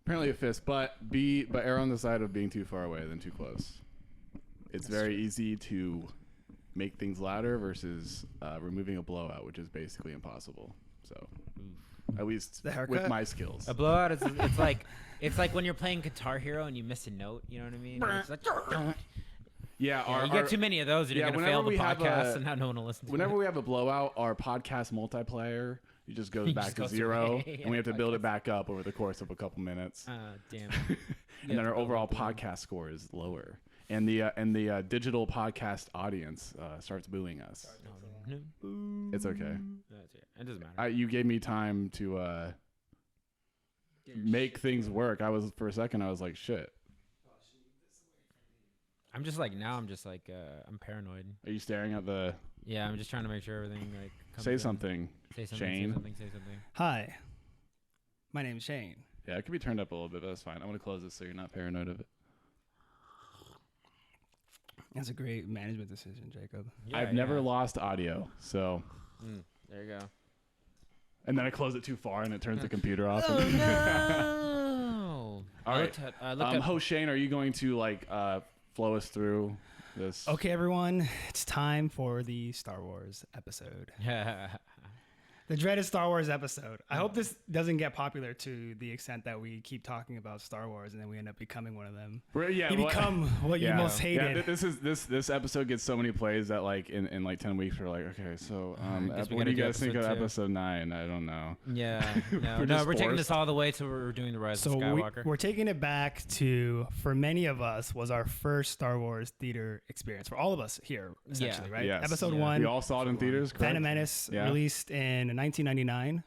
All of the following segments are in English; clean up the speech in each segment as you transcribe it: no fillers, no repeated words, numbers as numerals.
Apparently a fist, but err on the side of being too far away than too close. It's very easy to make things louder versus removing a blowout, which is basically impossible. So, at least with my skills, a blowout is it's like when you're playing Guitar Hero and you miss a note. You know what I mean? It's like, yeah, you get too many of those, and you're gonna fail the podcast, and now no one will listen to it. Whenever we have a blowout, our podcast multiplayer it just goes back to 0, and we have to build it back up over the course of a couple minutes. Damn. And then our overall podcast score is lower, and the digital podcast audience starts booing us. It's okay. It doesn't matter. You gave me time to make things work. For a second, I was like, shit. I'm just like I'm paranoid. Are you staring at the? Yeah, I'm just trying to make sure everything like. Say something, Shane. Say something. Hi, my name's Shane. Yeah, it could be turned up a little bit, but that's fine. I'm gonna close this so you're not paranoid of it. That's a great management decision, Jacob. Yeah, I've never lost audio, so. There you go. And then I close it too far, and it turns the computer off. Oh no! All right. Host Shane, are you going to flow us through this? Okay, everyone, it's time for the Star Wars episode. The dreaded Star Wars episode. I hope this doesn't get popular to the extent that we keep talking about Star Wars and then we end up becoming one of them. Yeah, you become what you most hated. Yeah, this episode gets so many plays that in 10 weeks we're like, okay, so what do you guys think of episode 9? I don't know. Yeah, we're taking this all the way to we're doing the Rise of Skywalker. We're taking it back to, for many of us, was our first Star Wars theater experience. For all of us here, essentially, right? Yes. Episode 1. We all saw it in theaters, correct? Phantom Menace, released in 1999.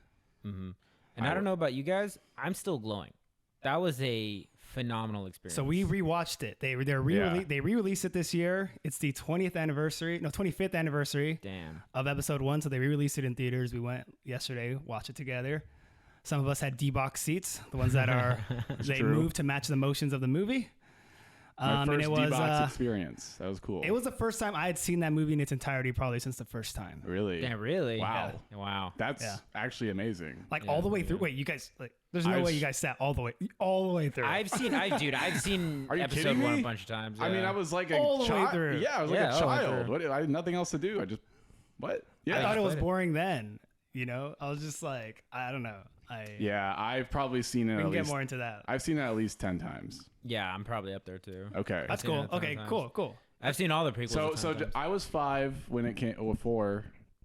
And I don't know about you guys, I'm still glowing. That was a phenomenal experience. So we rewatched it. They re-released it this year. It's the 25th anniversary of episode 1. So they re-released it in theaters. We went yesterday, watched it together. Some of us had D-box seats, the ones that are they moved to match the motions of the movie. My first D-box experience. That was cool. It was the first time I had seen that movie in its entirety, probably since the first time. Really? Yeah, really? Wow. Yeah. Wow. That's actually amazing. All the way through. Wait, you guys, there's no way you guys sat all the way through. I've seen episode 1 a bunch of times. Yeah. I mean, I was like a child. Yeah, I was like a child. I had nothing else to do. What? Yeah. I thought it was boring then. I was just like, I don't know. I've probably seen it. We can get more into that. I've seen it at least 10 times. Yeah, I'm probably up there too. Okay, that's cool. Okay, cool. I've seen all the prequels. So I was 5 when it came, or 4,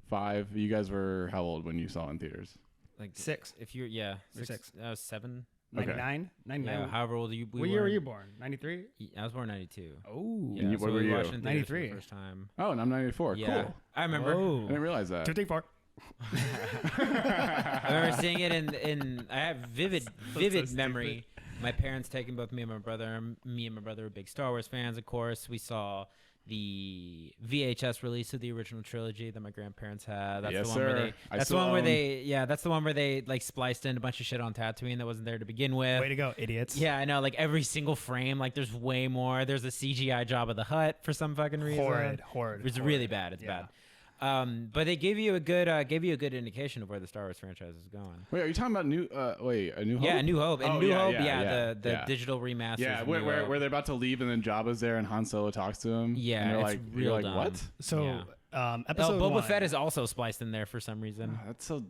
5. You guys were how old when you saw it in theaters? Like 6. If you're 6. I was 7. 99. Yeah, however old you. What year were you born? 93. I was born 92. Oh, yeah. What were you? 93. First time. Oh, and I'm 94. Yeah. Cool. I remember. I didn't realize that. 234. I remember seeing it in I have vivid memory. My parents taking both me and my brother. Me and my brother were big Star Wars fans, of course. We saw the VHS release of the original trilogy that my grandparents had. That's the one where they like spliced in a bunch of shit on Tatooine that wasn't there to begin with. Way to go, idiots. Yeah, I know. Like every single frame, like there's way more. There's a CGI Jabba the Hutt for some fucking reason. Horrid. It's really bad. It's bad. But they gave you a good indication of where the Star Wars franchise is going. Wait, are you talking about A New Hope? Yeah, New Hope. And New Hope, the digital remasters. Yeah, where they're about to leave and then Jabba's there and Han Solo talks to him. Yeah, and it's real dumb. What? So, episode Boba 1. Fett is also spliced in there for some reason. That so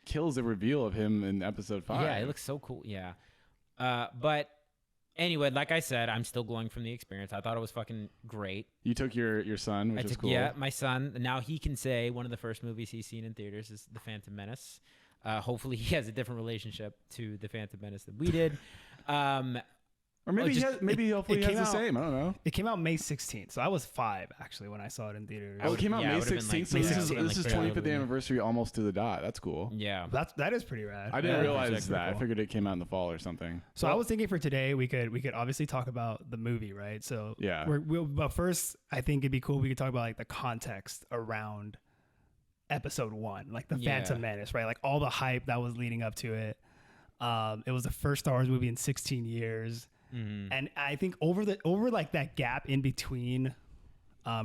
kills the reveal of him in episode 5. Yeah, it looks so cool. Yeah, but. Anyway, like I said, I'm still glowing from the experience. I thought it was fucking great. You took your son, which is cool. Yeah, my son. Now he can say one of the first movies he's seen in theaters is The Phantom Menace. Hopefully he has a different relationship to The Phantom Menace than we did. Or maybe hopefully he has the same. I don't know. It came out May 16th, so I was 5 actually when I saw it in theaters. Oh, it came out May 16th. So this is 25th anniversary, almost to the dot. That's cool. Yeah, that is pretty rad. I didn't realize that. Cool. I figured it came out in the fall or something. So I was thinking for today we could obviously talk about the movie, right? So yeah, but first I think it'd be cool if we could talk about like the context around episode 1, like the Phantom Menace, right? Like all the hype that was leading up to it. It was the first Star Wars movie in 16 years. Mm-hmm. And I think over like that gap in between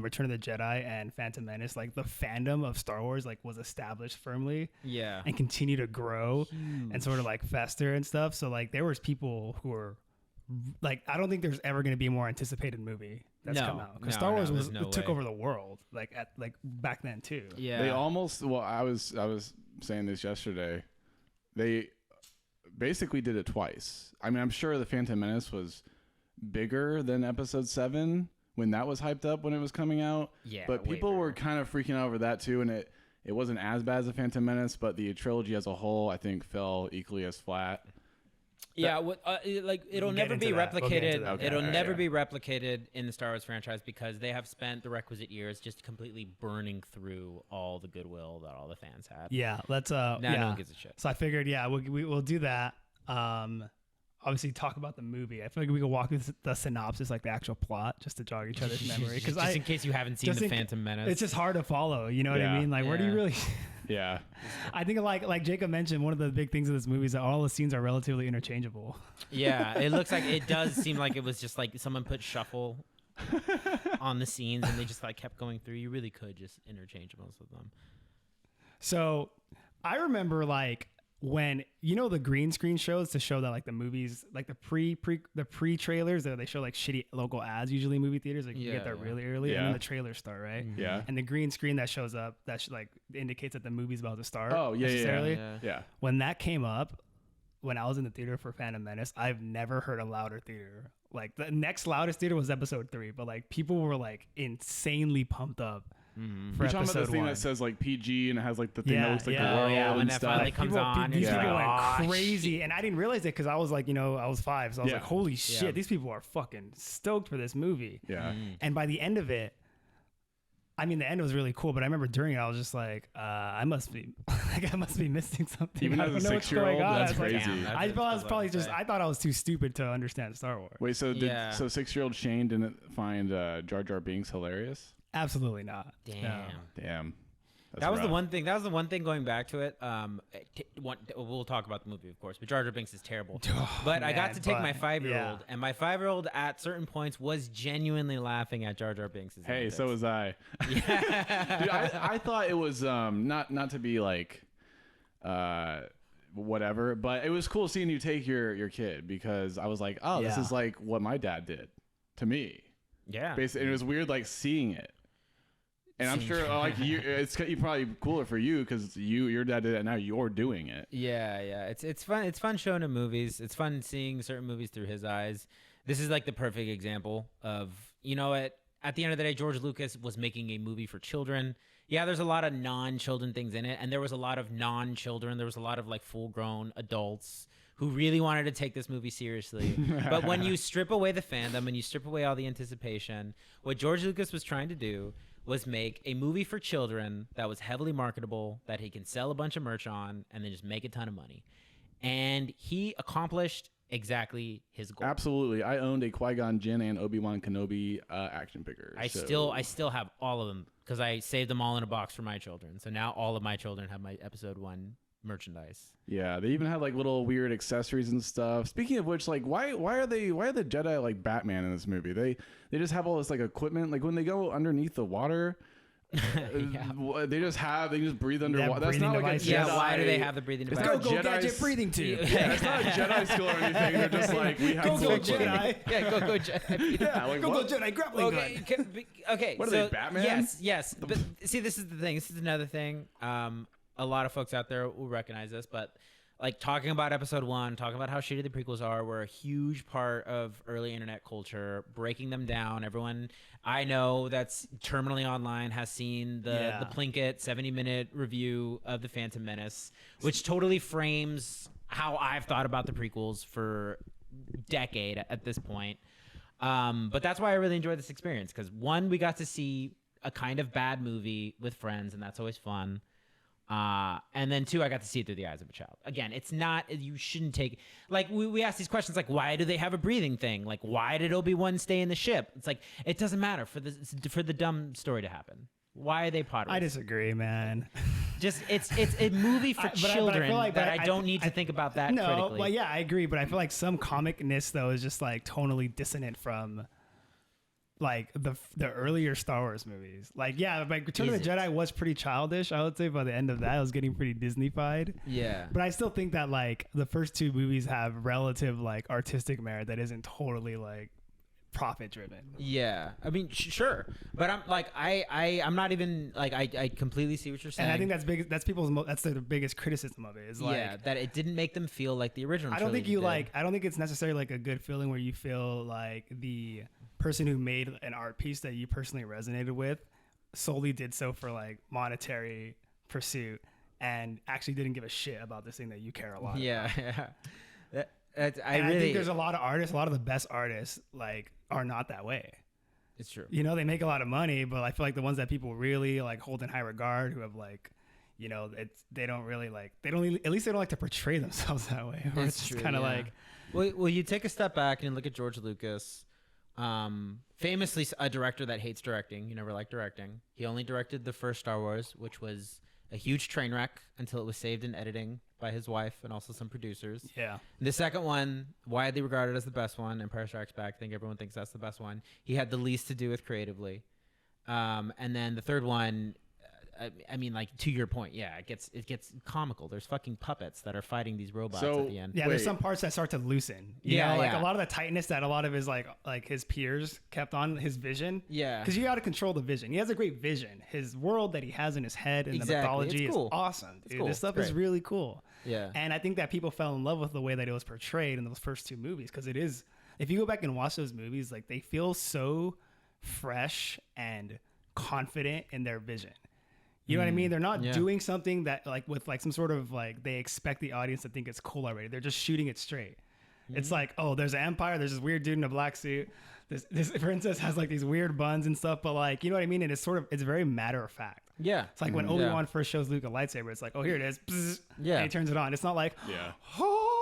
Return of the Jedi and Phantom Menace, like the fandom of Star Wars like was established firmly, and continue to grow and sort of like fester and stuff. So like there was people who were like, I don't think there's ever going to be a more anticipated movie that's come out, because Star Wars took over the world like back then too. Yeah, they almost. Well, I was saying this yesterday. They basically did it twice. I mean, I'm sure the Phantom Menace was bigger than Episode 7 when that was hyped up when it was coming out. Yeah, but people were kind of freaking out over that too, and it wasn't as bad as the Phantom Menace, but the trilogy as a whole, I think, fell equally as flat. Yeah, like it'll never be replicated. It'll never be replicated in the Star Wars franchise because they have spent the requisite years just completely burning through all the goodwill that all the fans had. Yeah, let's now no one gives a shit. So I figured, we'll do that. Obviously, talk about the movie. I feel like we could walk through the synopsis, like the actual plot, just to jog each other's memory. Because just in case you haven't seen the Phantom Menace, it's just hard to follow. You know what I mean? Like, where do you really? Yeah. I think like Jacob mentioned, one of the big things of this movie is that all the scenes are relatively interchangeable. Yeah, it looks like it does seem like it was just like someone put shuffle on the scenes and they just like kept going through. You really could just interchange most of them. So I remember like when the green screen shows to show that like the movies, like the pre trailers, they show like shitty local ads usually in movie theaters, like you get there really early and then the trailers start, right? Yeah. And the green screen that shows up that like indicates that the movie's about to start. Oh yeah. When that came up, when I was in the theater for Phantom Menace, I've never heard a louder theater. Like the next loudest theater was Episode 3, but like people were like insanely pumped up. For You're talking about this thing 1. that says like PG and it has like the thing that looks like the world when and that stuff. finally comes on. These people went crazy, and I didn't realize it because I was like, I was 5, so I was like, holy shit, these people are fucking stoked for this movie. Yeah. And by the end of it, I mean, the end was really cool, but I remember during it, I was just like, I must be missing something. Even as a 6-year-old, that's crazy. I thought I was too stupid to understand Star Wars. Wait, so 6-year-old Shane didn't find Jar Jar Binks hilarious? Absolutely not. Damn. That was the one thing. That was the one thing going back to it. We'll talk about the movie, of course, but Jar Jar Binks is terrible. But I got to take my 5-year-old, and my 5-year-old at certain points was genuinely laughing at Jar Jar Binks. Hey, so was I. Yeah. Dude, I thought it was not to be like whatever, but it was cool seeing you take your kid, because I was like, oh, this is like what my dad did to me. Yeah. Basically, and it was weird like seeing it. And I'm sure, like, it's probably cooler for you because your dad did it, and now you're doing it. Yeah. It's fun. It's fun showing him movies. It's fun seeing certain movies through his eyes. This is like the perfect example of, at the end of the day, George Lucas was making a movie for children. Yeah, there's a lot of non-children things in it, and there was a lot of non-children. There was a lot of like full-grown adults who really wanted to take this movie seriously. But when you strip away the fandom and you strip away all the anticipation, what George Lucas was trying to do was make a movie for children that was heavily marketable, that he can sell a bunch of merch on, and then just make a ton of money. And he accomplished exactly his goal. Absolutely. I owned a Qui-Gon Jinn and Obi-Wan Kenobi action figure. I still have all of them because I saved them all in a box for my children. So now all of my children have my Episode 1 merchandise. Yeah, they even had like little weird accessories and stuff. Speaking of which, like why are the Jedi like Batman in this movie? They just have all this like equipment. Like when they go underneath the water, they just breathe underwater. That's not like a Jedi. Yeah, why do they have the breathing device? It's go gadget breathing tube. Yeah, it's not a Jedi school or anything. They're just like, we have go Jedi. Yeah, go Jedi. Yeah, like go Jedi grappling gun. Okay. What are they, Batman? Yes. But see, this is the thing. This is another thing. A lot of folks out there will recognize this, but like talking about Episode 1, talking about how shitty the prequels are, were a huge part of early internet culture, breaking them down. Everyone I know that's terminally online has seen the Plinkett 70-minute review of The Phantom Menace, which totally frames how I've thought about the prequels for a decade at this point. But that's why I really enjoyed this experience, because 1, we got to see a kind of bad movie with friends, and that's always fun. And then 2, I got to see it through the eyes of a child. Again, it's not, you shouldn't take, like, we ask these questions, like, why do they have a breathing thing? Like, why did Obi-Wan stay in the ship? It's like, it doesn't matter for the dumb story to happen. Why are they potters? I disagree, man. Just, it's a movie for children I don't need to think about that critically. Well, yeah, I agree, but I feel like some comicness, though, is just, like, tonally dissonant from like the earlier Star Wars movies. Like, yeah, like Return of the Jedi was pretty childish, I would say. By the end of that, it was getting pretty Disney-fied. Yeah. But I still think that like the first two movies have relative like artistic merit that isn't totally like profit driven. Yeah, I mean, sure, but I'm like, I'm not even like, I completely see what you're saying. And I think that's big. That's that's the biggest criticism of it. Is like, that it didn't make them feel like the original. I don't think I don't think it's necessarily like a good feeling where you feel like the person who made an art piece that you personally resonated with solely did so for like monetary pursuit and actually didn't give a shit about this thing that you care a lot. Yeah, about. yeah. I think there's a lot of artists, a lot of the best artists like are not that way. It's true. You know, they make a lot of money, but I feel like the ones that people really like hold in high regard, who have like, you know, they don't really like, at least they don't like to portray themselves that way. Or it's just kind of like, well, you take a step back and look at George Lucas, famously a director that hates directing. You never liked directing. He only directed the first Star Wars, which was a huge train wreck until it was saved in editing by his wife and also some producers. Yeah. The second one, widely regarded as the best one, Empire Strikes Back. I think everyone thinks that's the best one. He had the least to do with creatively. And then the third one, I mean, like, to your point, yeah, it gets comical. There's fucking puppets that are fighting these robots at the end. Yeah, there's some parts that start to loosen. You know, like a lot of the tightness that a lot of his like his peers kept on his vision. Yeah. Because you got to control the vision. He has a great vision. His world that he has in his head and the mythology is awesome. Dude. This stuff is really cool. Yeah. And I think that people fell in love with the way that it was portrayed in those first two movies because it is. If you go back and watch those movies, like they feel so fresh and confident in their vision. You know what I mean? They're not doing something that like with like some sort of like they expect the audience to think it's cool already. They're just shooting it straight. It's like, oh, there's an empire. There's this weird dude in a black suit. This princess has like these weird buns and stuff. But like, you know what I mean? And it's very matter of fact. Yeah. It's like when Obi-Wan first shows Luke a lightsaber. It's like, oh, here it is. Bzz, and he turns it on. It's not like, oh.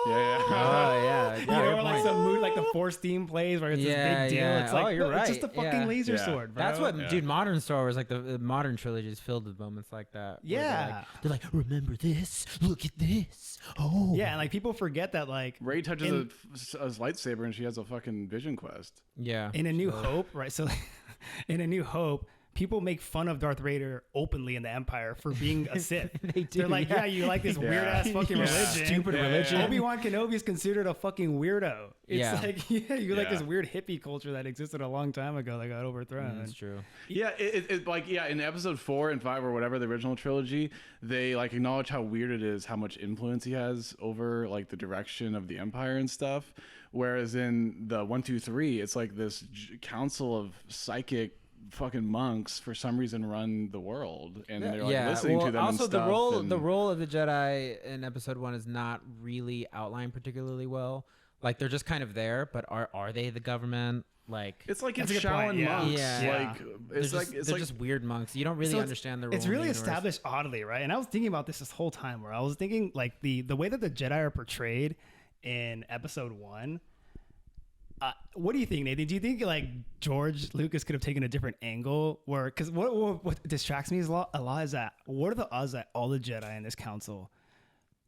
Yeah. You know, or like some mood, like the Force theme plays where it's this big deal. It's like, you're right. It's just a fucking laser sword, bro. That's what, dude, modern Star Wars, like the modern trilogy is filled with moments like that. Yeah. They're like, remember this? Look at this. Oh. Yeah, and like people forget that like. Rey touches a lightsaber and she has a fucking vision quest. Yeah. In A New Hope, right? So in A New Hope, people make fun of Darth Vader openly in the Empire for being a Sith. They're like, yeah, you like this weird ass fucking religion. Stupid religion. Obi-Wan Kenobi is considered a fucking weirdo. It's like, you like this weird hippie culture that existed a long time ago that got overthrown. That's true. Yeah, it like, in episode 4 and 5 or whatever, the original trilogy, they like acknowledge how weird it is, how much influence he has over like the direction of the Empire and stuff. Whereas in the 1, 2, 3, it's like this council of psychic fucking monks for some reason run the world, and they're like listening to them. Also, and stuff, the role of the Jedi in Episode 1 is not really outlined particularly well. Like they're just kind of there, but are they the government? Like it's like it's Shaolin monks. Yeah. Like they're just weird monks. You don't really understand the role. It's really established oddly, right? And I was thinking about this whole time, where I was thinking like the way that the Jedi are portrayed in Episode 1. What do you think, Nathan? Do you think like George Lucas could have taken a different angle? Where, because what distracts me a lot is that what are the odds that all the Jedi in this council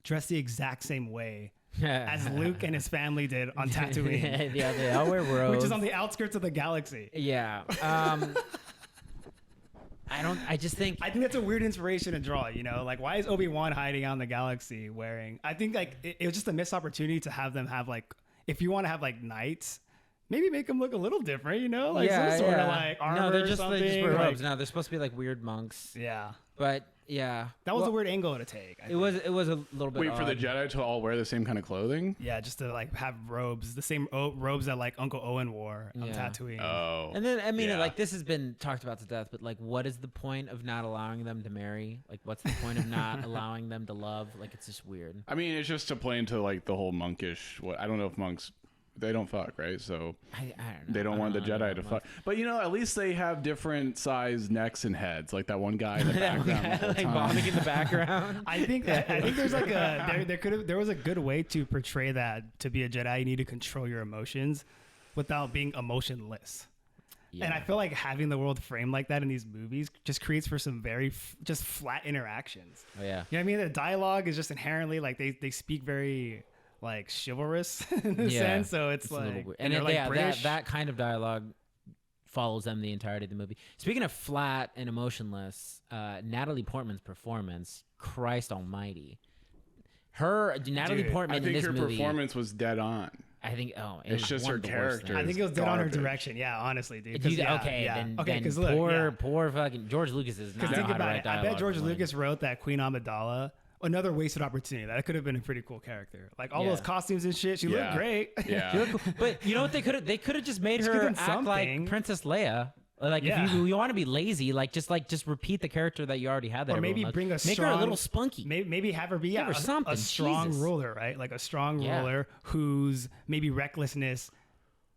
dress the exact same way as Luke and his family did on Tatooine? Yeah, they all wear robes, which is on the outskirts of the galaxy. Yeah. I think that's a weird inspiration to draw, you know, like why is Obi-Wan hiding out in the galaxy wearing, I think like it was just a missed opportunity to have them have like, if you want to have like knights, maybe make them look a little different, you know, like some sort of like armor. No, they just wear robes. No, they're supposed to be like weird monks. Yeah, but yeah, that was a weird angle to take. It was a little bit. Wait for the Jedi to all wear the same kind of clothing. Yeah, just to like have robes, the same robes that like Uncle Owen wore on Tatooine. Oh, and then I mean, like this has been talked about to death, but like, what is the point of not allowing them to marry? Like, what's the point of not allowing them to love? Like, it's just weird. I mean, it's just to play into like the whole monkish. I don't know if monks. They don't fuck, right? So I don't know. They don't want the Jedi to fuck. But you know, at least they have different size necks and heads, like that one guy in the background. Like bombing in the background. I think there's like there was a good way to portray that to be a Jedi. You need to control your emotions without being emotionless. Yeah. And I feel like having the world framed like that in these movies just creates for some very just flat interactions. Oh yeah. You know what I mean? The dialogue is just inherently like they speak very like chivalrous in a sense, so it's like, and they're like British. that kind of dialogue follows them the entirety of the movie. Speaking of flat and emotionless, Natalie Portman's performance, Christ Almighty, Natalie Portman in this movie. I think her performance was dead on. I think it's just her character. I think it was dead on her direction. Yeah, honestly, dude. Then poor fucking George Lucas is not think how to about write it. dialogue. I bet George Lucas wrote that Queen Amidala. Another wasted opportunity. That could have been a pretty cool character. Like all those costumes and shit. She looked great. Yeah. But you know what they could have? They could have just made her act like Princess Leia. Like if you want to be lazy, just repeat the character that you already had. That or maybe bring make her a little spunky. Maybe have her be a strong ruler, right? Like a strong ruler whose maybe recklessness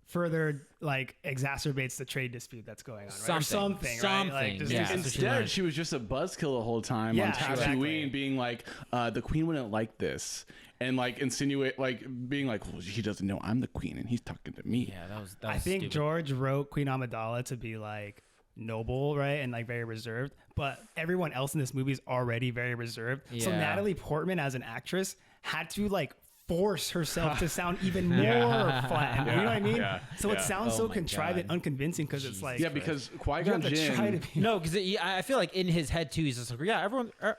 further like exacerbates the trade dispute that's going on, right? Something. Right? Like, instead, she was just a buzzkill the whole time on Tatooine, being like, the queen wouldn't like this. And like insinuate, like being like, well, he doesn't know I'm the queen, and he's talking to me. Yeah, that was I think stupid. George wrote Queen Amidala to be like noble, right, and like very reserved. But everyone else in this movie is already very reserved. Yeah. So Natalie Portman, as an actress, had to like force herself to sound even more flat. You know what I mean? Yeah. So it sounds so contrived and unconvincing because it's like because Qui-Gon Jinn. No, because I feel like in his head too, he's just like,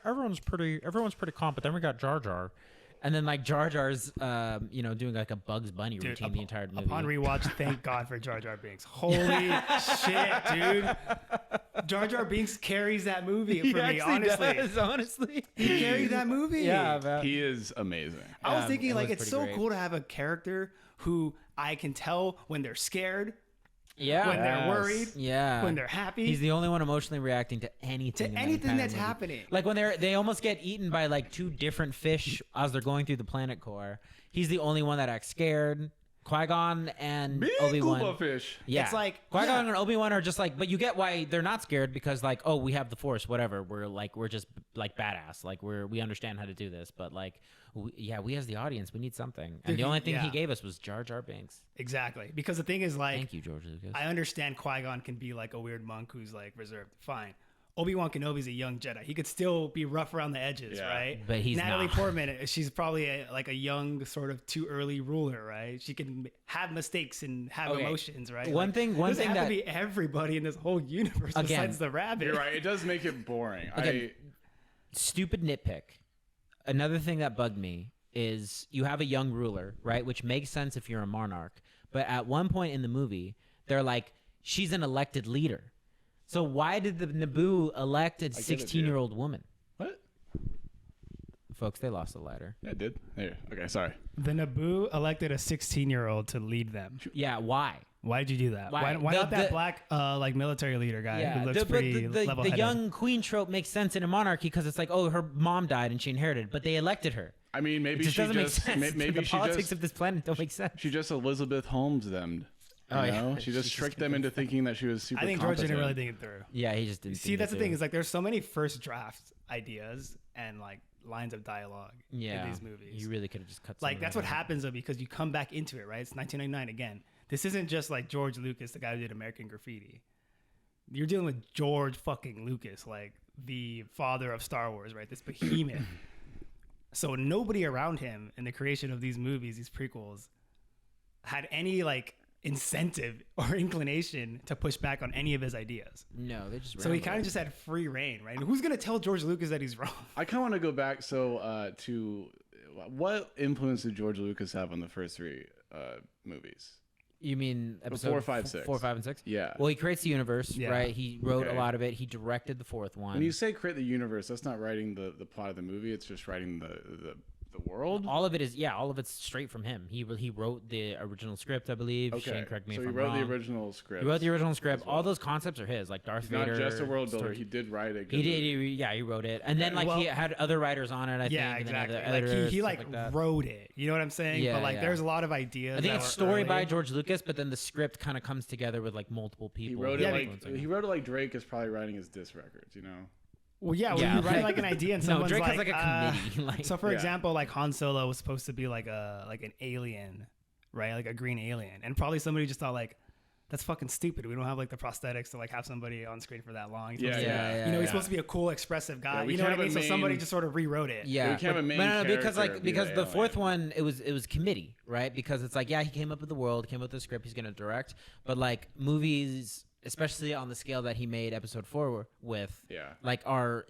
everyone's pretty competent. Then we got Jar Jar. And then like Jar Jar's, doing like a Bugs Bunny routine the entire movie. Upon rewatch, thank God for Jar Jar Binks. Holy shit, dude! Jar Jar Binks carries that movie for me. Honestly, he carried that movie. Yeah, man. He is amazing. I was thinking like it's so cool to have a character who I can tell when they're scared. Yeah. When they're worried. Yeah. When they're happy. He's the only one emotionally reacting to anything. That's happening. Like when they almost get eaten by like two different fish as they're going through the planet core. He's the only one that acts scared. Qui-Gon and Obi-Wan. Big fish. Yeah. It's like Qui-Gon and Obi-Wan are just like, but you get why they're not scared because like, oh, we have the Force, whatever. We're just like badass. Like we understand how to do this, but like, we as the audience, we need something. And the only thing he gave us was Jar Jar Binks. Exactly. Because the thing is like, thank you, George Lucas. I understand Qui-Gon can be like a weird monk who's like reserved. Fine. Obi-Wan Kenobi's a young Jedi. He could still be rough around the edges, right? But he's Natalie Portman, she's probably like a young, sort of too early ruler, right? She can have mistakes and have emotions, right? One thing that that to be everybody in this whole universe besides the rabbit. You're right. It does make it boring. Stupid nitpick. Another thing that bugged me is you have a young ruler, right? Which makes sense if you're a monarch. But at one point in the movie, they're like, she's an elected leader. So why did the Naboo elect a 16-year-old woman? What? Folks, they lost the lighter. Yeah, it did. There. Okay, sorry. The Naboo elected a 16-year-old to lead them. Yeah, why? Why did you do that? Why not that black like military leader guy who looks pretty level-headed? The young queen trope makes sense in a monarchy because it's like, oh, her mom died and she inherited, but they elected her. I mean, maybe she doesn't make sense. Maybe the politics of this planet don't make sense. She just Elizabeth Holmes them. She just tricked them into thinking that she was super I think competent. George didn't really think it through. Yeah, he just didn't. See, that's the thing is like there's so many first draft ideas and like lines of dialogue in these movies. You really could have just cut. Like that's what happens though because you come back into it, right? It's 1999 again. This isn't just like George Lucas, the guy who did American Graffiti. You're dealing with George fucking Lucas, like the father of Star Wars, right? This behemoth. So nobody around him in the creation of these movies, these prequels, had any like incentive or inclination to push back on any of his ideas. No, they just so he kind of just had free reign, right? And who's gonna tell George Lucas that he's wrong? I kind of want to go back. To what influence did George Lucas have on the first three movies? You mean episode 4, 5, 6? 4, 5, and 6? Yeah. Well, he creates the universe, right? He wrote a lot of it. He directed the fourth one. When you say create the universe, that's not writing the plot of the movie. It's just writing the world. All of it is, all of it's straight from him. He wrote the original script, I believe. Okay. Shane, correct me if I'm wrong. So he wrote the original script. He wrote the original script. All those concepts are his, like Darth Vader. Not just a world builder. He did write it. He did. He wrote it, and then he had other writers on it. I think. Yeah, exactly. Editors, he wrote it. You know what I'm saying? Yeah, but there's a lot of ideas. I think it's story by George Lucas, but then the script kind of comes together with like multiple people. He wrote it like Drake is probably writing his diss records. You know. Well, when you write like an idea and someone's Drake has like a committee. So for example, like Han Solo was supposed to be like an alien, right? Like a green alien, and probably somebody just thought like, that's fucking stupid. We don't have like the prosthetics to like have somebody on screen for that long. He's supposed to be a cool, expressive guy. You know what I mean? So somebody just sort of rewrote it. Yeah, we can't have a main character because the fourth one it was committee, right? Because it's like he came up with the world, came up with the script, he's gonna direct, but like movies. especially on the scale that he made episode 4 with. Yeah. Like a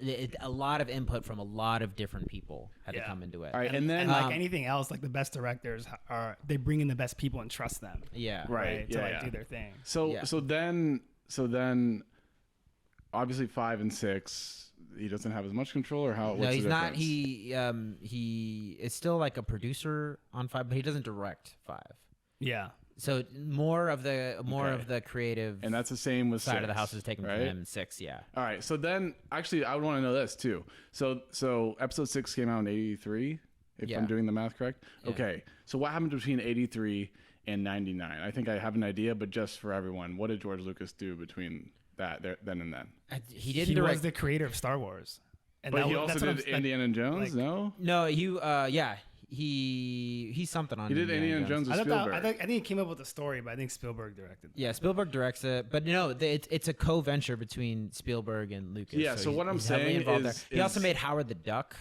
lot of input from a lot of different people had to come into it. All right, and then like anything else, like the best directors they bring in the best people and trust them. Yeah. Right. To like do their thing. So then, obviously 5 and 6. He doesn't have as much control, or how? No, he's not. Difference? He is still like a producer on 5, but he doesn't direct 5. Yeah. So more of the creative, and that's the same with side 6, of the house is taken right? from him in 6. Yeah. All right. So then, actually, I would want to know this too. So episode 6 came out in 83, if I'm doing the math correct. Yeah. Okay. So what happened between 83 and 99? I think I have an idea, but just for everyone, what did George Lucas do between then and then? He didn't. He was the creator of Star Wars, and but he also did Indiana Jones. No, he's something on. He did Indiana Jones with Spielberg. I think he came up with the story, but I think Spielberg directed it. Yeah, Spielberg directs it, but no, it's a co-venture between Spielberg and Lucas. Yeah. So what I'm saying is, he also made Howard the Duck.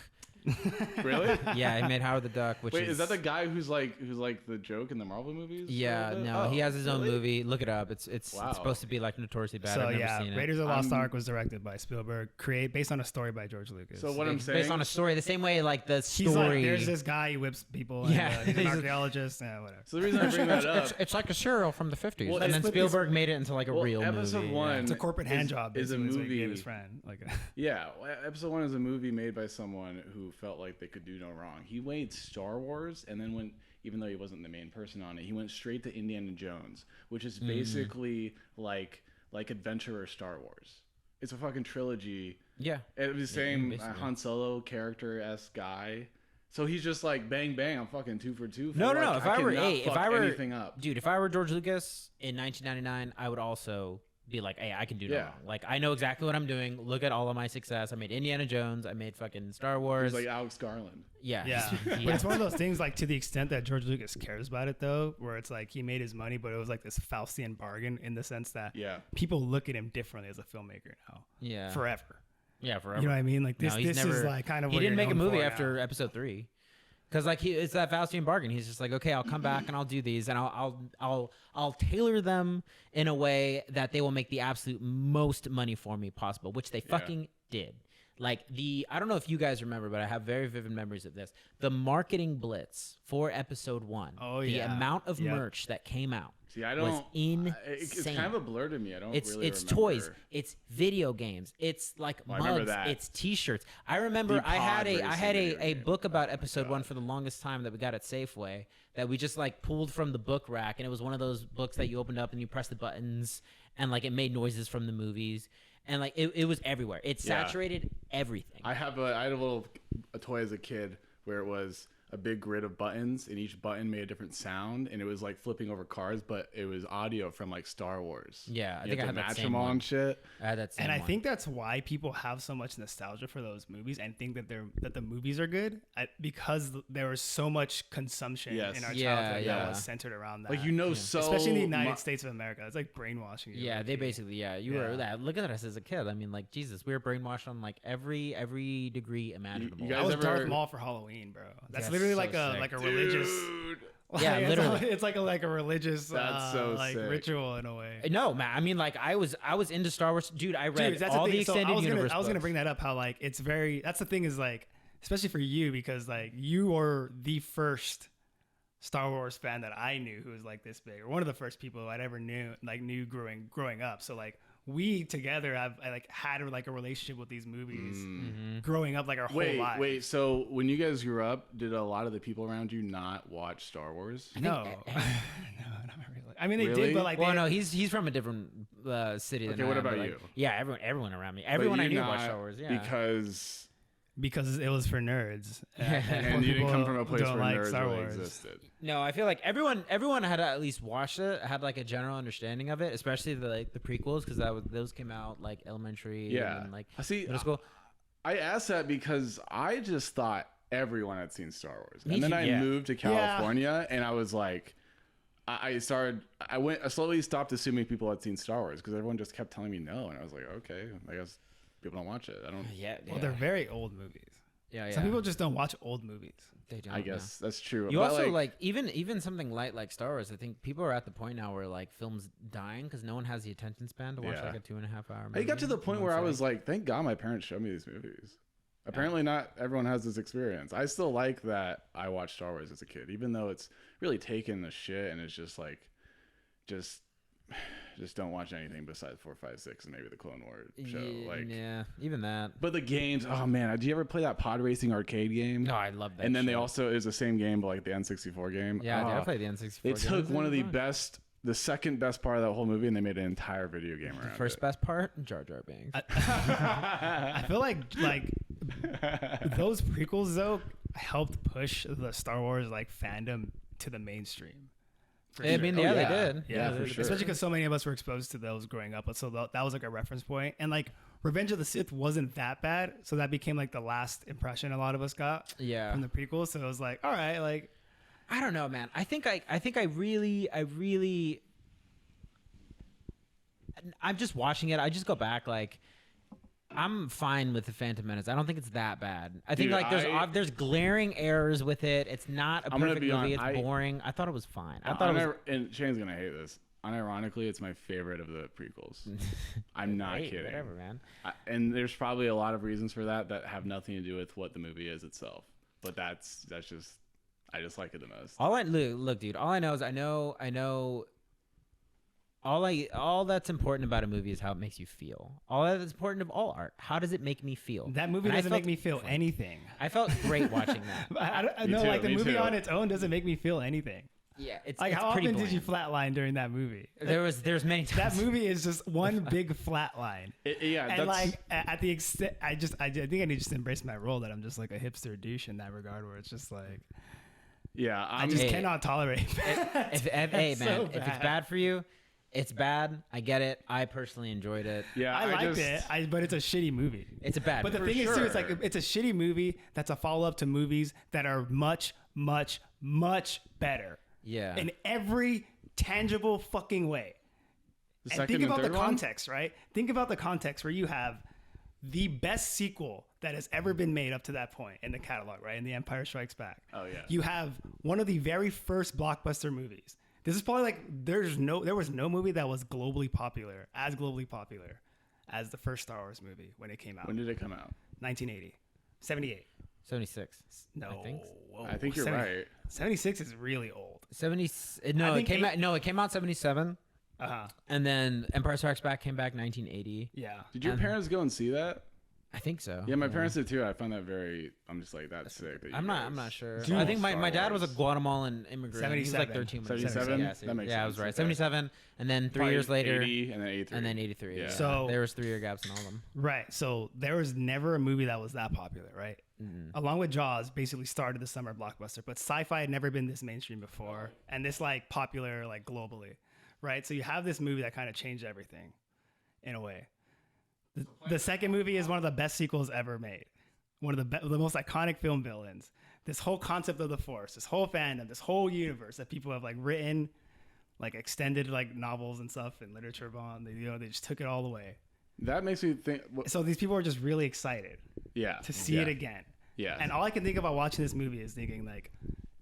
Really? Yeah, he made Howard the Duck. Is that the guy who's like the joke in the Marvel movies? Yeah, no, he has his own movie. Look it up. It's supposed to be like notoriously bad. So I've never seen it. Raiders of the Lost Ark was directed by Spielberg, based on a story by George Lucas. So what I'm saying, based on a story, the same way like the story. He's like, there's this guy who whips people. Yeah, and, he's an archaeologist. Whatever. So the reason I bring that up, it's like a serial from the 50s, Well, and then Spielberg made it into like a real episode movie. 1 it's a corporate hand job. Is a movie. He gave his friend. Episode 1 is a movie made by someone who felt like they could do no wrong. He made Star Wars, and then even though he wasn't the main person on it, he went straight to Indiana Jones, which is basically like Adventurer Star Wars. It's a fucking trilogy. Yeah. It was the same Han Solo character-esque guy. So he's just like bang bang, I'm fucking 2 for 2. No. If I were anything up. Dude, if I were George Lucas in 1999, I would also be like, hey, I can do no wrong. Like, I know exactly what I'm doing. Look at all of my success. I made Indiana Jones. I made fucking Star Wars. He's like Alex Garland. Yeah. But it's one of those things, like, to the extent that George Lucas cares about it, though, where it's like he made his money, but it was like this Faustian bargain in the sense that people look at him differently as a filmmaker now. Yeah. Forever. Yeah, forever. You know what I mean? Like, this is like kind of what he didn't make a movie after now. episode 3. Because like it's that Faustian bargain. He's just like, okay, I'll come back and I'll do these, and I'll tailor them in a way that they will make the absolute most money for me possible, which they fucking did. Like I don't know if you guys remember, but I have very vivid memories of this. The marketing blitz for episode 1. Oh, the amount of merch that came out. See, I don't. Was insane. It's kind of a blur to me. I don't. It's really it's remember. Toys. It's video games. It's like mugs. It's T-shirts. I remember I had a book about episode 1 for the longest time that we got at Safeway that we just like pulled from the book rack, and it was one of those books that you opened up and you press the buttons and like it made noises from the movies. And like it was everywhere. It saturated everything. I had a toy as a kid where it was a big grid of buttons, and each button made a different sound, and it was like flipping over cars, but it was audio from like Star Wars. Yeah, I think I had that same one. Shit. I had that same and I one. think that's why people have so much nostalgia for those movies and think that the movies are good because there was so much consumption in our childhood that was centered around that. Like so especially in the United States of America, it's like brainwashing you. Yeah, they basically were that. Look at us as a kid. I mean, like Jesus, we were brainwashed on like every degree imaginable. I was Darth Maul for Halloween, bro. That's literally like a religious. Yeah, literally. It's like a religious That's so like sick. ritual in a way. No, man. I mean, like I was into Star Wars, dude. I read all the extended universe. I was gonna bring that up. How like it's very. That's the thing is like, especially for you because like you were the first Star Wars fan that I knew who was like this big, or one of the first people I'd ever knew growing up. So like we together have had like a relationship with these movies growing up like our whole life. Wait, so when you guys grew up, did a lot of the people around you not watch Star Wars? No, no, not really. I mean, they Really? did, but like, no, he's from a different city. Okay, than what I am, about but, you? Like, yeah, everyone around me, everyone I knew watched Star Wars. Yeah, because it was for nerds, and you didn't come from a place where like nerds Star really Wars. existed. No, I feel like everyone had at least watched it, had like a general understanding of it, especially the prequels because those came out like elementary. Yeah, and, like middle school. I asked that because I just thought everyone had seen Star Wars, Me and then too, I moved to California, and I was like, I slowly stopped assuming people had seen Star Wars because everyone just kept telling me no, and I was like, okay, I guess people don't watch it. I don't. Yeah. Well, they're very old movies. Yeah, Some people just don't watch old movies. They don't. I guess that's true. You But also even something light like Star Wars. I think people are at the point now where like films dying because no one has the attention span to watch like a 2.5 hour movie. I got to the point where I was like, thank God my parents showed me these movies. Apparently not everyone has this experience. I still like that I watched Star Wars as a kid, even though it's really taken the shit and it's just like, just don't watch anything besides 4, 5, 6, and maybe the Clone Wars show. Yeah, even that. But the games, oh man, did you ever play that pod racing arcade game? No, I love that. And then shit. they also, it was the same game, but like the N64 game. Yeah, I played the N64. They took one of the second best part of that whole movie, and they made an entire video game around it. The first best part, Jar Jar Binks. I feel like those prequels though helped push the Star Wars like fandom to the mainstream. I mean, yeah, they did. Yeah, for sure. Especially because so many of us were exposed to those growing up. So that was like a reference point. And like Revenge of the Sith wasn't that bad, so that became like the last impression a lot of us got. Yeah. From the prequels. So it was like, all right, like I don't know, man. I think I really I'm just watching it. I just go back like I'm fine with the Phantom Menace. I don't think it's that bad. I think there's glaring errors with it. It's not a perfect movie. It's boring. I thought it was fine. And Shane's gonna hate this. Unironically, it's my favorite of the prequels. I'm not kidding. Whatever, man. And there's probably a lot of reasons for that have nothing to do with what the movie is itself. But that's just I just like it the most. Look, dude. All I know is I know. All that's important about a movie is how it makes you feel. All that's important of all art. How does it make me feel? That movie doesn't make me feel anything. I felt great watching that. I know, like the movie on its own doesn't make me feel anything. Yeah, it's like it's how pretty often bland. did you flatline during that movie? There's many times. That movie is just one big flatline. And like at the extent, I think I need to just embrace my role that I'm just like a hipster douche in that regard, where it's just like, yeah, I just cannot tolerate. If it's bad for you, it's bad. I get it. I personally enjoyed it. Yeah, I liked it, but it's a shitty movie. It's a bad. But the thing is too, it's like it's a shitty movie that's a follow up to movies that are much, much, much better. Yeah. In every tangible fucking way. And think about the context, right? Think about the context where you have the best sequel that has ever been made up to that point in the catalog, right? In The Empire Strikes Back. Oh yeah. You have one of the very first blockbuster movies. This is probably like there was no movie that was globally popular as the first Star Wars movie when it came out. When did it come out? 1980. 78. 76. No. I think you're right. 76 is really old. It came out 77. Uh-huh. And then Empire Strikes Back came back 1980. Yeah. Did your parents go and see that? I think so. Yeah, my parents did too. I found that I'm just like, that's sick. I'm not sure. I think my dad was a Guatemalan immigrant. 77. He was like 13. 77? Yeah, That makes I sense. was right. Okay. 77, and then 3 years later, 80, and then 83. And then 83. Yeah. So there was 3-year gaps in all of them. Right. So there was never a movie that was that popular, right? Mm-hmm. Along with Jaws, basically started the summer blockbuster, but sci-fi had never been this mainstream before, and this like popular like globally, right? So you have this movie that kind of changed everything, in a way. The second movie is one of the best sequels ever made. One of the most iconic film villains. This whole concept of the Force, this whole fandom, this whole universe that people have like written, like extended like novels and stuff and literature on. They just took it all away. That makes me think. So these people are just really excited. Yeah. To see it again. Yeah. And all I can think about watching this movie is thinking like,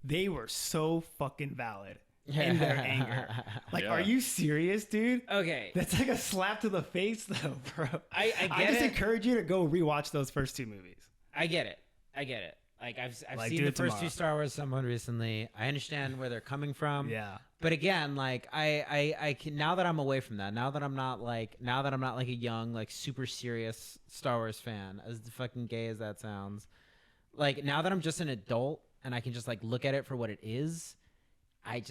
they were so fucking valid in their anger. Like, are you serious, dude? Okay. That's like a slap to the face, though, bro. I encourage you to go rewatch those first two movies. I get it. Like I've seen the first two Star Wars somewhat recently. I understand where they're coming from. Yeah. But again, like I can, now that I'm away from that, now that I'm not like a young, like super serious Star Wars fan, as fucking gay as that sounds, like now that I'm just an adult and I can just like look at it for what it is, I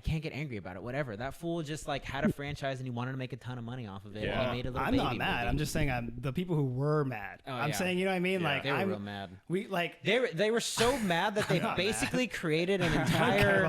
can't get angry about it. Whatever. That fool just like had a franchise and he wanted to make a ton of money off of it. Yeah. And he made a little I'm baby not mad. movie. I'm just saying the people who were mad. Oh, I'm saying, you know what I mean? Yeah. Like they were real mad. They were so mad that they basically created an entire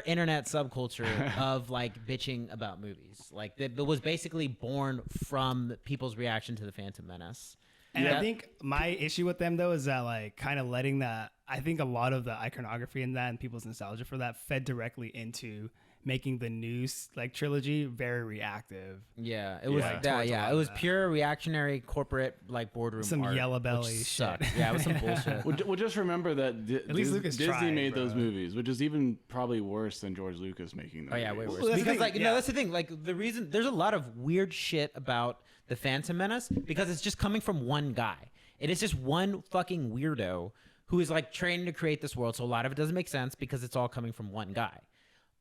internet subculture of like bitching about movies. Like that was basically born from people's reaction to the Phantom Menace. And I think my issue with them though is that like kind of letting that, I think a lot of the iconography in that and people's nostalgia for that fed directly into making the new like trilogy very reactive. Yeah, it was that. Yeah, it was pure reactionary corporate like boardroom. Some art, yellow belly shit. Yeah, it was some bullshit. Well, just remember that at least Lucas Disney tried, made bro. those movies, which is even probably worse than George Lucas making them. Oh yeah, way worse. Well, Because like no, that's the thing. Like the reason there's a lot of weird shit about the Phantom Menace because it's just coming from one guy. It is just one fucking weirdo who is like trained to create this world. So a lot of it doesn't make sense because it's all coming from one guy.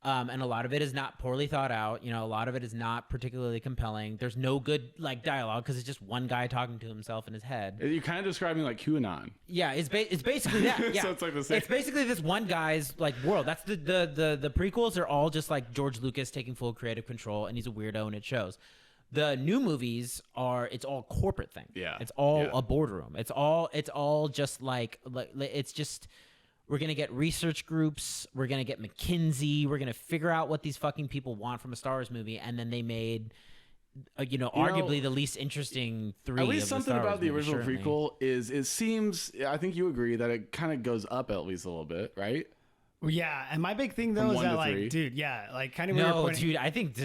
And a lot of it is not poorly thought out. You know, a lot of it is not particularly compelling. There's no good like dialogue because it's just one guy talking to himself in his head. You're kind of describing like QAnon. Yeah, it's basically that. Yeah, So it's like the same. It's basically this one guy's like world. That's the prequels are all just like George Lucas taking full creative control, and he's a weirdo, and it shows. The new movies it's all corporate thing. Yeah, it's all a boardroom. It's all just like it's just. We're going to get research groups. We're going to get McKinsey. We're going to figure out what these fucking people want from a Star Wars movie. And then they made, arguably the least interesting three. At least of something the Star about the Wars original movies, prequel is it seems, I think you agree that it kind of goes up at least a little bit, right? Well, yeah, and my big thing though is that like, dude, yeah, like kind of. No, dude, I think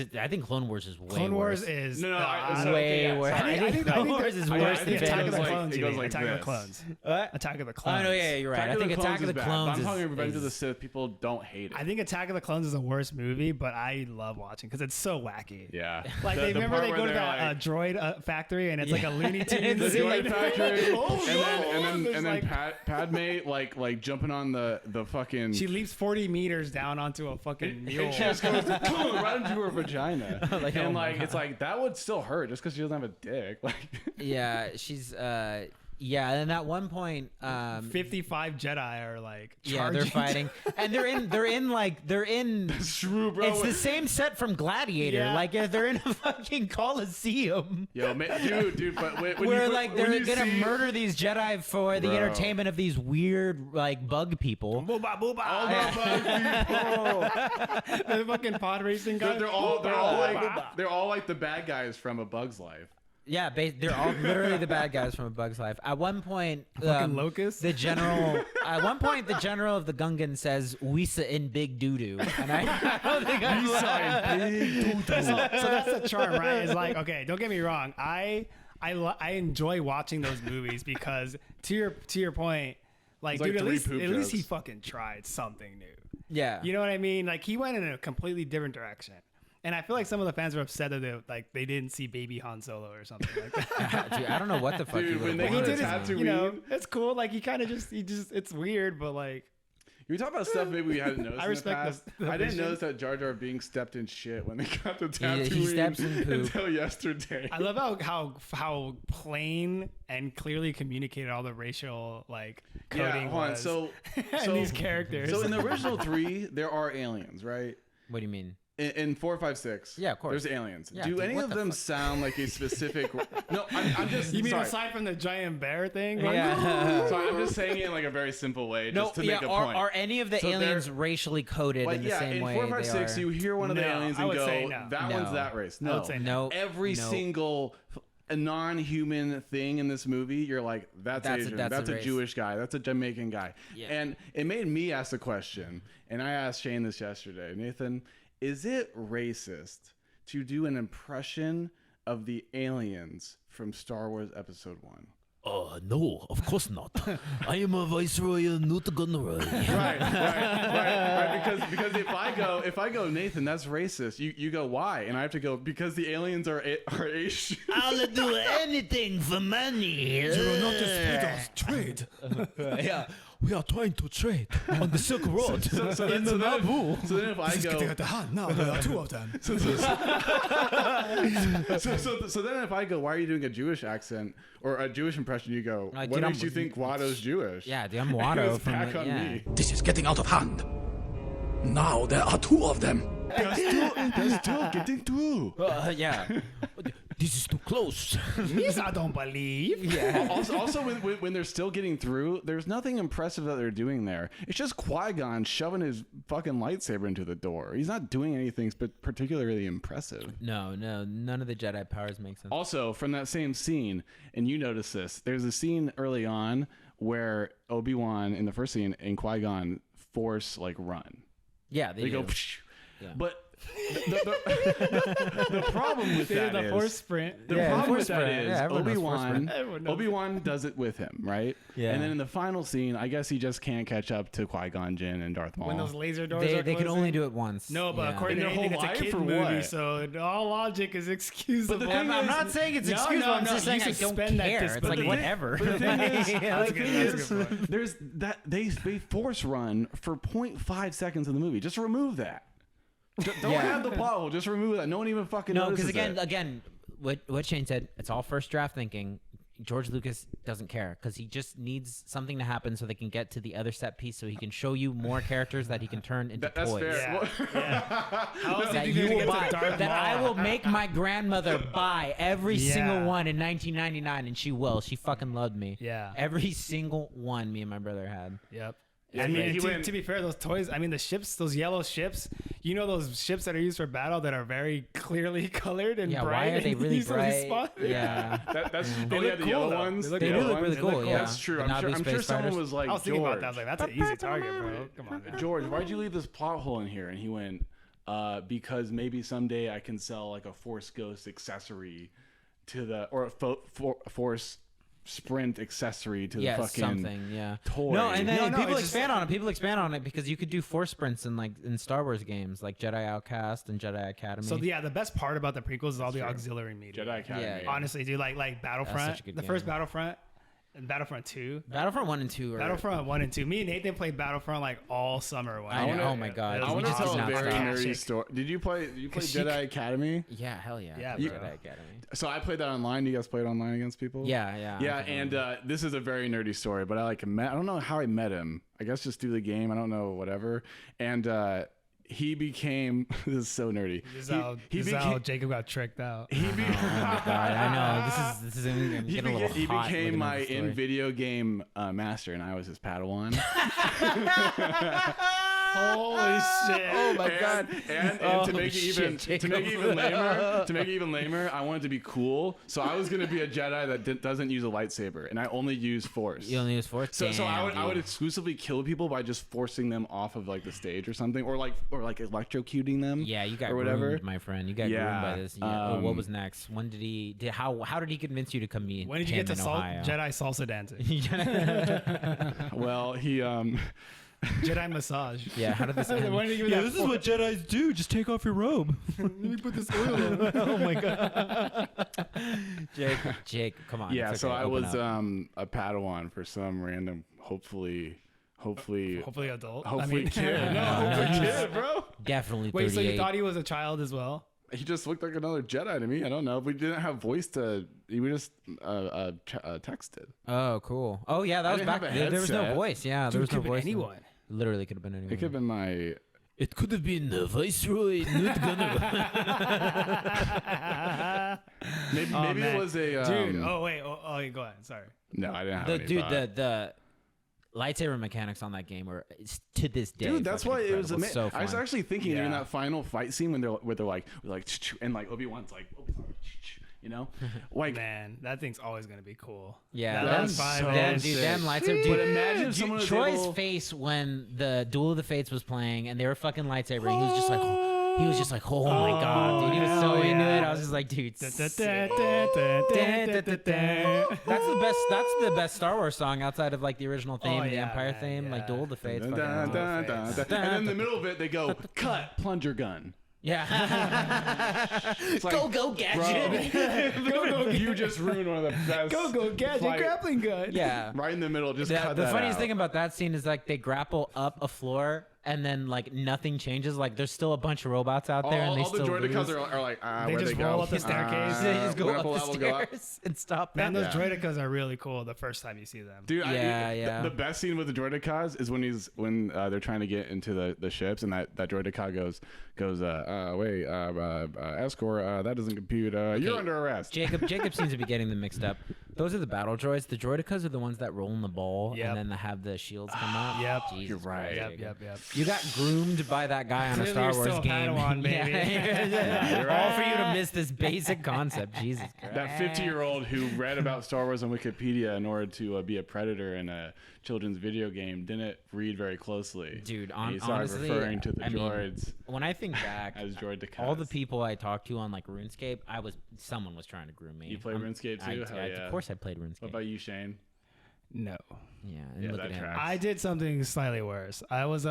Clone Wars is way Clone Wars worse. is way worse. I think Clone Wars is worse than Attack of the like- Clones. it goes like Attack of the this. Clones. What? Attack of the Clones. Oh no, yeah, you're right. I think Attack of the bad, Clones but I'm talking is Revenge of the Sith. People don't hate it. I think Attack of the Clones is the worst movie, but I love watching because it's so wacky. Yeah. Like The- they the remember part they where go to they're that like- droid factory and it's like a Looney Tunes. the droid factory, Oh, and then Padme like jumping on the fucking. She leaps 40 meters down onto a fucking mule. And she just goes right into her vagina, Like, oh and my like God. it's like that would still hurt just because she doesn't have a dick. Like, Yeah, she's and at one point 55 Jedi are like yeah, they're charging. fighting, and they're in. it's true, bro. It's the same set from Gladiator. Yeah. Like they're in a fucking Coliseum. Yo, dude, but when Where you, like when they're you gonna see murder these Jedi for the Bro. entertainment of these weird like bug people. Booba booba. all the bug people, The fucking pod racing guys. they're all like the bad guys from A Bug's Life. Yeah, they're all literally the bad guys from A Bug's Life. At one point, Fucking Locust? the general. At one point, the general of the Gungan says "Wisa in big doo doo," and I don't think I'm. So that's the charm, right? It's like, okay, don't get me wrong. I enjoy watching those movies because to your point, like, It's like dude, three poop at least he jokes. fucking tried something new. Yeah, You know what I mean? Like he went in a completely different direction. And I feel like some of the fans were upset that they didn't see Baby Han Solo or something like that. Dude, I don't know what the fuck. Dude, he when would've they He go to wanted. did his, Tatooine. it's cool. Like he just it's weird, but like We talk about stuff maybe we hadn't noticed I in the respect past. the I didn't vision. notice that Jar Jar Binks stepped in shit when they got to He Tatooine steps in poop. until yesterday. I love how plain and clearly communicated all the racial like coding hold on. was. So and these characters. So in the original 3, there are aliens, right? What do you mean? In 4, 5, 6, Yeah, of course. there's aliens. Yeah, Do dude, any what of the them fuck? sound like a specific? No, I'm just. you mean sorry. aside from the giant bear thing? Yeah. So I'm just saying it in like a very simple way, just to make a point. Are any of the So aliens they're- racially coded Like, in the same in way? 4, 5, they 6, are? you hear one of the No, aliens I and would go, say no. "That No. one's that race." I No, would say no. every No. single a non-human thing in this movie, you're like, that's Asian, that's a race. Jewish guy, that's a Jamaican guy. Yeah. And it made me ask the question, and I asked Shane this yesterday. Nathan, is it racist to do an impression of the aliens from Star Wars Episode 1? No, of course not. I am a Viceroy Newt Gunray. right. Because if I go, Nathan, that's racist. You go, why? And I have to go, because the aliens are Asian. I'll do anything for money. You will not dispute us. Trade. Yeah, we are trying to trade on the Silk Road So then if I go, At the hand. Now there are two of them. so then if I go, why are you doing a Jewish accent or a Jewish impression? You go, Like, what dude, makes you think Watto's Jewish? Yeah, dude, I'm It Watto was from back the, on yeah. me. This is getting out of hand. Now there are two of them. They're still getting through. Yeah. This is too close. This I don't believe. Yeah. Also when they're still getting through, there's nothing impressive that they're doing there. It's just Qui-Gon shoving his fucking lightsaber into the door. He's not doing anything particularly impressive. No, none of the Jedi powers make sense. Also, from that same scene, and you notice this, there's a scene early on where Obi-Wan in the first scene and Qui-Gon force like run. Yeah, they They go, do. psh. Yeah. But The problem with that the is force sprint. the Yeah, problem force with that sprint. is Yeah, everyone knows force sprint. Obi-Wan does it with him, right? Yeah. And then in the final scene, I guess he just can't catch up to Qui-Gon Jinn and Darth Maul. When those laser doors They are can closing. only do it once. No, but Yeah. according to In their anything, whole it's a life kid or movie, what? so all logic is excusable. But the thing I'm is- not saying it's No, excusable. I'm no, just saying you I don't suspend that care. It's disbelief. like whatever. But the thing is, Yeah, That's the good, thing that's is, a good point. there's that they force run for 0.5 seconds in the movie. Just remove that. Don't Yeah. have the plot hole. Just remove that. No one even fucking No, notices because it. again, what Shane said, it's all first draft thinking. George Lucas doesn't care because he just needs something to happen so they can get to the other set piece so he can show you more characters that he can turn into That's toys. fair. How else That did you you get will to buy, Darth that I Maul? will make my grandmother buy every Yeah. single one in 1999, and she will. She fucking loved me. Yeah. Every single one me and my brother had. Yep. Yeah, I mean, he went- to be fair, those toys, I mean, the ships, those yellow ships, you know, those ships that are used for battle that are very clearly colored and Yeah, bright. why are they and really easily bright? spawned? Yeah. That's They oh, look yeah, the cool, yellow though. ones. They look They The do yellow look really ones. cool, yeah. That's true. The I'm Naboo sure space someone fighters. was like, I was thinking George, about that. I was like, that's an easy target, bro. Come on, man. George, why'd you leave this plot hole in here? And he went, because maybe someday I can sell like a Force Ghost accessory to the, or a Force Sprint accessory to the fucking something, yeah. toy. No, and then No, people it's just- expand on it. People expand on it because you could do force sprints in Star Wars games like Jedi Outcast and Jedi Academy. So, yeah, the best part about the prequels is all the true. auxiliary media. Jedi Academy. Yeah. Honestly, dude, like Battlefront, such a good the game. first Battlefront and Battlefront 2. Battlefront 1 and 2 are. Battlefront 1 and 2. Me and Nathan played Battlefront like all summer. I know. Oh my God. It was I want to just tell did a not very stop. nerdy story. Did you play Jedi Academy? Yeah, hell yeah. Yeah, I played bro. Jedi Academy. So I played that online. You guys played online against people? Yeah. Yeah, and this is a very nerdy story, but I don't know how I met him. I guess just through the game. I don't know, whatever. And he became this is so nerdy. This is how Jacob got tricked out. Oh my God, I know. This is I'm He, getting a little he hot became looking my at the story. in video game master, and I was his Padawan. Holy shit. Oh my And- God. And to make it even lamer, I wanted to be cool. So I was gonna be a Jedi that doesn't use a lightsaber, and I only use Force. You only use force. So I Damn, would dude. exclusively kill people by just forcing them off of like the stage or something, or electrocuting them. Yeah, you got or whatever. groomed, my friend. You got Yeah, groomed by this. Yeah. What was next? When did he? How did he convince you to come meet? When did you him get to in Ohio? Jedi salsa dancing? Well, he Jedi massage. Yeah. How did this end? When did you give me that force? what Jedis do. Just take off your robe. Let me put this oil on. Oh my god. Jake, come on. yeah. it's So okay, I open was up. a Padawan for some random, hopefully Hopefully adult. kid. No, hopefully kid, bro. Definitely 38. Wait, so you thought he was a child as well? He just looked like another Jedi to me. I don't know. We didn't have voice to. We just texted. Oh, cool. Oh, yeah, that was didn't back. have a There was no headset. voice. Yeah, there Dude, was no could be voice. anyone. Literally could have been anyone. It could have been my. It could have been Viceroy Newt Gunner. Maybe Oh, it man. was a. Dude, oh wait, go ahead. Sorry. No, I didn't have the any dude, thought. the lightsaber mechanics on that game are to this day. Dude, that's why fucking it was incredible. amazing. So I was fun. actually thinking in Yeah. that final fight scene when they're like and like Obi-Wan's like, you know, like Man, that thing's always gonna be cool. Yeah, That them, was fine, so man. dude, sick. them lightsaber. Dude, But imagine if someone was Troy's able- face when the Duel of the Fates was playing and they were fucking lightsaber. He was just like, oh my god, dude. He was so hell into yeah. it. I was just like, dude. sick. That's That's the best. That's the best Star Wars song outside of like the original theme, Oh, the yeah, Empire man, theme, like yeah. Duel of the Fates. Dun, fucking dun, awesome. dun, dun, dun. And then in the middle of it, they go, cut, plunger gun. Yeah. It's like, go, Gadget. bro, you just ruined one of the best. Go, gadget fight- grappling gun. Yeah. Right in the middle, just cut The that funniest out. thing about that scene is like they grapple up a floor and then like nothing changes. Like there's still a bunch of robots out there, and they all the still droidicas lose. are like, They where'd just they go? roll up the staircase. They just go we're up gonna the pull that, we'll go up. stairs and stop Man, them. those Yeah. droidicas are really cool the first time you see them. Dude, Yeah. The best scene with the droidicas is when they're trying to get into the ships, and that droidica goes, wait, Escort, that doesn't compute. You're under arrest. Jacob seems to be getting them mixed up. Those are the battle droids. The droidicas are the ones that roll in the ball Yep. and then they have the shields come up. Yep. Jesus You're right. Christ, Yep. You got groomed by that guy on a Clearly Star you're Wars still a game. Padawan, baby. Yeah. All for you to miss this basic concept. Jesus Christ. That 50-year-old who read about Star Wars on Wikipedia in order to be a predator in a children's video game didn't read very closely. Dude, And he started honestly, referring to the I mean, droids when I think back, as droidicas. all the people I talked to on like RuneScape, someone was trying to groom me. You play RuneScape too? Hell yeah. Of course I played RuneScape. What about you, Shane? No. Yeah, and Yeah, look that at him. tracks. I did something slightly worse. That's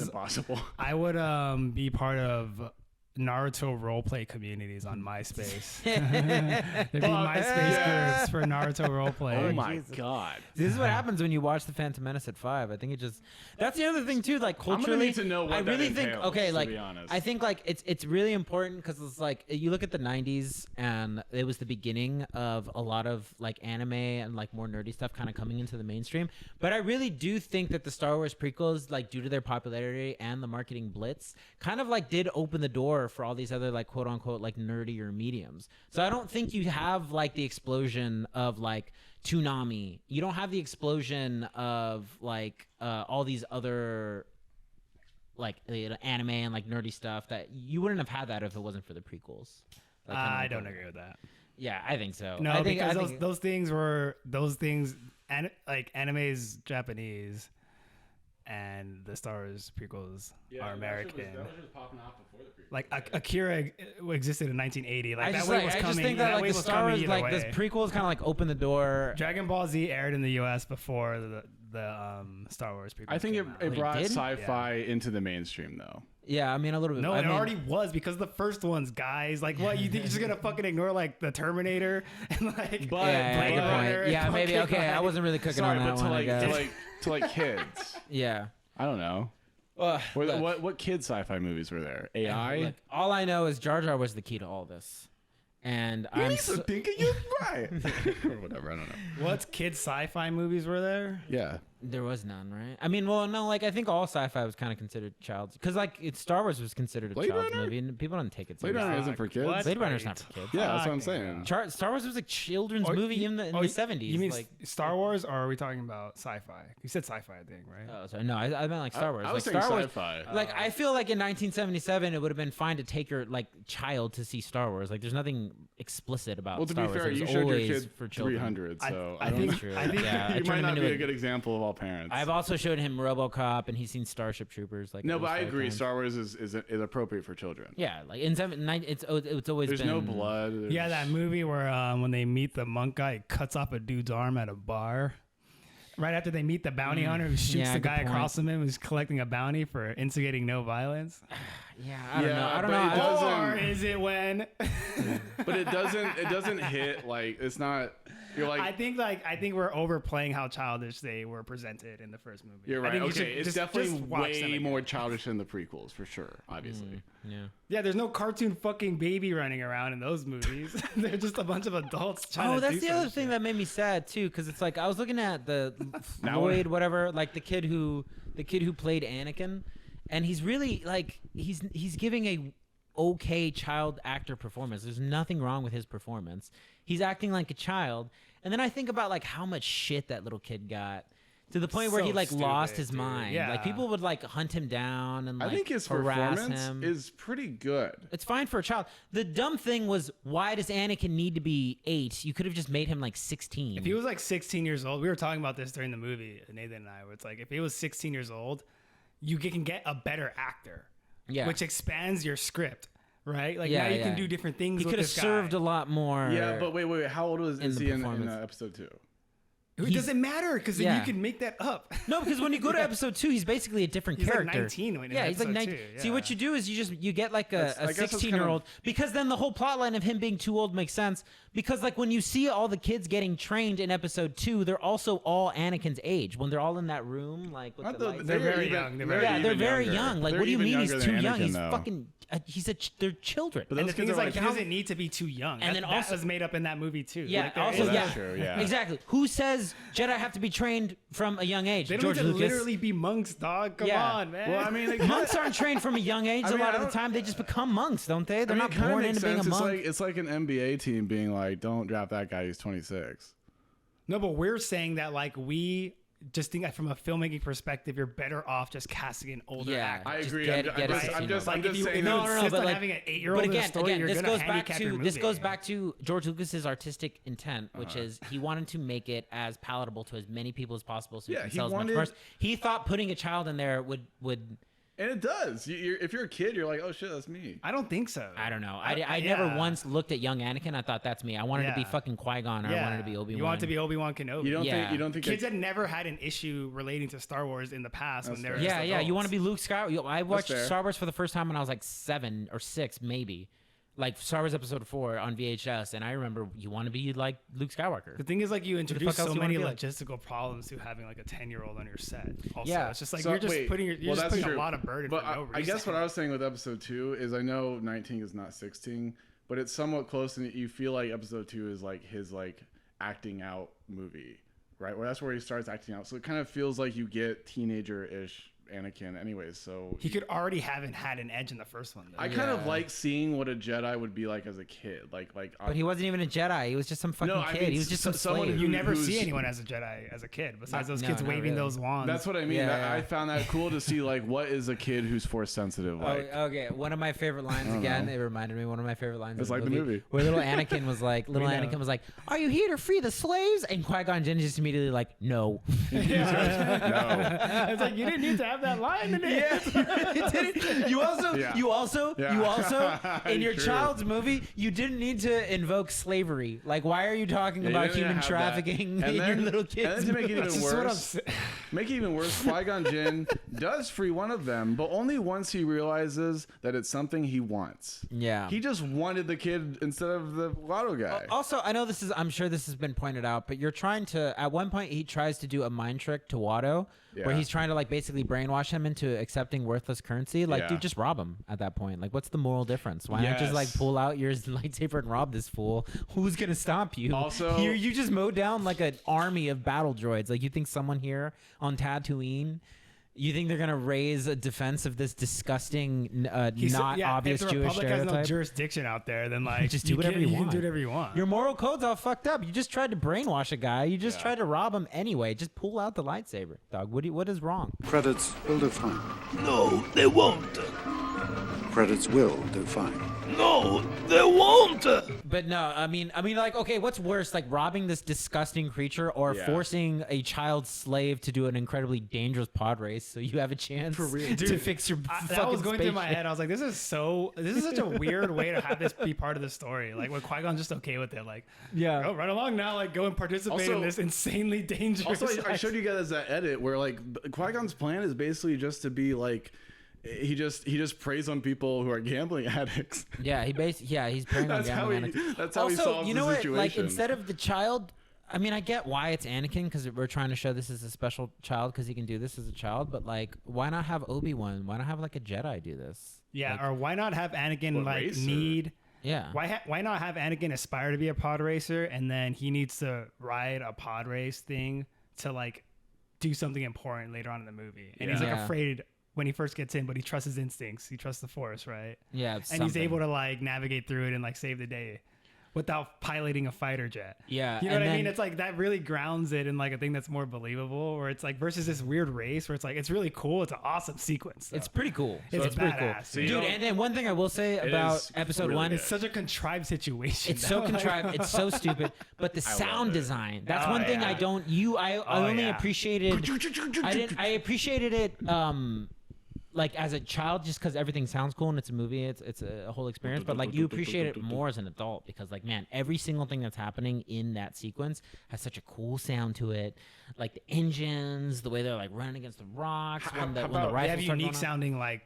impossible. I would be part of Naruto roleplay communities on MySpace. There'd be MySpace groups for Naruto roleplay. Oh my god. This is what happens when you watch the Phantom Menace at 5. I think it just that's the other thing too. Like culturally, need to know what I that really think entails, okay, to like be honest. I think like it's really important because it's like you look at the 90s and it was the beginning of a lot of like anime and like more nerdy stuff kind of coming into the mainstream. But I really do think that the Star Wars prequels, like due to their popularity and the marketing blitz, kind of like did open the door for all these other like quote unquote like nerdier mediums. So I don't think you have like the explosion of like Toonami. You don't have the explosion of like all these other like anime and like nerdy stuff that you wouldn't have had that if it wasn't for the prequels. Like, I don't agree with that. Yeah, I think so. No, I think, because those things like anime is Japanese, and the Star Wars prequels are American. That was just popping off before the prequels. Like Akira existed in 1980. Like that wave was I coming. just think that like wave the was Star coming Wars, either like way. this prequels kind of like opened the door. Dragon Ball Z aired in the U.S. before the Star Wars prequels. I think came out. it brought did? sci-fi into the mainstream though. Yeah, I mean a little bit. No, I it mean, already was because the first ones, guys. Like, what you think you're just gonna fucking ignore like the Terminator and like But- Yeah, Blade good Runner point. and Yeah, maybe. fucking, Okay, I like- wasn't really cooking Sorry, on that but to one. I like, guess. to like kids. Yeah. I don't know. What kid sci-fi movies were there? AI. Look, all I know is Jar Jar was the key to all this, and I'm thinking you're right. Or whatever. I don't know. What kids sci-fi movies were there? Yeah. there was none, right? I mean, well, no, like I think all sci-fi was kind of considered child's, because like Star Wars was considered a Blade child's Runner? movie, and people don't take it Blade seriously. Runner isn't for kids. What? Blade Runner's not for kids. Yeah, that's what I'm Fucking saying. Star Wars was a children's Or movie you- in the oh, 70s. You mean like, Star Wars, or are we talking about sci-fi? You said sci-fi, I think, right? oh, sorry, no, I meant like Star Wars. I was like saying Star Wars. sci-fi. Like I feel like in 1977 it would have been fine to take your like child to see Star Wars. Like there's nothing explicit about Well, to Star be Wars. fair, It was you showed your always kid for children. 300, so I I don't think- know. True. I think yeah, I You turned might him not into be a good example of all parents. I've also showed him RoboCop, and he's seen Starship Troopers. Like No, at but least I 5 agree. times. Star Wars is appropriate for children. Yeah, like in it's always There's been no blood. Yeah, that movie where when they meet the monk guy, he cuts off a dude's arm at a bar. Right after they meet the bounty hunter who shoots Yeah, the good guy point. across from him who's collecting a bounty for instigating no violence. Yeah, I don't know. I don't but it know. doesn't- Or is it when? But it doesn't hit like it's not. You're like I think we're overplaying how childish they were presented in the first movie. you're I right. think you Okay, should it's just definitely watch them way again. more childish than the prequels for sure. Obviously. Yeah. Yeah, there's no cartoon fucking baby running around in those movies. They're just a bunch of adults trying Oh, to that's do the some other thing shit. that made me sad too, because it's like I was looking at the Now Lloyd, whatever, like the kid who played Anakin, and he's really like he's giving a okay child actor performance. There's nothing wrong with his performance. He's acting like a child, and then I think about like how much shit that little kid got. To the point where So he like lost stupid, his dude. mind. Yeah. Like people would like hunt him down and like I think his harass performance him. is pretty good. It's fine for a child. The dumb thing was, why does Anakin need to be 8? You could have just made him like 16. If he was like 16 years old, we were talking about this during the movie, Nathan and I, where it's like if he was 16 years old, you can get a better actor, yeah. which expands your script, right? Like Yeah, now you yeah. can do different things. He with could have this guy. served a lot more. Yeah, but wait. How old is in the he in performance. episode 2? It doesn't matter because then Yeah. you can make that up. No, because when you go to episode 2, he's basically a different He's like character. 19 when in yeah, he's like episode 19. 2, See, what yeah. you do is you get like That's- I a guess that's 16-year-old, because then the whole plot line of him being too old makes sense. Because like when you see all the kids getting trained in episode 2, they're also all Anakin's age when they're all in that room, like with the lights. They're very young. They're very Yeah, they're even very younger. young. Like, They're what do you even mean he's younger too than young? Anakin, He's though. fucking. They're children. But And those the thing kids is, are like, like he how- doesn't need to be too young. And then that also- was made up in that movie too. Yeah, Like, there also is Well, yeah, that's true, yeah. exactly. Who says Jedi have to be trained from a young age? They don't George need to Lucas. literally be monks, dog. Come Yeah. on, man. Well, I mean, like, Monks aren't trained from a young age. I A mean, lot I of the don't- time, they just become monks, don't they? They're I mean, not it kinda born makes into being a sense. monk. It's like an NBA team being like, don't draft that guy. He's 26. No, but we're saying that like we just think that from a filmmaking perspective, you're better off just casting an older actor. I Just agree. get I'm just like saying. if you No, insist but on like, having an 8-year-old in the story, you're this gonna goes back handicap your to movie. George Lucas's artistic intent, which is he wanted to make it as palatable to as many people as possible, so he can sell as much first. He thought putting a child in there would. And it does. If you're a kid, you're like, oh shit, that's me. I don't think so. I don't know. I never once looked at young Anakin. I thought that's me. I wanted to be fucking Qui-Gon, or I wanted to be Obi-Wan. You want to be Obi-Wan Kenobi. You don't think kids had never had an issue relating to Star Wars in the past when they were Yeah. You want to be Luke Skywalker. I watched fair. Star Wars for the first time when I was like 7 or 6, maybe. Like Star Wars Episode 4 on VHS, and I remember you want to be like Luke Skywalker. The thing is, like, you introduce so many like? logistical problems to having like a 10-year-old on your set. Also, Yeah. it's just like So, you're just wait, putting a lot of burden But for no reason. I guess what I was saying with episode 2 is I know 19 is not 16, but it's somewhat close, and you feel like episode 2 is like his like acting out movie, right? Where that's where he starts acting out. So it kind of feels like you get teenager-ish Anakin anyways, so he could already haven't had an edge in the first one though. I kind of like seeing what a Jedi would be like as a kid, But he wasn't even a Jedi. He was just some fucking kid. He was just someone you never see anyone as a Jedi as a kid besides those kids waving those wands. That's what I mean. I found that cool to see like what is a kid who's force sensitive like. Okay, one of my favorite lines again. It reminded me of one of my favorite lines. It's like the movie where little Anakin was like, "Are you here to free the slaves?" And Qui-Gon Jinn just immediately like, "No." No. It's like you didn't need to have that line in it. You also in your True. child's movie, you didn't need to invoke slavery. Like, why are you talking about human trafficking in your little kids? And then to make it even worse, Qui-Gon Jinn does free one of them, but only once he realizes that it's something he wants. Yeah. He just wanted the kid instead of the Watto guy. Also, I know I'm sure this has been pointed out, but you're trying to, at one point he tries to do a mind trick to Watto, where he's trying to like basically brainwash him into accepting worthless currency. Like, dude, just rob him at that point. Like, what's the moral difference? Why not just like pull out your lightsaber and rob this fool? Who's gonna stop you? Also, here you just mowed down like an army of battle droids. Like, you think someone here on Tatooine, you think they're gonna raise a defense of this disgusting, not obvious if the Jewish Republic stereotype? has no jurisdiction out there, then like just do whatever you want. You can do whatever you want. Your moral code's all fucked up. You just tried to brainwash a guy. You just tried to rob him anyway. Just pull out the lightsaber, dog. What is wrong? Credits will do fine. No, they won't. Credits will do fine. No, they won't. But no, I mean, like, okay, what's worse, like robbing this disgusting creature or forcing a child slave to do an incredibly dangerous pod race so you have a chance to fix your fucking that was going through my spaceship? head. I was like, this is such a weird way to have this be part of the story. Like, when Qui-Gon's just okay with it, like, go right along now, like, go and participate in this insanely dangerous. Also, I showed you guys that edit where like Qui-Gon's plan is basically just to be like. He just preys on people who are gambling addicts. Yeah, he's preying on gambling addicts. That's how also, he solves you know the what? situation. Like, instead of the child, I mean, I get why it's Anakin because we're trying to show this is a special child because he can do this as a child. But like, why not have Obi-Wan? Why not have like a Jedi do this? Yeah, like, or why not have Anakin like need? Yeah. Why not have Anakin aspire to be a pod racer and then he needs to ride a pod race thing to like do something important later on in the movie, and he's like afraid when he first gets in, but he trusts his instincts. He trusts the Force, right? Yeah. And he's able to like navigate through it and like save the day without piloting a fighter jet. Yeah. You know what I mean? It's like that really grounds it in like a thing that's more believable, where it's like versus this weird race where it's like, it's really cool. It's an awesome sequence. It's pretty cool. It's pretty cool. badass. Dude, and then one thing I will say about episode really 1, good. It's such a contrived situation. it's so contrived. It's so stupid. But the sound design, that's one thing I don't, I only appreciated, I appreciated it, like as a child, just because everything sounds cool and it's a movie, it's a whole experience. But like you appreciate it more as an adult because like, man, every single thing that's happening in that sequence has such a cool sound to it. Like the engines, the way they're like running against the rocks when the rifles they have start unique going off. sounding like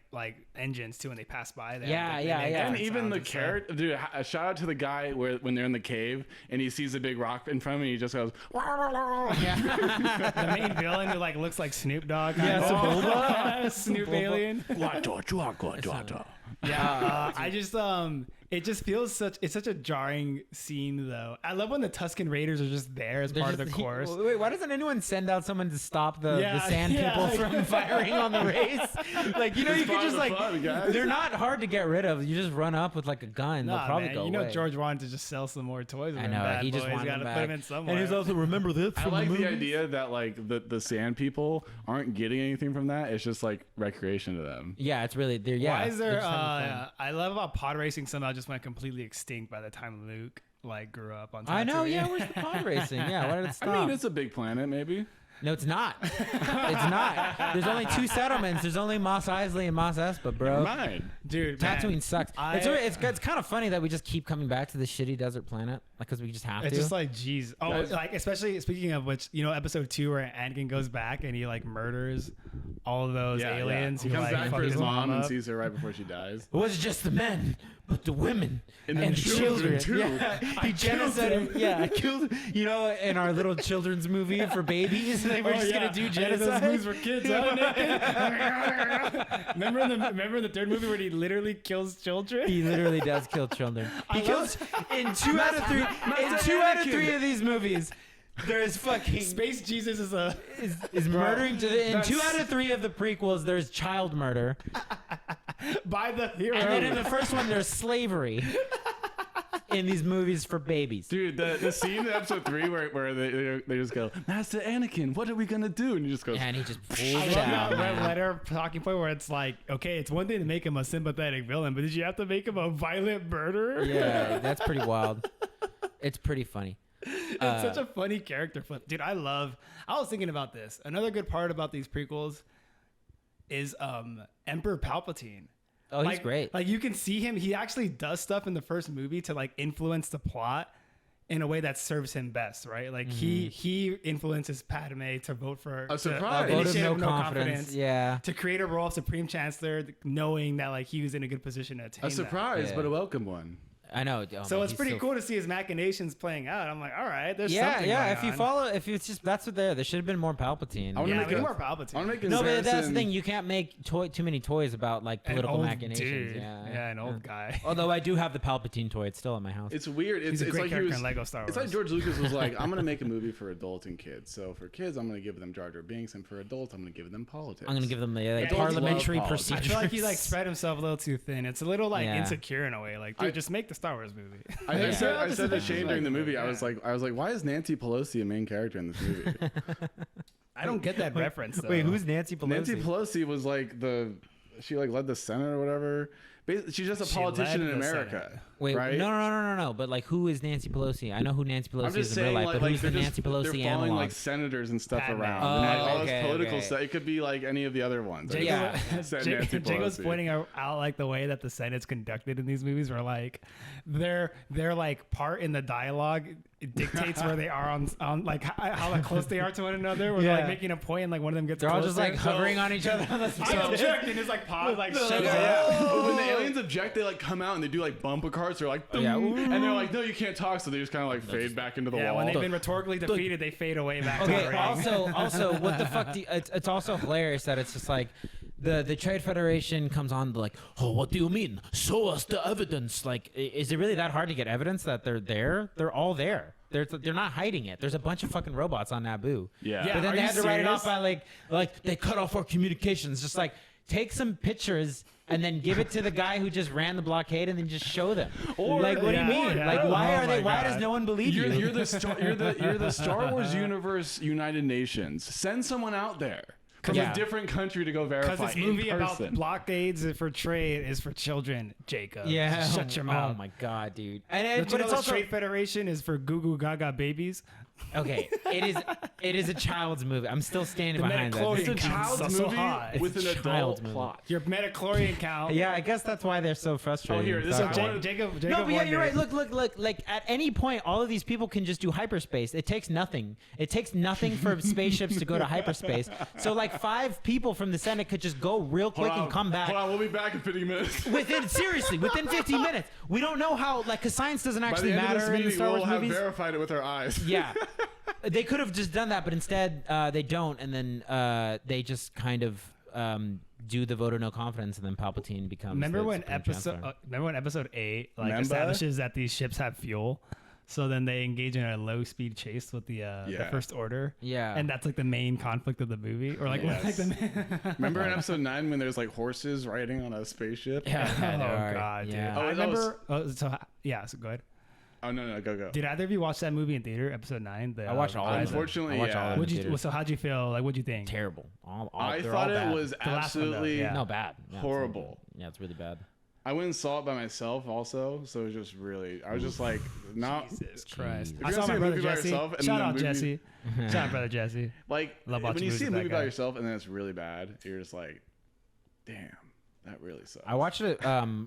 engines too when they pass by. Yeah. And even the character, dude. A shout out to the guy when they're in the cave and he sees a big rock in front of him and he just goes. The main villain who like looks like Snoop Dogg. Yeah, Snoop alien. Yeah, I just it just feels such a jarring scene though. I love when the Tusken Raiders are just there as part of the course. Wait, why doesn't anyone send out someone to stop the sand people from firing on the race? Like, you know, you could just like they're not hard to get rid of. You just run up with like a gun. They'll probably go away. George wanted to just sell some more toys. With I know he just wanted to put them in somewhere. And he's also remember this. I like the idea that like the sand people aren't getting anything from that. It's just like recreation to them. Yeah, it's really they're Why is there? I love about pod racing somehow just went completely extinct by the time Luke like grew up on Tatooine. I know, yeah, where's the pod racing? Yeah, why did it stop? I mean, it's a big planet, maybe. No, it's not. It's not. There's only 2 settlements. There's only Mos Eisley and Mos Espa, bro. Mine. Dude, Tatooine sucks. It's kind of funny that we just keep coming back to this shitty desert planet, like, because we just have to. It's just like, geez. Oh, like, especially speaking of which, you know, episode 2 where Anakin goes back and he like murders all of those aliens. He comes back for his mom and sees her right before she dies. It wasn't just the men, but the women and the children too. Yeah. He genocided. Yeah, I killed. You know, in our little children's movie for babies, they were just gonna do genocide. Those movies for kids. Remember in the third movie where he literally kills children? He literally does kill children. He kills in 2 out of 3. In 2 out of 3 of these movies. There's fucking Space Jesus is murdering in 2 out of 3 of the prequels. There's child murder by the hero, and then in the first one there's slavery in these movies for babies. Dude, the scene in episode 3 where they just go, Master Anakin, what are we gonna do? And he just goes, and he just pulls I it love out. that red letter talking point where it's like, okay, it's one thing to make him a sympathetic villain, but did you have to make him a violent murderer? Yeah, that's pretty wild. It's pretty funny. It's such a funny character flip. Dude, I was thinking about this. Another good part about these prequels is Emperor Palpatine. Oh, he's great. Like, you can see him. He actually does stuff in the first movie to like influence the plot in a way that serves him best, right? Like he influences Padme to vote for a surprise, vote of no confidence. Yeah, to create a role of Supreme Chancellor, knowing that like he was in a good position to attain a surprise, that. but a welcome one. I know. Oh, so it's pretty cool to see his machinations playing out. I'm like, all right, there's something. Yeah. Going If you on. follow, if it's just that's what there should have been more Palpatine. I want to make more Palpatine. I want to make no, but that's the thing. You can't make too many toys about like political machinations. Dude. Yeah, an old guy. Although I do have the Palpatine toy. It's still at my house. It's weird. It's a great like character in Lego Star Wars. It's like George Lucas was like, I'm gonna make a movie for adults and kids. So for kids, I'm gonna give them Jar Jar Binks, and for adults, I'm gonna give them politics. I'm gonna give them the kids parliamentary love procedures. I feel like he like spread himself a little too thin. It's a little like insecure in a way. Like, dude, just make the Star Wars movie. I said to Shane during the movie, I was like, why is Nancy Pelosi a main character in this movie? I don't get that reference. Though. Wait, who's Nancy Pelosi? Nancy Pelosi was like she like led the Senate or whatever. She's just a politician in America. Wait, right? No. But like, who is Nancy Pelosi? I know who Nancy Pelosi is in real life, but who's the Nancy Pelosi they're following analog? like senators and stuff around. Oh, and all okay, this political stuff. It could be like any of the other ones. Jaco's pointing out like the way that the Senate's conducted in these movies, where like their like part in the dialogue dictates where they are on like how close they are to one another. Where they're like making a point and like one of them gets. They're all just like hovering on each other. I object, and it's like pause, like shut But when the aliens object, they like come out and they do like bumper carts. They're like, and they're like, no, you can't talk. So they just kind of like fade back into the wall. When they've been rhetorically defeated, they fade away back. Okay. To the Also, what the fuck? It's also hilarious that it's just like. The Trade Federation comes on like, oh, what do you mean? Show us the evidence. Like, is it really that hard to get evidence that they're there? They're all there. They're not hiding it. There's a bunch of fucking robots on Naboo. Yeah. But then they had to write it off by like they cut off our communications. Just like take some pictures and then give it to the guy who just ran the blockade and then just show them. Or like, what do you mean? Like, why are they? Why does no one believe you? You're the Star Wars universe United Nations. Send someone out there. From a different country to go verify. Because this movie about blockades for trade is for children, Jacob. Yeah. Shut your mouth. Oh my god, dude. But it's also Trade Federation is for Goo Goo Gaga babies. Okay, it is a child's movie. I'm still standing behind that. It's a child's movie with an adult plot. Your Metachlorian count. Yeah, I guess that's why they're so frustrated. Oh, here, this is Jacob. No, but yeah, you're right. Look. Like at any point, all of these people can just do hyperspace. It takes nothing. It takes nothing for spaceships to go to hyperspace. So like 5 people from the Senate could just go real quick and come back. Hold on, we'll be back in 50 minutes. Within 15 minutes. We don't know how. Like, cause science doesn't actually matter in the Star Wars movies. We'll have verified it with our eyes. Yeah. They could have just done that, but instead they don't, and then they just kind of do the vote of no confidence, and then Palpatine becomes. Remember the when Supreme episode? Remember when episode 8 Remember? establishes that these ships have fuel, so then they engage in a low speed chase with the First Order. Yeah, and that's like the main conflict of the movie, or like, Yes. like Remember in episode 9 when there's like horses riding on a spaceship? Yeah, oh there are. god, Yeah. dude. Oh, I that was- remember. So go ahead. Oh no, go. Did either of you watch that movie in theater? Episode 9. I watched all of them. Unfortunately, I watched all yeah. of them What'd in you? theaters. So how'd you feel? Like, what'd you think? Terrible. I they're thought all it bad. was The last one, though, absolutely yeah. No, bad. Yeah, horrible. Yeah, it's really bad. I went and saw it by myself also, so it was just really. I was just like, not Jesus Christ! If I you're saw gonna see my a brother movie by Jesse. yourself and Shout the out movie- Jesse. Shout out brother Jesse. like Love when watching you movies see a with that movie by guy. yourself and then it's really bad. You're just like, damn, that really sucks. I watched it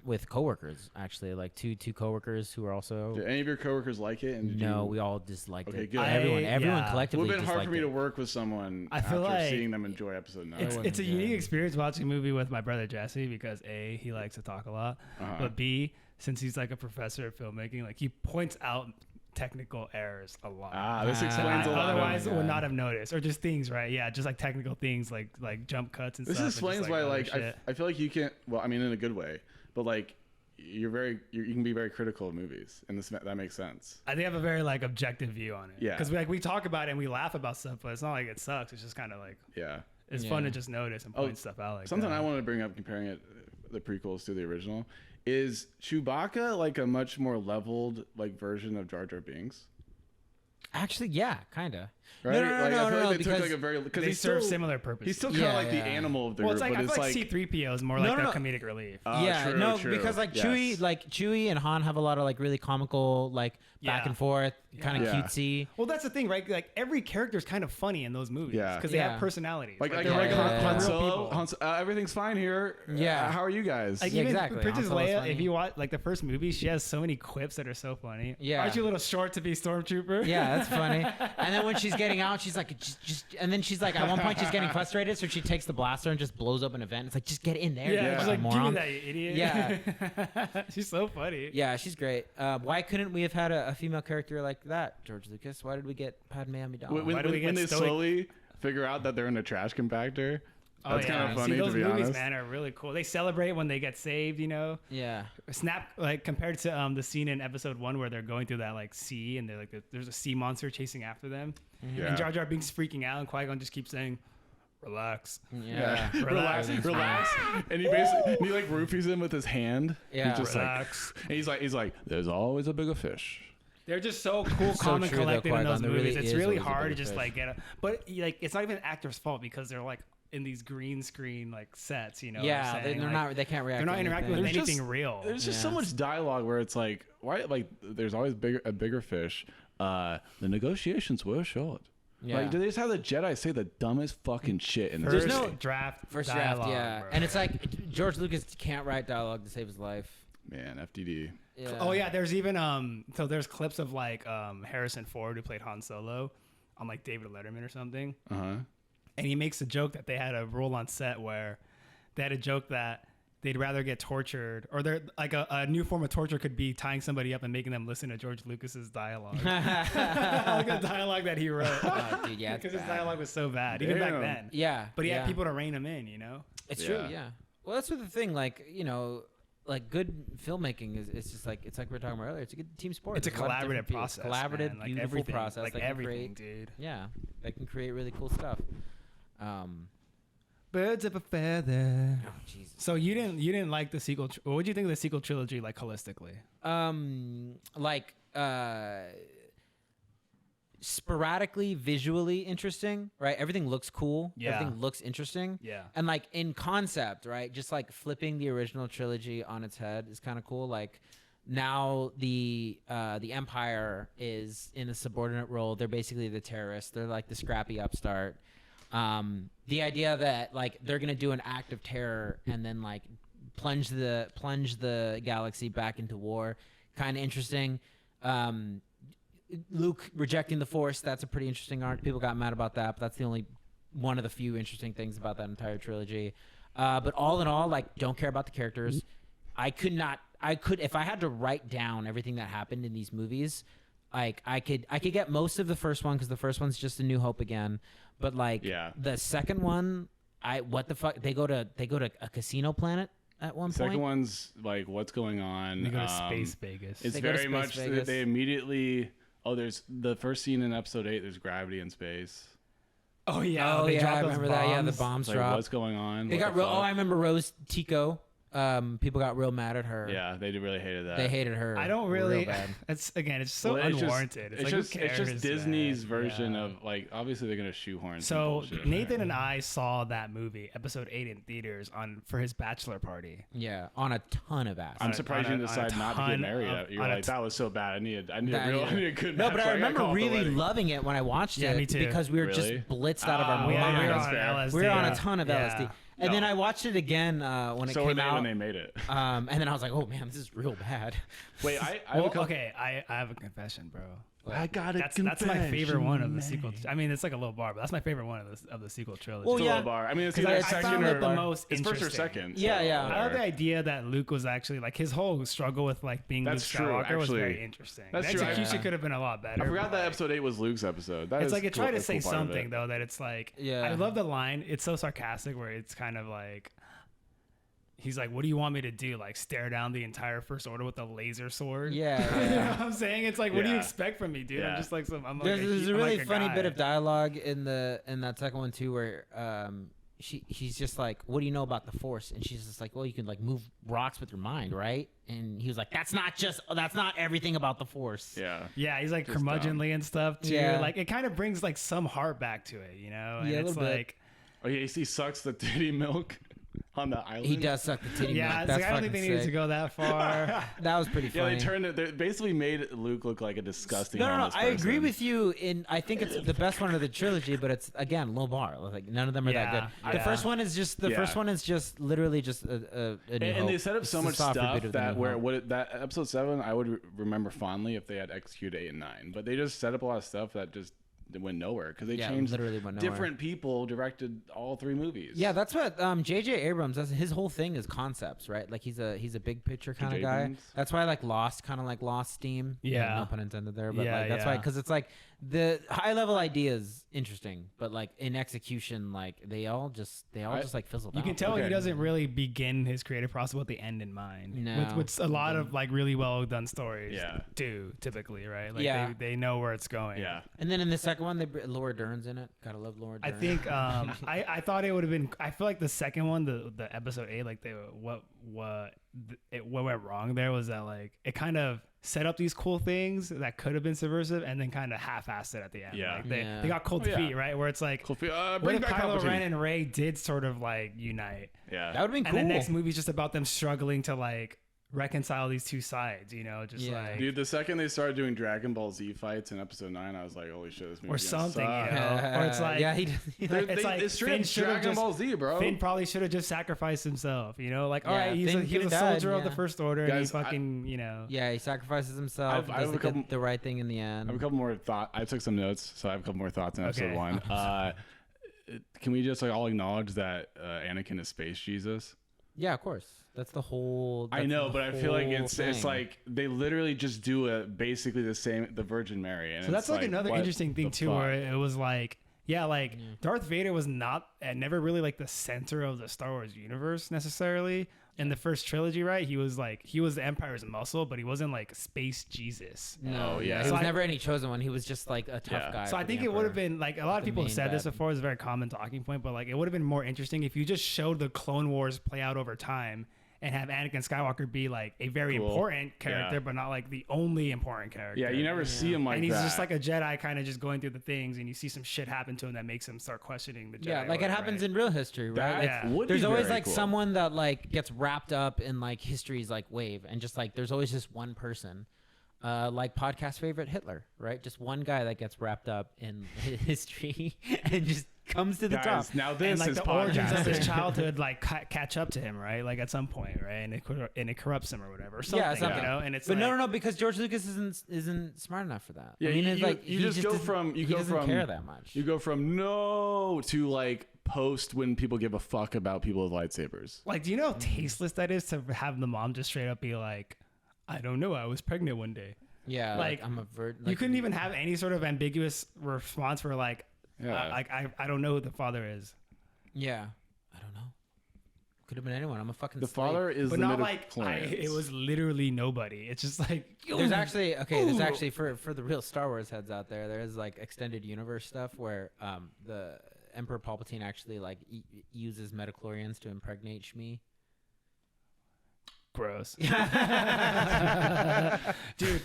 with coworkers actually, like two coworkers who were also. Did any of your coworkers like it? And did No, you, we all disliked Okay, it. good. Everyone Yeah. everyone it collectively would have been hard disliked for me it. to work with someone I feel after like seeing them enjoy episode 9. It's a wasn't unique good. experience watching a movie with my brother Jesse because A, he likes to talk a lot, Uh-huh. but B, since he's like a professor of filmmaking, like he points out technical errors a lot. This explains a lot. Otherwise, Oh my would God. not have noticed, or just things, right? Yeah, just like technical things, like jump cuts and This stuff. and just, explains why, other like, shit. I feel like you can't. Well, I mean, in a good way, but like, you can be very critical of movies, and that makes sense. I think I have a very like objective view on it. Yeah. because we talk about it and we laugh about stuff, but it's not like it sucks. It's just kind of like Yeah. it's fun Yeah. to just notice and point stuff out. Like Something that. I wanted to bring up comparing it, the prequels to the original, is Chewbacca like a much more leveled like version of Jar Jar Binks? Actually, yeah, kind of. Right? No, like, I feel like they because took like a very because They he's serve still, similar purposes. He's still kind of Yeah, like the yeah. animal of the Well, group, it's like but I feel it's like like C-3PO is more No, like no, the no. comedic relief. Yeah, true, no, true. because like Yes. Chewie and Han have a lot of like really comical, like back Yeah. and forth, kind of Yeah. cutesy. Well, that's the thing, right? Like every character is kind of funny in those movies Yeah. because they Yeah. have personalities. Like they're Han real Solo, people. everything's fine here. Yeah. How are you guys? Like Yeah, even exactly. Princess Han Solo's Leia, funny. if you watch like the first movie, she has so many quips that are so funny. Yeah. Aren't you a little short to be Stormtrooper? Yeah, that's funny. And then when she's getting out, she's like, just, and then she's like, at one point she's getting frustrated, so she takes the blaster and just blows up an event. It's like, just get in there, Yeah, you she's fucking like, give me moron. that, you idiot. Yeah. She's so funny. Yeah, she's great. Why couldn't we have had a female character like that, George Lucas? Why did we get Padme Amidala? when Why do we when get they stoic- slowly figure out that they're in a trash compactor, Oh, that's kind yeah. of funny See, those to be movies, honest. man, are really cool. They celebrate when they get saved, you know. Yeah. Snap, like compared to the scene in episode 1 where they're going through that like sea and they're like there's a sea monster chasing after them, Yeah. and Jar Jar Binks freaking out and Qui-Gon just keeps saying, "Relax." Yeah. Relax, Everything's relax. And he basically he like roofies him with his hand. Yeah. He's just Relax. like, and he's like, there's always a bigger fish. They're just so cool, So calm and true, though, collected in Qui-Gon. those There movies. really It's is really always a hard to bigger just fish. like get it, but like it's not even actors' fault because they're like in these green screen like sets, you know. what I'm Yeah, saying? they're Like, not. They can't react. They're not to interacting with anything. There's anything just- real. There's just so Yeah. much dialogue where it's like, why? Like, there's always a bigger fish. The negotiations were short. Yeah. Like, do they just have the Jedi say the dumbest fucking shit in this? First There's movie? no- draft, First dialogue, draft, yeah, bro. and it's like George Lucas can't write dialogue to save his life. Man, FDD. Yeah. Oh yeah, there's even so there's clips of like Harrison Ford who played Han Solo on like David Letterman or something, Uh huh. and he makes a joke that they had a rule on set where they had a joke that they'd rather get tortured, or they're like a new form of torture could be tying somebody up and making them listen to George Lucas's dialogue, like a dialogue that he wrote. Oh, dude, yeah, it's Because his bad. dialogue was so bad, even back Damn. then. Yeah, But he yeah. had people to rein him in, you know. It's true, Yeah. yeah. Well, that's what the thing. Like like good filmmaking is. It's just like we were talking about earlier. It's a good team sport. It's a There's lot of collaborative different people. process. Collaborative, man. Like beautiful everything, process. like that can everything, create, dude. yeah, that can create really cool stuff. Birds of a feather. Oh Jesus. So you didn't like the sequel? What would you think of the sequel trilogy, like holistically? Like sporadically visually interesting, right? Everything looks cool. Yeah. Everything looks interesting. Yeah. And like in concept, right? Just like flipping the original trilogy on its head is kind of cool. Like now the Empire is in a subordinate role. They're basically the terrorists. They're like the scrappy upstart. The idea that like they're gonna do an act of terror and then like plunge the galaxy back into war, kind of interesting. Luke rejecting the Force, that's a pretty interesting arc. People got mad about that, but that's the only one of the few interesting things about that entire trilogy. But all in all, like, don't care about the characters. I could, if I had to write down everything that happened in these movies, like, I could get most of the first one because the first one's just A New Hope again. But like, Yeah. the second one, what the fuck? They go to a casino planet at one point. Second one's like, what's going on? They go to Space Vegas. It's very much that they immediately. Oh, there's the first scene in episode 8. There's gravity in space. Oh yeah. Oh yeah, I remember that. Yeah, the bombs like, dropped. What's going on? They got real. Oh, I remember Rose Tico. People got real mad at her. Yeah, they really hated that. They hated her. I don't really. Real bad. It's so unwarranted. It's just Disney's version of like. Obviously, they're gonna shoehorn. So Nathan and I saw that movie, episode 8, in theaters for his bachelor party. Yeah, on a ton of ass. I'm surprised you decided not to get married. You're like, that was so bad. I need a good. No, but I remember really loving it when I watched it. Yeah, me too. Because we were just blitzed out of our minds. We were on a ton of LSD. And then I watched it again when it came out. When they made it. And then I was like, oh man, this is real bad. Wait, I have a confession, bro. I got it. That's my favorite one of the sequel. I mean, it's like a low bar, but that's my favorite one of the sequel trilogy. Well, yeah. Low bar. I mean, it's I found it the most it's interesting. first or second. Yeah, yeah. I love the idea that Luke was actually like his whole struggle with like being Luke Skywalker was very interesting. That's the true. execution could have been a lot better. I forgot that episode 8 was Luke's episode. It's like it tried to say something though that it's like. Yeah. I love the line. It's so sarcastic where it's kind of like. He's like, what do you want me to do? Like, stare down the entire First Order with a laser sword? Yeah. You know what I'm saying? It's like, what do you expect from me, dude? Yeah. I'm just like There's a really funny bit of dialogue in that second one too, where he's just like, what do you know about the Force? And she's just like, well, you can like move rocks with your mind, right? And he was like, that's not everything about the Force. Yeah. Yeah, he's like Just curmudgeonly and stuff too. Yeah. Like, it kind of brings like some heart back to it, you know? And Yeah, a it's little bit. like. Oh yeah, he sucks the titty milk on the island. He does suck the titty Yeah, milk. it's That's like, I don't think they needed to go that far. That was pretty funny. Yeah, they basically made Luke look like a disgusting. No. I person. agree with you. I think it's the best one of the trilogy, but it's again low bar. Like none of them are that good. The first one is just literally just a New and Hope. they set up It's so the much soft stuff reboot of the that New Hope. that episode 7 I would remember fondly if they had executed 8 and 9, but they just set up a lot of stuff that just went nowhere because they changed. Literally went nowhere. Different people directed all 3 movies. Yeah, that's what J.J. Abrams. His whole thing is concepts, right? Like he's a big picture kind of guy. That's why like Lost kind of like lost steam. Yeah. No pun intended there, but Yeah, like that's why because it's like the high level idea is interesting, but like in execution, like they all just like fizzled out. You can tell he doesn't really begin his creative process with the end in mind. No. Which a lot of like really well done stories Yeah. do typically, right? Like Yeah. they know where it's going. Yeah. And then in the second one, Laura Dern's in it. Gotta love Laura Dern. I think I thought it would have been. I feel like the second one, the episode 8, like what went wrong there was that like it kind of set up these cool things that could have been subversive and then kind of half-assed it at the end. Yeah. Like they got cold feet, right? Where it's like, Cold feet, what bring if back Kylo Palpatine. Ren and Rey did sort of like unite? Yeah. that would have been And cool. the next movie is just about them struggling to like reconcile these two sides, you know, just like Dude, the second they started doing Dragon Ball Z fights in episode 9, I was like, holy shit, this movie or something, you know, or it's like yeah, it's like it's straight Finn up should have Dragon just Ball Z, bro. Finn probably should have just sacrificed himself, you know, like all Yeah, right, he's Finn a could've died, soldier of the yeah. First Order, Guys, and he fucking, you know, yeah, he sacrifices himself. I have Does the right thing in the end. I have a couple more thoughts. I took some notes, so I have a couple more thoughts in episode Okay. 1. Can we just like all acknowledge that Anakin is Space Jesus? Yeah, of course. That's the whole. I know, the but I feel like whole it's thing. like they literally just do basically the Virgin Mary. And so that's it's like another what interesting thing the too, fuck? where it was like, Darth Vader was not never really like the center of the Star Wars universe necessarily. In the first trilogy, right? He was the Empire's muscle, but he wasn't like space Jesus. No, Oh, yeah. he So was I- never any chosen one. He was just like a tough guy. So I for think the it would have Emperor. been like a lot of The people have main said this bad. before. It's a very common talking point, but like it would have been more interesting if you just showed the Clone Wars play out over time and have Anakin Skywalker be like a very Cool. important character, Yeah. but not like the only important character. Yeah, you never see him like and he's that. just like a Jedi, kind of just going through the things, and you see some shit happen to him that makes him start questioning the Jedi. Yeah, like it happens in real history, right? That Like, Yeah. would be there's always very like cool. someone that like gets wrapped up in like history's like wave, and just like there's always just one person, like podcast favorite Hitler, right? Just one guy that gets wrapped up in history and just comes to the Guys, top. now and this like is the origins of his podcasting. childhood like catch up to him, right? Like at some point, right? And it corrupts him or whatever, or something, something. you know. And it's But like, no, because George Lucas isn't smart enough for that. Yeah, I mean, it's you- like you he just go doesn't- from- you he go doesn't from- care that much. You go from no to like post when people give a fuck about people with lightsabers. Like, do you know how tasteless that is to have the mom just straight up be like, I don't know, I was pregnant one day. Yeah, like, I'm a virgin. You couldn't even have any sort of ambiguous response for like, Yeah. I don't know who the father is. Yeah. Could have been anyone. I'm a fucking The slave. father is But the not like midichlorians. it was literally nobody. It's just like There's actually for the real Star Wars heads out there, there is like extended universe stuff where the Emperor Palpatine actually like uses midichlorians to impregnate Shmi. gross. dude.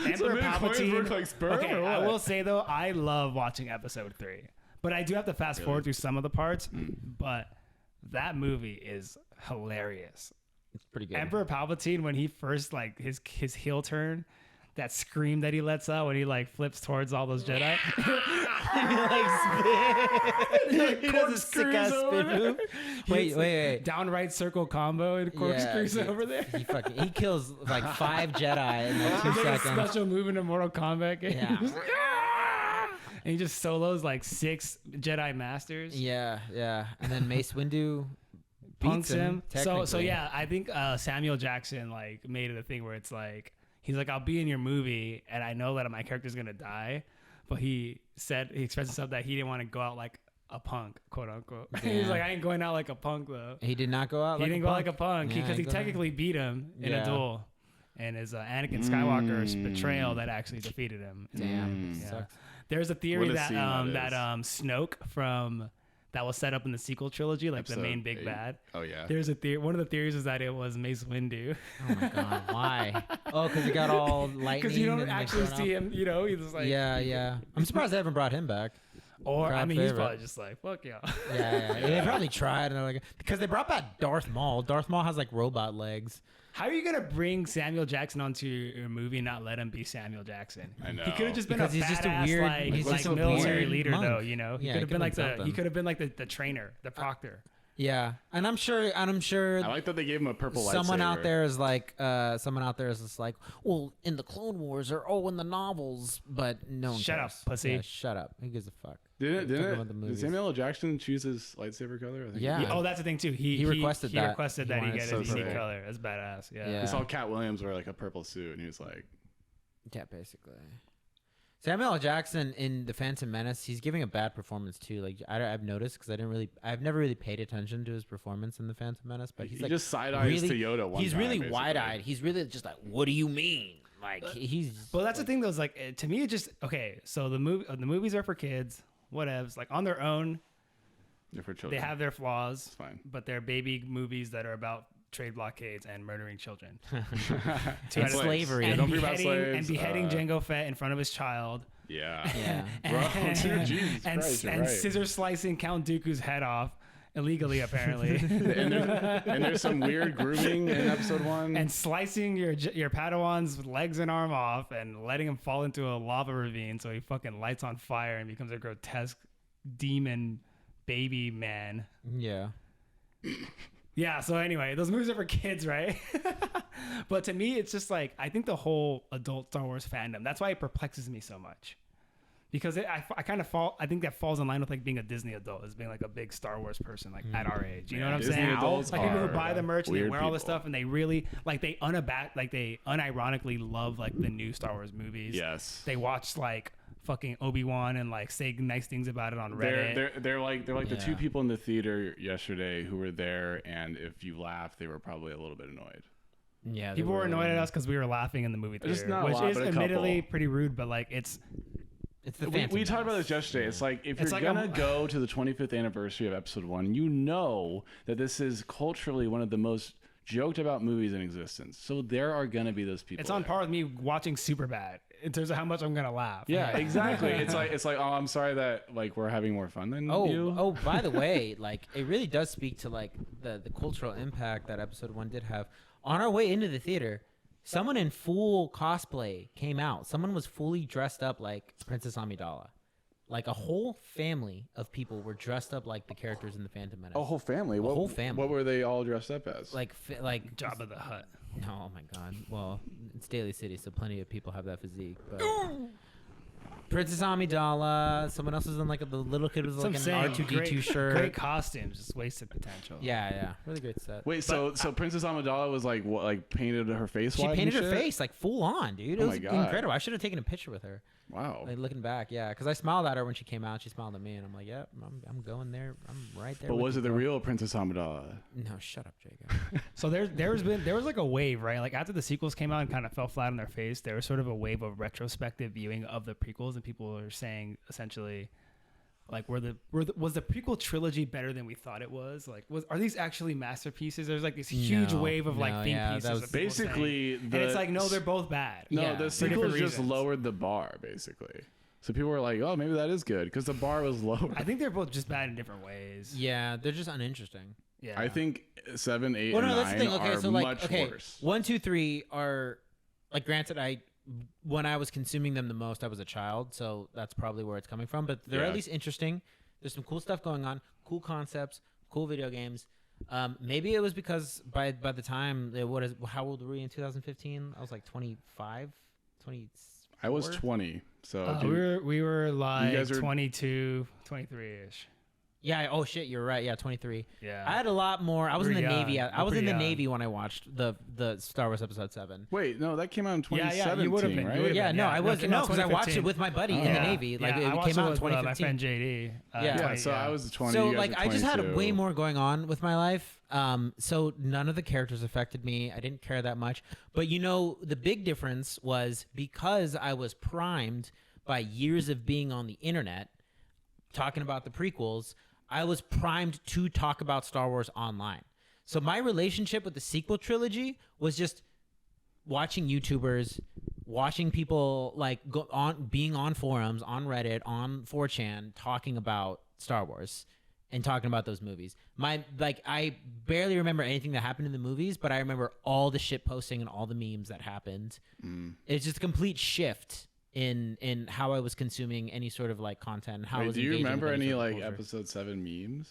Emperor Palpatine. Work like sperm Okay, or I what? will say though, I love watching Episode 3, but I do have to fast forward through some of the parts. But that movie is hilarious. It's pretty good. Emperor Palpatine, when he first like his heel turn, that scream that he lets out when he like flips towards all those Jedi. He does a sick ass spin move. Wait. Downright circle combo and corkscrews Yeah, over there. He kills like 5 Jedi in like 2 He does a seconds. special move in a Mortal Kombat game. Yeah. And he just solos like 6 Jedi Masters. Yeah. And then Mace Windu Punks beats him. So technically. yeah, I think Samuel Jackson like made it a thing where it's like he's like, I'll be in your movie and I know that my character's gonna die, but he expressed himself that he didn't want to go out like a punk, quote unquote. He's like, I ain't going out like a punk though. He did not go out. He didn't go like a punk Yeah, because he go ahead. technically beat him in Yeah. a duel, and his Anakin Skywalker's betrayal that actually defeated him. Damn. Yeah. Sucks. There's a theory What a that scene that is. Snoke from that was set up in the sequel trilogy, like the Episode main big 8. bad. Oh yeah. There's a theory. One of the theories is that it was Mace Windu, Oh my god, why? Oh, because he got all lightning. because you don't and, like, actually thrown see off. him. You know, he's just like Yeah. I'm surprised they haven't brought him back. Or I crowd mean, he's favorite. probably just like fuck y'all. Yeah. They probably tried, and they're like, because they brought back Darth Maul. Darth Maul has like robot legs. How are you gonna bring Samuel Jackson onto your movie and not let him be Samuel Jackson? I know. He could have just been Because a he's just a badass, weird- like, he's like just a military weird leader, monk. though. You know, he Yeah, could have been like something. he could have been like the trainer, the proctor. Yeah, and I'm sure. I like that they gave him a purple Someone lightsaber. out there is just like, well, in the Clone Wars or in the novels, but no one Shut cares. up, pussy. Yeah, shut up. Who gives a fuck? Did Talking about the did movies. Samuel L. Jackson choose his lightsaber color? I think Yeah. Oh, that's the thing too. He requested he that. requested He that he wanted get so his unique sick. color. That's badass. Yeah. Yeah. I saw Cat Williams wear like a purple suit, and he was like, Yeah, basically. Samuel L. Jackson in The Phantom Menace, he's giving a bad performance too. Like I've noticed because I've never really paid attention to his performance in The Phantom Menace, but he's he like just side eyes really, to Yoda one he's time, really basically. wide-eyed. He's really just like, what do you mean? Like he's. But that's the thing, though. Is like to me, it just okay. So the movies are for kids. Whatevs. Like on their own, They're for children. they have their flaws. It's fine. But they're baby movies that are about trade blockades and murdering children. And slavery. And Don't be about beheading, slaves. Beheading Jango Fett in front of his child. Yeah. Yeah. Bro, dude, Jesus and Christ, you're and right. scissor slicing Count Dooku's head off illegally, apparently. and there's some weird grooming in episode 1. And slicing your Padawan's legs and arm off and letting him fall into a lava ravine so he fucking lights on fire and becomes a grotesque demon baby man. Yeah. Yeah, so anyway, those movies are for kids, right? But to me, it's just like, I think the whole adult Star Wars fandom, that's why it perplexes me so much. Because I think that falls in line with like being a Disney adult, as being like a big Star Wars person, like at our age. You know what I'm Disney saying? adults Like people who are buy the merch and they weird wear all this people. stuff and they really, like they unironically love like the new Star Wars movies. Yes. They watch like fucking Obi-Wan and like say nice things about it on Reddit. They're like the Yeah. 2 people in the theater yesterday who were there, and if you laughed, they were probably a little bit annoyed. Yeah. People were annoyed at us because we were laughing in the movie theater, Just not a which lot, is but a admittedly couple. pretty rude, but like it's the We Phantom talked about Menace. this yesterday. It's like if It's you're like gonna go to the 25th anniversary of Episode 1, you know that this is culturally one of the most joked about movies in existence. So there are gonna be those people. it's on there. par with me watching Superbad in terms of how much I'm gonna laugh. Yeah, exactly. it's like oh, I'm sorry that like we're having more fun than you. Oh, by the way, like it really does speak to like the cultural impact that episode 1 did have. On our way into the theater, someone in full cosplay came out. Someone was fully dressed up like Princess Amidala. Like a whole family of people were dressed up like the characters in the Phantom Menace. A whole family. What, whole family. What were they all dressed up as? like Jabba the Hutt. Oh my god. Well, it's Daly City, so plenty of people have that physique. But Princess Amidala. Someone else was in like the little kid was like an R2D2 shirt. Great costumes, just wasted potential. Yeah, really great set. Wait, so Princess Amidala was like what, like painted her face? She white painted and her shit? face like full on, dude. It Oh was my God. incredible. I should have taken a picture with her. Wow. Like looking back, yeah, because I smiled at her when she came out. She smiled at me, and I'm like, "Yep, I'm going there. I'm right there." But with was you, it the bro." real Princess Amidala? No, shut up, Jacob. So there was like a wave, right? Like after the sequels came out and kind of fell flat on their face, there was sort of a wave of retrospective viewing of the prequels, and people were saying essentially, like, was the prequel trilogy better than we thought it was? Like, are these actually masterpieces? There's like this huge wave of like think pieces. that was of people basically saying, and it's like, no, they're both bad. No, Yeah, the for sequels different just reasons. lowered the bar, basically. So people were like, "Oh, maybe that is good," because the bar was lower. I think they're both just bad in different ways. Yeah, they're just uninteresting. Yeah. I think 7, 8, Well, and no, 9 that's the thing. Okay, are so like, much okay, worse. 1, 2, 3 are like. Granted, when I was consuming them the most, I was a child, so that's probably where it's coming from. But they're Yeah. at least interesting. There's some cool stuff going on, cool concepts, cool video games. Maybe it was because by the time how old were we in 2015? I was like 25, 20. I was 20, so we were like guys are- 22, 23-ish. Yeah. Oh shit, you're right. Yeah, 23. Yeah. I had a lot more. I was in the We're Navy. young. I was We're in the young. Navy when I watched the Star Wars Episode 7. Wait, no, that came out in Yeah, 2017, you would've been- right? you would've Yeah, been, no, yeah. I No, it was came out because I watched it 2015. with my buddy in the Navy. Like I it watched came out in with, my 2015. friend JD. Yeah, so I was 20. So you guys like were I just had 22. way more going on with my life. So none of the characters affected me. I didn't care that much. But the big difference was because I was primed by years of being on the internet talking about the prequels, I was primed to talk about Star Wars online. So my relationship with the sequel trilogy was just watching YouTubers, watching people like being on forums, on Reddit, on 4chan, talking about Star Wars and talking about those movies. I barely remember anything that happened in the movies, but I remember all the shit posting and all the memes that happened. It's just a complete shift in how I was consuming any sort of like content. And how I Wait, was do you engaging remember with any sort of like culture. episode 7 memes?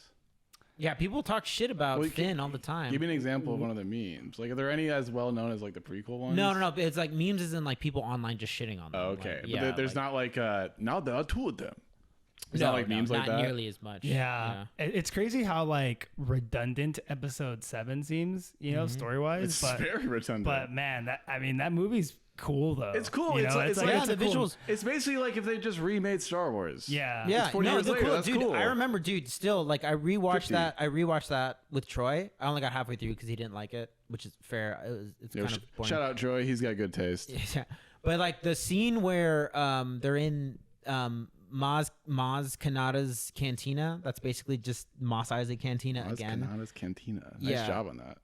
Yeah, people talk shit about Well, Finn all the time. Give me an example of one of the memes. Like, are there any as well known as like the prequel ones? No. It's like memes isn't like people online just shitting on them. Oh, okay, Like, but there's not like now there are two of them. It's no, not like memes like not that. nearly as much. Yeah. It's crazy how like redundant episode 7 seems, story wise. It's But very redundant. but man, that movie's cool though. It's cool. You It's know, like, yeah, it's the a cool- visuals. It's basically like if they just remade Star Wars. Yeah. Yeah, 40 no, years they're later, cool, that's dude. cool. I remember, dude. Still, like, I rewatched 50. that. I rewatched that with Troy. I only got halfway through because he didn't like it, which is fair. It's Yo, kind of boring. shout out Troy. He's got good taste. Yeah, but like the scene where they're in Maz Kanata's cantina. That's basically just Mos Eisley Cantina Maz again. Kanata's Cantina. Nice Yeah. job on that.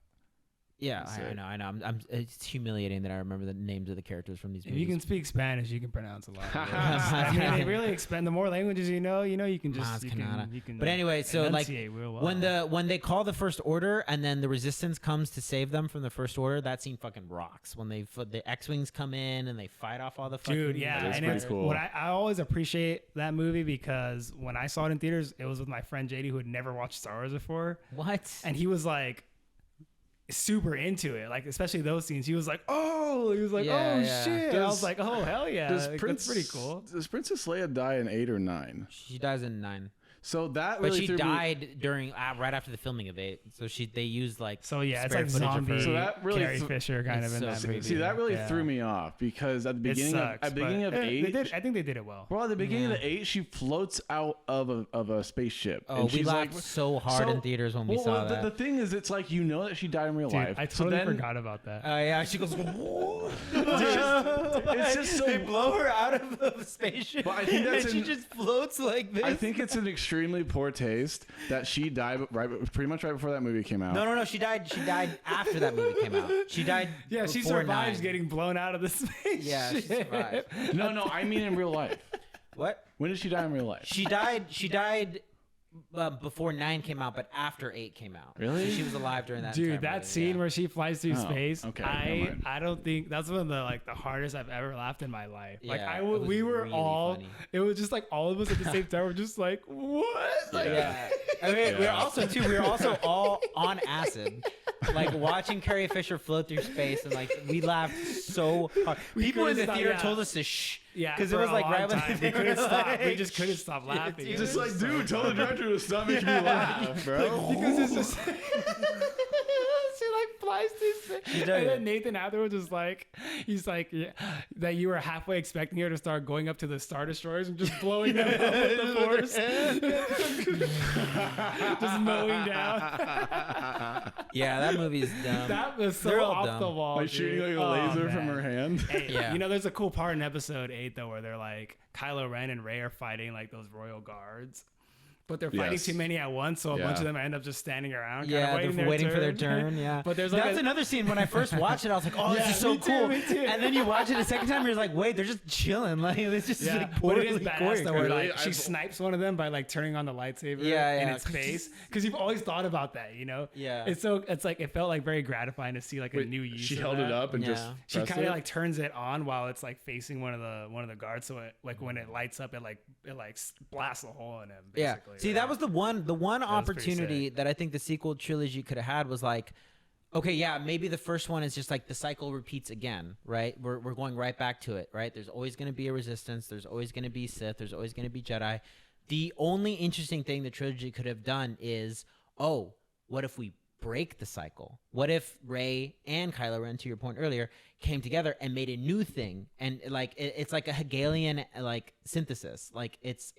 Yeah, That's I sick. know. It's humiliating that I remember the names of the characters from these If movies. you can speak Spanish, you can pronounce a lot. I mean, they really expand. The more languages you know, you can just Maz you Kanata. can But anyway, so like enunciate real well. when they call the First Order and then the Resistance comes to save them from the First Order, that scene fucking rocks. When the X-wings come in and they fight off all the fucking Dude, yeah, That is and pretty it's cool. what I always appreciate that movie because when I saw it in theaters, it was with my friend JD who had never watched Star Wars before, What? and he was like super into it, like especially those scenes. He was like, "Oh," he was like, Yeah, "Oh yeah. shit!" And I was like, "Oh hell yeah!" Does Like, Prince, that's pretty cool. Does Princess Leia die in 8 or 9? She dies in 9. So that But really she threw me- died during right after the filming of 8. So they used like So yeah, it's spare like footage of zombie her. So that really Carrie Fisher kind It's of in so that creepy. movie. See, that really Yeah. threw me off because at the It beginning sucks, of 8, they did. I think they did it well. Bro, at the beginning Yeah. of 8, she floats out of a spaceship. Oh, and we she's laughed like, so hard in theaters when we well, saw well, that. The thing is, it's like that she died in real Dude, life. I So totally then- forgot about that. Yeah, she goes. It's just so. They blow her out of the spaceship, But I think that's and she an- just floats like this. I think it's an extremely poor taste that she died pretty much right before that movie came out. No. She died. She died after that movie came out. She died. Yeah, she before survives 9. getting blown out of the space. Yeah, she survived. no, I mean in real life. What? When did she die in real life? She died. She died before 9 came out, but after 8 came out. Really? So she was alive during that. Dude, entire that movie, scene yeah. where she flies through Oh, space, okay, never mind. I don't think that's one of the hardest I've ever laughed in my life. Like Yeah, I it was we were really all funny. it was just like all of us at the same time were just like, what? Like, Yeah. I mean, we were also all on acid, like watching Carrie Fisher float through space, and like we laughed so hard. People in couldn't the stop, theater yeah. told us to shh. Yeah, because it for was a like long right when time. they We couldn't were stop. We like, just couldn't stop yeah, laughing. dude. It Just was like, dude, tell the director to stop making me laugh, bro. because it's just she like flies these things. And then Nathan afterwards is like, he's like, yeah, that you were halfway expecting her to start going up to the Star Destroyers and just blowing them up with the Force. Just mowing down. Yeah, that movie's dumb. That was so They're all off dumb. the wall. Like shooting like a laser from her hand. Hey, Yeah. You know, there's a cool part in episode 8 though where they're like Kylo Ren and Rey are fighting like those royal guards. But they're fighting too many at once, so a bunch of them end up just standing around, they're waiting for their turn. Yeah, but there's like that's another scene. When I first watched it, I was like, "Oh, this is so cool." Me too. And then you watch it a second time, you're like, "Wait, they're just chilling." Like it's just like but poorly it is badass choreographed. though, where Really? like she snipes one of them by like turning on the lightsaber in its face, because you've always thought about that, you know? Yeah. It's like it felt like very gratifying to see like a new use. She of held that. it up and just She pressed kind of it? like turns it on while it's like facing one of the guards, so it like when it lights up, it blasts a hole in him. Basically. Yeah. See, that was the one was pretty opportunity sick. that I think the sequel trilogy could have had was like, okay, yeah, maybe the first one is just like the cycle repeats again, right? We're going right back to it, right? There's always going to be a resistance. There's always going to be Sith. There's always going to be Jedi. The only interesting thing the trilogy could have done is, oh, what if we break the cycle? What if Rey and Kylo Ren, to your point earlier, came together and made a new thing? And like it's like a Hegelian like synthesis. Like it's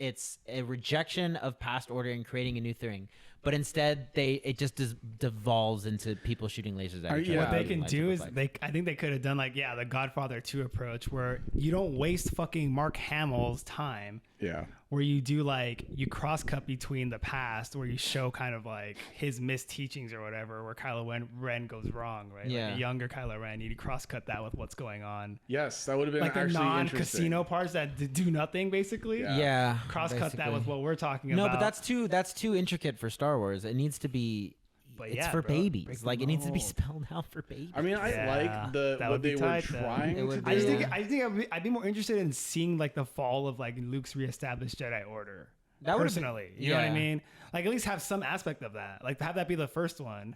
a rejection of past order and creating a new thing. But instead, it just devolves into people shooting lasers at each other. What they can do is I think they could have done like the Godfather 2 approach, where you don't waste fucking Mark Hamill's time. Yeah. Where you do like you cross cut between the past, where you show kind of like his missed teachings or whatever, where Kylo Ren goes wrong, right? Yeah. Like a younger Kylo Ren, you cross cut that with what's going on. Yes, that would have been Like the actually non-casino parts that do nothing basically. Yeah. Cross cut that basically. with what we're talking No, about. but that's too intricate for Star Wars. It needs to be. But It's yeah, for bro, babies. break Like the it needs to be mold. spelled out for babies. I mean, I like that what would be they were tight, though. trying It to would do. I just Yeah. think I'd be more interested in seeing like the fall of like Luke's reestablished Jedi Order. That would've Personally, been- you know what I yeah. mean? Like at least have some aspect of that. Like have that be the first one,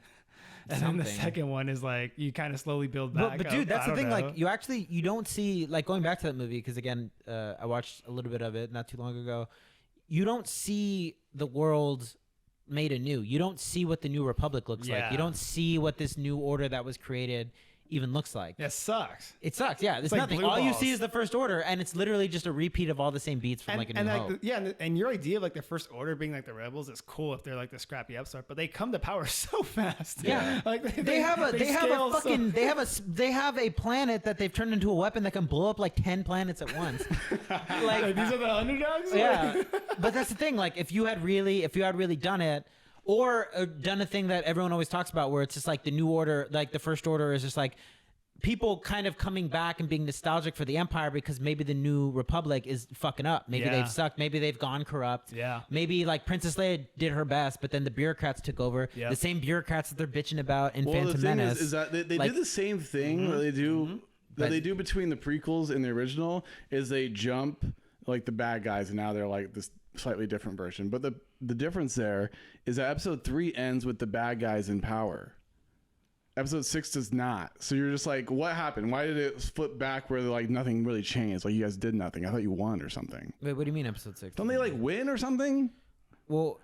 and then the Something. second one is like you kind of slowly build back. But up. dude, that's I the don't thing. know. Like you don't see like going back to that movie because again, I watched a little bit of it not too long ago. You don't see the world made anew. You don't see what the New Republic looks like. Yeah. You don't see what this new order that was created even looks like. That sucks. It sucks. Yeah, there's like nothing. blue All you balls. see is the First Order, and it's literally just a repeat of all the same beats from like a New Hope. And your idea of like the First Order being like the rebels is cool if they're like the scrappy upstart, but they come to power so fast. Yeah. like They have a scale so- fucking they have a planet that they've turned into a weapon that can blow up like 10 planets at once. Like, these are the underdogs. Yeah, but that's the thing. Like, if you had really done it, or done a thing that everyone always talks about, where it's just like the New Order, like the First Order, is just like people kind of coming back and being nostalgic for the Empire because maybe the New Republic is fucking up. Maybe Yeah. they've sucked. Maybe they've gone corrupt. Yeah. Maybe like Princess Leia did her best, but then the bureaucrats took over. Yep. The same bureaucrats that they're bitching about in Well, Phantom the thing Menace. is that they Like- do the same thing that they do But- they do between the prequels and the original is they jump like the bad guys and now they're like this slightly different version. But the difference there is that episode 3 ends with the bad guys in power. Episode 6 does not. So you're just like, what happened? Why did it flip back where like nothing really changed? Like you guys did nothing. I thought you won or something. Wait, what do you mean Episode 6? Don't they like win or something? Well,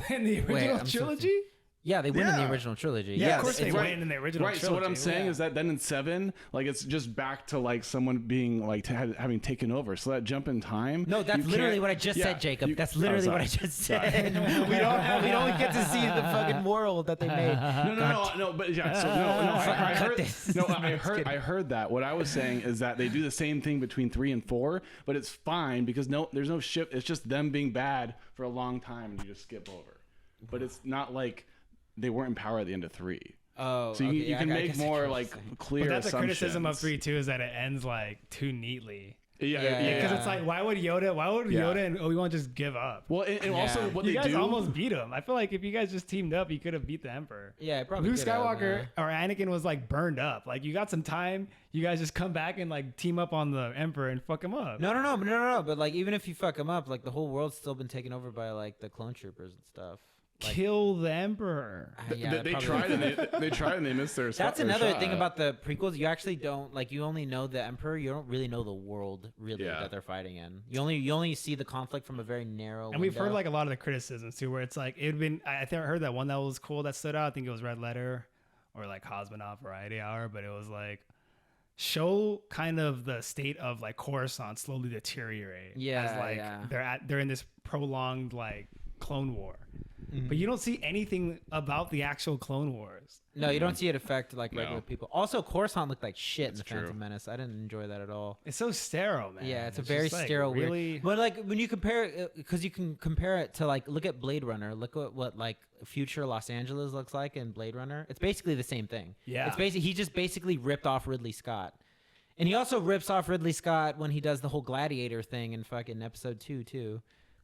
in the original trilogy. yeah, they win in the Yeah. original trilogy. Yeah, Yes, of course they it's- win in the original Right. trilogy. So what I'm saying yeah. is that then in 7, like it's just back to like someone being like having taken over. So that jump in time. No, that's you literally can't- what I just yeah, said, Jacob. you- That's oh, literally what I sorry. just said. we don't get to see the fucking world that they made. No, but yeah. So I Cut heard. this. No, I'm just kidding. I heard that. What I was saying is that they do the same thing between 3 and 4, but it's fine because there's no shift. It's just them being bad for a long time, and you just skip over. But it's not like they weren't in power at the end of 3. Oh, So you, okay, you yeah, can I make guess I more get what like you're saying. clear. But that's a criticism of assumptions. 3 too, is that it ends like too neatly. Yeah. Because it's like, why would Yoda and Obi-Wan just give up? Well, and also Yeah. what You they guys do. almost beat him. I feel like if you guys just teamed up, you could have beat the Emperor. Yeah, probably Luke could have, Skywalker yeah. or Anakin was like burned up. Like you got some time. You guys just come back and like team up on the Emperor and fuck him up. No. But like, even if you fuck them up, like the whole world's still been taken over by like the clone troopers and stuff. Like, Kill the Emperor. yeah, they probably tried would. and they tried and they missed their. That's their another shot. thing about the prequels. You actually don't like. You only know the Emperor. You don't really know the world really Yeah. that they're fighting in. You only see the conflict from a very narrow. And we've heard window. like a lot of the criticisms too, where it's like it'd been. I think I heard that one that was cool that stood out. I think it was Red Letter or like Cosmonaut Variety Hour, but it was like show kind of the state of like Coruscant slowly deteriorate. Yeah, as like they're in this prolonged like Clone War. But you don't see anything about the actual Clone Wars. No, you don't see it affect like regular people. Also, Coruscant looked like shit in the true. Phantom Menace. I didn't enjoy that at all. It's so sterile, man. Yeah, it's a just, very like, sterile, really. weird. But like when you compare it, because you can compare it to like look at Blade Runner. Look at what like future Los Angeles looks like in Blade Runner. It's basically the same thing. Yeah, it's basically he just basically ripped off Ridley Scott, and he also rips off Ridley Scott when he does the whole Gladiator thing in fucking episode 2 too.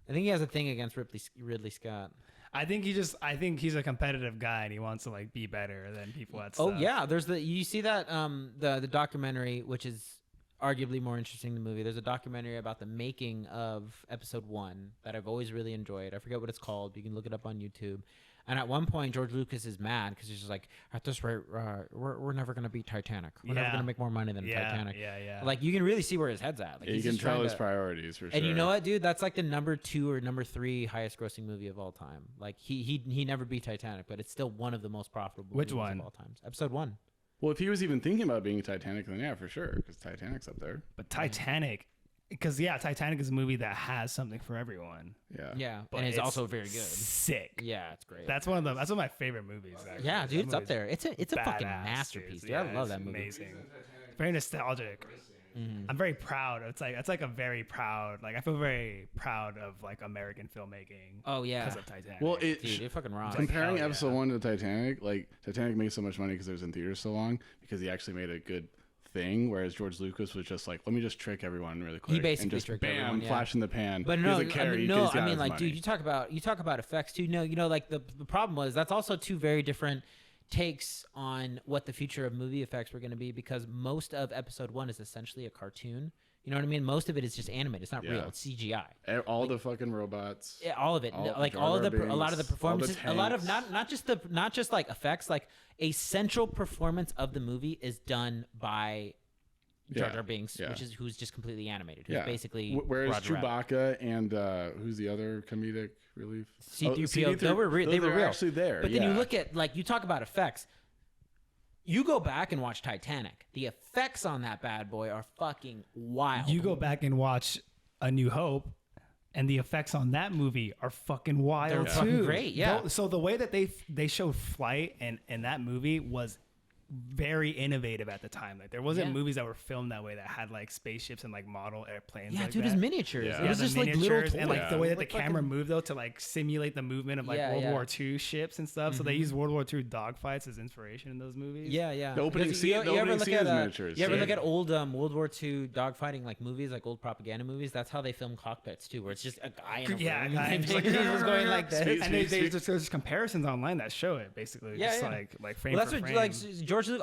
I think he has a thing against Ridley Scott. I think he's a competitive guy and he wants to like be better than people at Oh stuff. yeah, there's you see that the documentary, which is arguably more interesting than the movie. There's a documentary about the making of episode 1 that I've always really enjoyed. I forget what it's called. You can look it up on YouTube. And at one point, George Lucas is mad because he's just like, at this rate, we're never going to beat Titanic. We're never going to make more money than Titanic. Yeah. Like, you can really see where his head's at. Like, you can tell his priorities for sure. And you know what, dude? That's like the number 2 or number 3 highest grossing movie of all time. Like, he never beat Titanic, but it's still one of the most profitable movies of all time. Episode 1. Well, if he was even thinking about being Titanic, then yeah, for sure, because Titanic's up there. But Titanic, because Titanic is a movie that has something for everyone. Yeah, But and it's also very good. Sick. Yeah, it's great. That's one of my favorite movies. Actually. Yeah, dude, That it's up movie's there. It's a fucking masterpiece, dude. I love that movie. Amazing. Very nostalgic. I'm very proud. It's like a very proud. Like I feel very proud of like American filmmaking. Oh yeah, because of Titanic. Well, dude, it fucking rocks. Comparing hell episode 1 to Titanic, like Titanic made so much money because it was in theaters so long because he actually made a good thing, whereas George Lucas was just like, let me just trick everyone really quick. He basically and just tricked bam, everyone, yeah. flash in the pan. But he no, doesn't care. I mean, like, dude, you talk about effects too. No, you know, like the problem was that's also 2 very different takes on what the future of movie effects were going to be because most of episode 1 is essentially a cartoon. You know what I mean? Most of it is just animated. It's not real. It's CGI. All the fucking robots. Yeah, all of it. Like all of a lot of the performances, a lot of not just like effects. Like a central performance of the movie is done by Jar Jar Binks, who's just completely animated. Who's basically whereas Roger Chewbacca and who's the other comedic relief? C-3PO. They were real. Actually there. But then you look at like you talk about effects. You go back and watch Titanic. The effects on that bad boy are fucking wild. You go back and watch A New Hope, and the effects on that movie are fucking wild They're too. fucking great, yeah. So the way that they showed flight in that movie was very innovative at the time. Like there wasn't movies that were filmed that way that had like spaceships and like model airplanes. Yeah, like dude, that. it's miniatures. Yeah. It was the just like little miniatures toys. and like the way that the Like camera fucking- moved though to like simulate the movement of like World War II ships and stuff. So they used World War II dogfights as inspiration in those movies. Yeah. The opening Because scene- the opening scene is at, miniatures, You ever yeah. look at old World War II dogfighting like movies, like old propaganda movies? That's how they film cockpits too, where it's just a guy in a Yeah, room. a guy and just like, he's just going like this. Speed, And there's comparisons online that show it basically. Yeah, just yeah. like frame Well, that's for what frame. like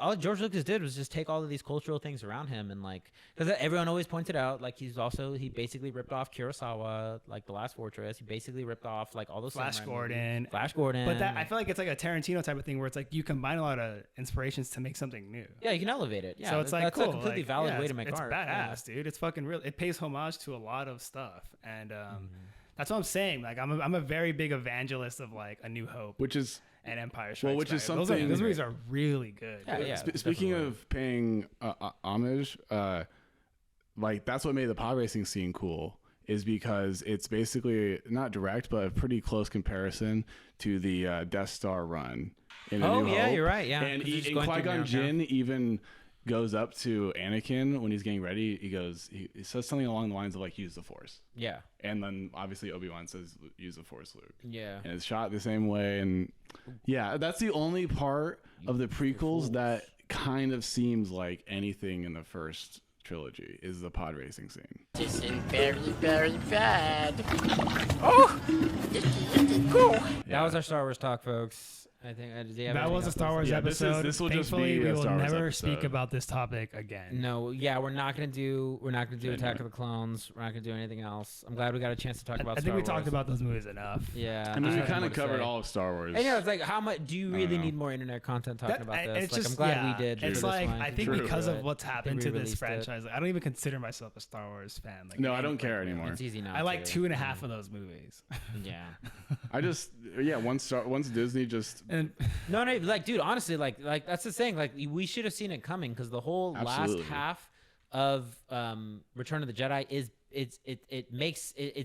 all George Lucas did was just take all of these cultural things around him and like because everyone always pointed out like he basically ripped off Kurosawa, like The Last Fortress. He basically ripped off like all those Flash samurai Gordon. movies. Flash Gordon. But that I feel like it's like a Tarantino type of thing where it's like you combine a lot of inspirations to make something new. yeah, you can elevate it. Yeah, So it's like that's cool. a completely like, valid way it's- to make it's art. badass, dude. It's fucking real. It pays homage to a lot of stuff, and that's what I'm saying. Like I'm a very big evangelist of like A New Hope which is and Empire Strikes which is Back. something- Those movies are really good. Yeah, yeah. speaking definitely. of paying homage, like that's what made the pod racing scene cool. Is because it's basically not direct, but a pretty close comparison to the Death Star run. In A New yeah, Hope. you're right. Yeah, and 'cause he's and going through Qui-Gon narrow Jinn even goes up to Anakin when he's getting ready. He says something along the lines of like, use the Force. Yeah, And then obviously Obi-Wan says, use the Force, Luke. yeah. And it's shot the same way. And yeah, that's the only part of the prequels that kind of seems like anything in the first trilogy is the pod racing scene. This is very, very bad. Oh, this is cool. That was our Star Wars talk, folks. I think That was a Star Wars Yeah, this episode. will just Thankfully, be a we will Star Wars never episode. speak about this topic again. No, yeah, we're not gonna do Attack of the Clones. We're not gonna do anything else. I'm glad we got a chance to talk about. I think Star we Wars. talked about those movies enough. Yeah, I mean, we just kind more of to covered say. all of Star Wars. And yeah, it's like, how much do you really know. need more internet content talking about and this? it's Like, just, I'm glad yeah, we did. It's for like this one. I think True. because Do of it. what's happened They to this re-released it. franchise, I don't even consider myself a Star Wars fan. Like No, I any- don't care like, anymore. It's easy now. I like too. 2.5 of those movies. Yeah. I just yeah, once Disney just no, like, dude, honestly, like that's the thing. Like, we should have seen it coming because the whole last half of Return of the Jedi is it's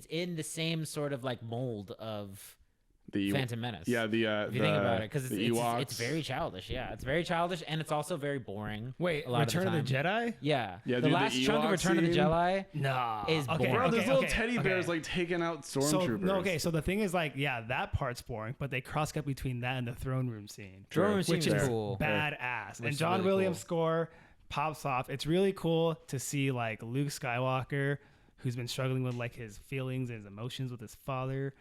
in the same sort of like mold of the Phantom Menace. Yeah, if you think about it, because it's very childish. Yeah, it's very childish, and it's also very boring. Wait, Return of the Jedi? Yeah, yeah. The last chunk of Return of the Jedi, is boring. Bro, there's little teddy bears like taking out stormtroopers. So the thing is, like, yeah, that part's boring, but they cross cut between that and the throne room scene, which is cool, badass. And John Williams' score pops off. It's really cool to see like Luke Skywalker, who's been struggling with like his feelings and his emotions with his father,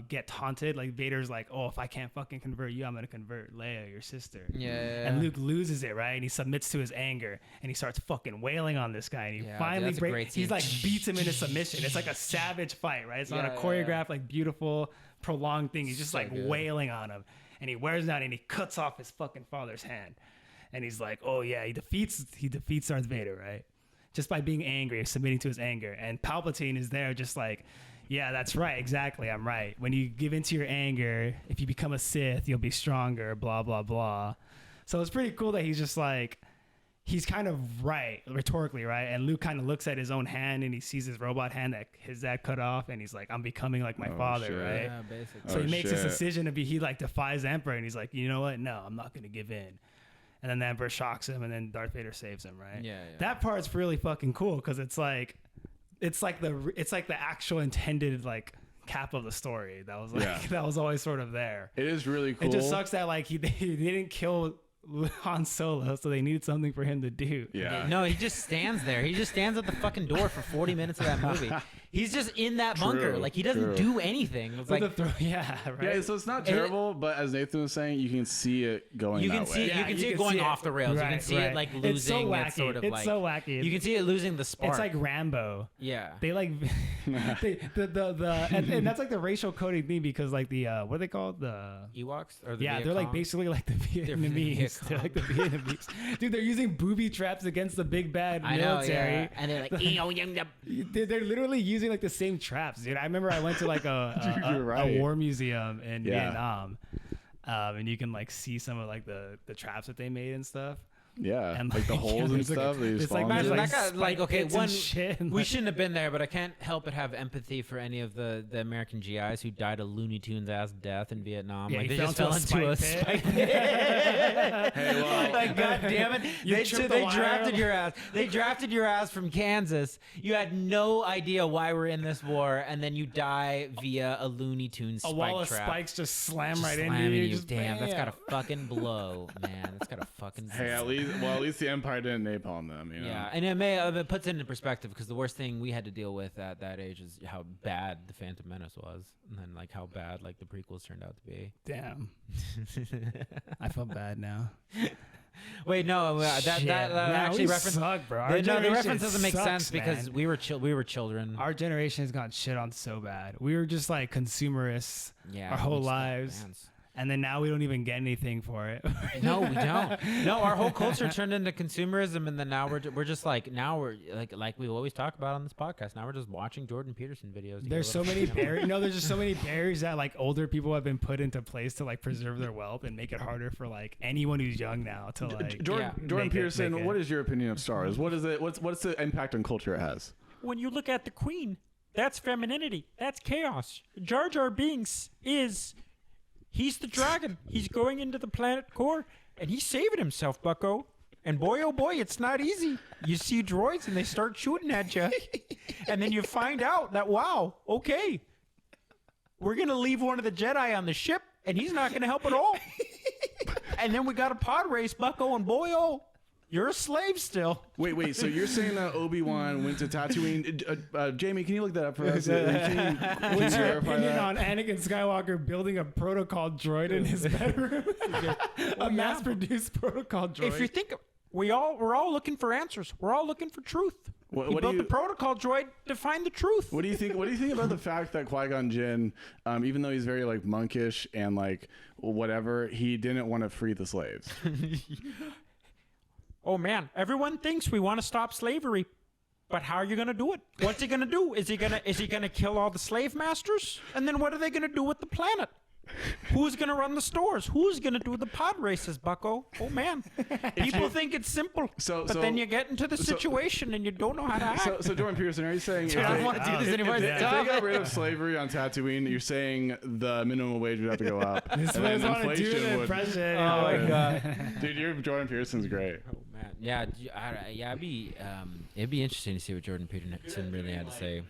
get taunted. Like Vader's like, oh, if I can't fucking convert you, I'm gonna convert Leia, your sister. Yeah. And Luke loses it, right? And he submits to his anger and he starts fucking wailing on this guy. And he finally breaks. He's like beats him into submission. It's like a savage fight, right? It's not a choreographed, like beautiful, prolonged thing. He's just so like wailing on him. And he wears down and he cuts off his fucking father's hand. And he's like, oh yeah, he defeats Darth Vader, right? Just by being angry, submitting to his anger. And Palpatine is there just like, yeah, that's right. Exactly. I'm right. When you give into your anger, if you become a Sith, you'll be stronger, blah, blah, blah. So it's pretty cool that he's just like, he's kind of right, rhetorically, right? And Luke kind of looks at his own hand and he sees his robot hand that his dad cut off. And he's like, I'm becoming like my father, right? Yeah, basically. So he makes this decision to be, he like defies the Emperor. And he's like, you know what? No, I'm not going to give in. And then the Emperor shocks him and then Darth Vader saves him, right? Yeah. That part's really fucking cool because it's like the actual intended like cap of the story that was like that was always sort of there. It is really cool. It just sucks that like he didn't kill Han Solo, so they needed something for him to do. Yeah. No, he just stands there. He just stands at the fucking door for 40 minutes of that movie. He's just in that bunker. Like, he doesn't do anything. It's like, right. Yeah, so it's not terrible, but as Nathan was saying, you can see it going you can that see way. It, you can see it going off the rails. Right, you can see it like losing. It's so wacky. It's sort of it's so wacky. You can see it losing the spark. It's like Rambo. Yeah. They like and that's like the racial coding thing because like the what are they called, the Ewoks or the Viet they're like Cong? Basically like the Vietnamese. They're like the Vietnamese. Dude, they're using booby traps against the big bad military. Yeah. And they're like, they're literally using like the same traps, dude. I remember I went to like a war museum in Vietnam, and you can like see some of like the traps that they made and stuff. Yeah, and like the holes and stuff. It's like okay, one shit we shouldn't have been there, but I can't help but have empathy for any of the American GIs who died a Looney Tunes ass death in Vietnam. Yeah, like they just fell into a spike pit. Hey, well, like, God damn it! They drafted your ass. They drafted your ass from Kansas. You had no idea why we're in this war, and then you die via a Looney Tunes spike trap. A wall of spikes just slam right into you. Just damn, that's gotta fucking blow, man. That's gotta fucking. Hey, at least the Empire didn't napalm them, you know? Yeah, and it puts it into perspective because the worst thing we had to deal with at that age is how bad the Phantom Menace was, and then like how bad like the prequels turned out to be. Damn, I feel bad now. Wait, no, that actually reference. Suck, bro. The reference doesn't make sense man. because we were children. Our generation has gotten shit on so bad. We were just like consumerists our whole lives. And then now we don't even get anything for it. No, we don't. No, our whole culture turned into consumerism, and then now we're just like like we always talk about on this podcast. Now we're just watching Jordan Peterson videos. There's so many barriers. No, there's just so many barriers that like older people have been put into place to like preserve their wealth and make it harder for like anyone who's young now to like. Jordan Peterson, what is your opinion of Star Wars? What is it? What's the impact on culture it has? When you look at the Queen, that's femininity. That's chaos. Jar Jar Binks is. He's the dragon. He's going into the planet core, and he's saving himself, bucko. And boy, oh boy, it's not easy. You see droids, and they start shooting at you. And then you find out that, wow, okay, we're going to leave one of the Jedi on the ship, and he's not going to help at all. And then we got a pod race, bucko, and boy, oh, you're a slave still. Wait. So you're saying that Obi-Wan went to Tatooine? Jamie, can you look that up for us? What's your opinion on Anakin Skywalker building a protocol droid in his bedroom? A mass-produced protocol droid. If you think, we're all looking for answers. We're all looking for truth. He built the protocol droid to find the truth. What do you think? What do you think about the fact that Qui-Gon Jinn, even though he's very like monkish and like whatever, he didn't want to free the slaves? Oh man, everyone thinks we want to stop slavery, but how are you going to do it? What's he going to do? Is he going to kill all the slave masters? And then what are they going to do with the planet? Who's gonna run the stores? Who's gonna do the pod races, Bucko? Oh man, people think it's simple, but then you get into the situation and you don't know how to act. So Jordan Peterson, are you saying Dude, I don't want to do this anymore. if they got rid of slavery on Tatooine, you're saying the minimum wage would have to go up, and then inflation would. Oh my god, dude, Jordan Peterson's great. Oh man, yeah, it'd be interesting to see what Jordan Peterson really had to say.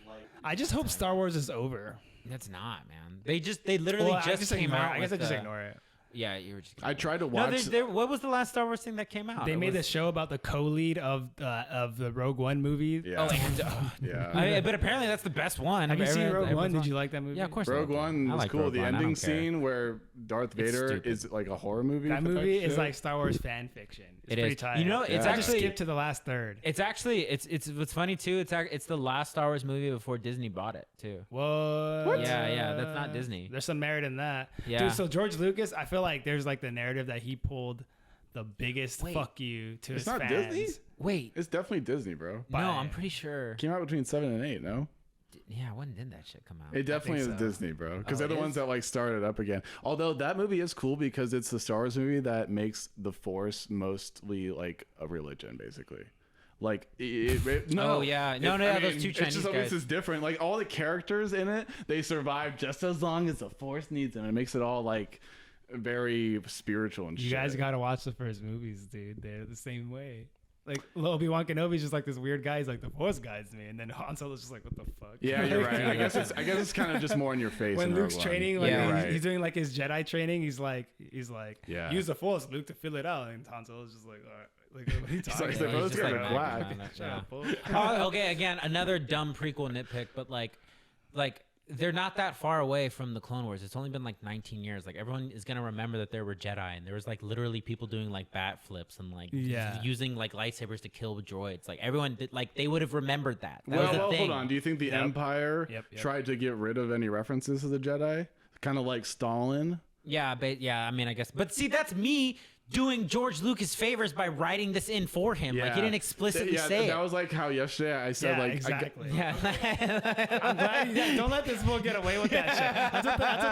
I just hope Star Wars is over. That's not, man. They literally just came out. I guess I just ignore it. Yeah, you were just. I tried to watch. No, what was the last Star Wars thing that came out? They made a show about the co-lead of the Rogue One movie. Yeah. Yeah. But apparently that's the best one. Have you seen Rogue One? Did you like that movie? Yeah, of course. Rogue One was cool. The ending scene where Darth Vader stupid. is like a horror movie. That movie is like Star Wars fan fiction. It's pretty tight. You know, it's I actually just skipped to the last third. It's actually it's what's funny too. It's the last Star Wars movie before Disney bought it too. What? Yeah, that's not Disney. There's some merit in that. Yeah. Dude, so George Lucas, I feel like there's like the narrative that he pulled the biggest fuck you to his fans. It's not Disney? Wait, It's definitely Disney, bro. no, I'm pretty sure. Came out between 7 and 8, no? Yeah, when did that shit come out? It definitely is so. Disney, bro. Because Oh, they're the it ones is? that like started up again. Although that movie is cool because it's the Star Wars movie that makes the Force mostly like a religion, basically. Like, no. Oh, yeah. No, those two Chinese It's just guys. this is different. Like all the characters in it, they survive just as long as the Force needs them. It makes it all like very spiritual and shit. You guys gotta watch the first movies, dude. They're the same way. Like Obi-Wan Kenobi's just like this weird guy. He's like the Force guides me, and then Han Solo's just like, what the fuck? Yeah, you're right. I guess it's kind of just more in your face. When in Luke's Rogue One. training, like Yeah, he's doing like his Jedi training, he's like, Yeah. use the Force, Luke, to fill it out, and Han Solo's just like, all right, like what are you talking like, about? "Oh, He's it's just, kinda like, black." knocking around, Shut yeah. up, fool. Oh, okay, again, another dumb prequel nitpick, but like they're not that far away from the Clone Wars. It's only been like 19 years. Like everyone is gonna remember that there were Jedi, and there was like literally people doing like bat flips and like using like lightsabers to kill droids. Like everyone did, like they would have remembered that. That was a Well, thing. hold on. Do you think the Empire Yep. tried to get rid of any references to the Jedi? Kind of like Stalin. Yeah, but I mean, I guess. But see, that's me doing George Lucas favors by writing this in for him. Like he didn't explicitly say that it. was like how yesterday I said Yeah, like exactly. Yeah. I'm glad. Don't let this fool get away with that shit. That's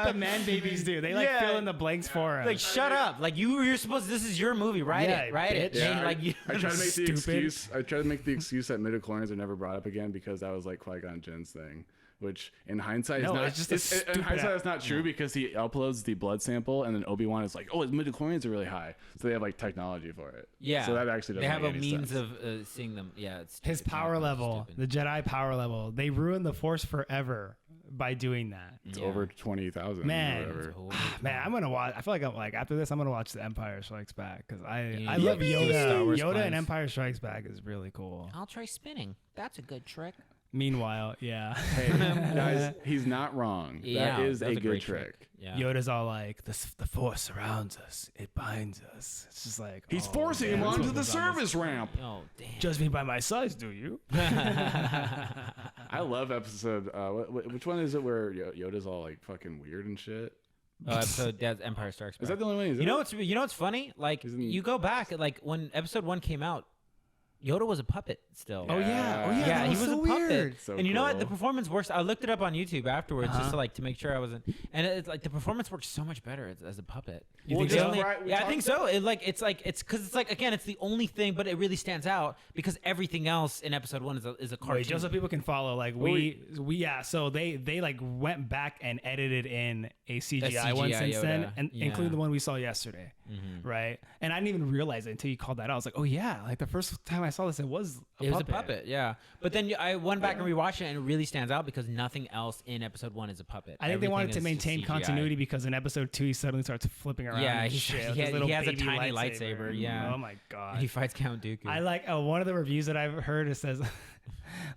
what the man babies do. They like fill in the blanks for him. Like shut up! Like you're supposed. This is your movie. Write Yeah, it. Write it. bitch. Yeah, Man, like you. I tried to make the Stupid. excuse. I tried to make the excuse that midichlorians are never brought up again because that was like Qui-Gon Jinn's thing. Which in hindsight No, is not. it's just a in stupid hindsight, app. it's not true because he uploads the blood sample and then Obi-Wan is like, "Oh, his midichlorians are really high," so they have like technology for it. Yeah. So that actually doesn't They have make a any means sense. of seeing them. Yeah. It's His stupid. power It's level, stupid. the Jedi power level, they ruined the Force forever by doing that. It's over 20,000. Man. Or whatever. Man, I'm gonna watch. I feel like I'm like after this, I'm gonna watch The Empire Strikes Back because I Yeah. love Do Yoda. Star Wars Yoda and plans. Empire Strikes Back is really cool. I'll try spinning. That's a good trick. Meanwhile, yeah, Hey, guys, he's not wrong. Yeah, that is that's a good great trick. Yeah. Yoda's all like, the Force surrounds us, it binds us. It's just like He's oh, forcing man, him this onto one the was on this- service ramp. Oh damn. Judge me by my size, do you? I love episode. Which one is it where Yoda's all like fucking weird and shit? Episode that's Empire Strikes Back. Is that the only one he's in? You know what's funny? Like Isn't- you go back, like when episode 1 came out, Yoda was a puppet still. Oh yeah, Yeah, that he was so a puppet. weird. So And you know what? cool. The performance works. I looked it up on YouTube afterwards just to like to make sure I wasn't. And it's like the performance works so much better as a puppet. You think The so? only- Right, we yeah, I talked think so. It's because it's like again, it's the only thing, but it really stands out because everything else in episode 1 is a cartoon. Wait, just so people can follow, like so they like went back and edited in a CGI one CGI since then, Yoda. and Yeah. including the one we saw yesterday, right? And I didn't even realize it until you called that out. I was like, oh yeah, like the first time I saw this, it was It was a puppet, yeah. But then I went back and rewatched it, and it really stands out because nothing else in episode 1 is a puppet. I think they wanted to Everything is maintain CGI. continuity because in episode 2 he suddenly starts flipping around. Yeah, and he- shit he with has- his little he has a baby tiny lightsaber, yeah. Oh my god. He fights Count Dooku. I like one of the reviews that I've heard. It says,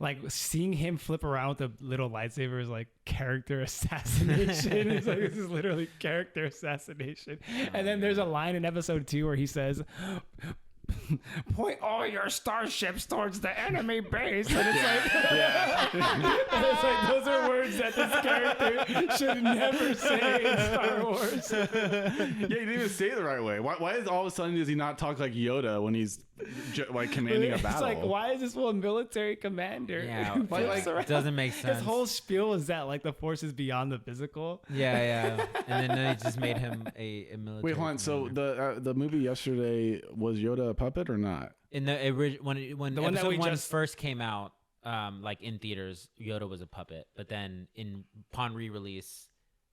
like seeing him flip around with the little lightsaber is like character assassination. It's like this is literally character assassination. And then there's a line in episode 2 where he says, point all your starships towards the enemy base. And it's like, and it's like those are words that this character should never say in Star Wars. He didn't even say it the right way. Why is all of a sudden does he not talk like Yoda when he's like commanding a battle? It's like, why is this one military commander? Yeah, It doesn't make sense. His whole spiel is that like the force is beyond the physical. Yeah. And then they just made him a military. Wait, hold on. So the movie yesterday, was Yoda a puppet or not? In the when The one that episode we one just- first came out, like in theaters, Yoda was a puppet. But then upon re-release,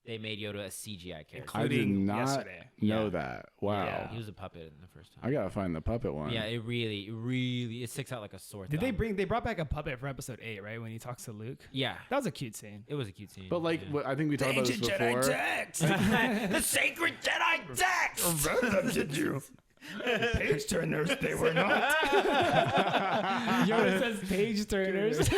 they made Yoda a CGI character. I did not yesterday. know that. Wow. Yeah. He was a puppet in the first time. I gotta find the puppet one. Yeah, it really sticks out like a sore Did thumb. they brought back a puppet for episode 8, right? When he talks to Luke. Yeah, That was a cute scene. it was a cute scene. But like, yeah. I think we talked about this before. text. the sacred Jedi text. Page turners, they were not. Yoda says page turners.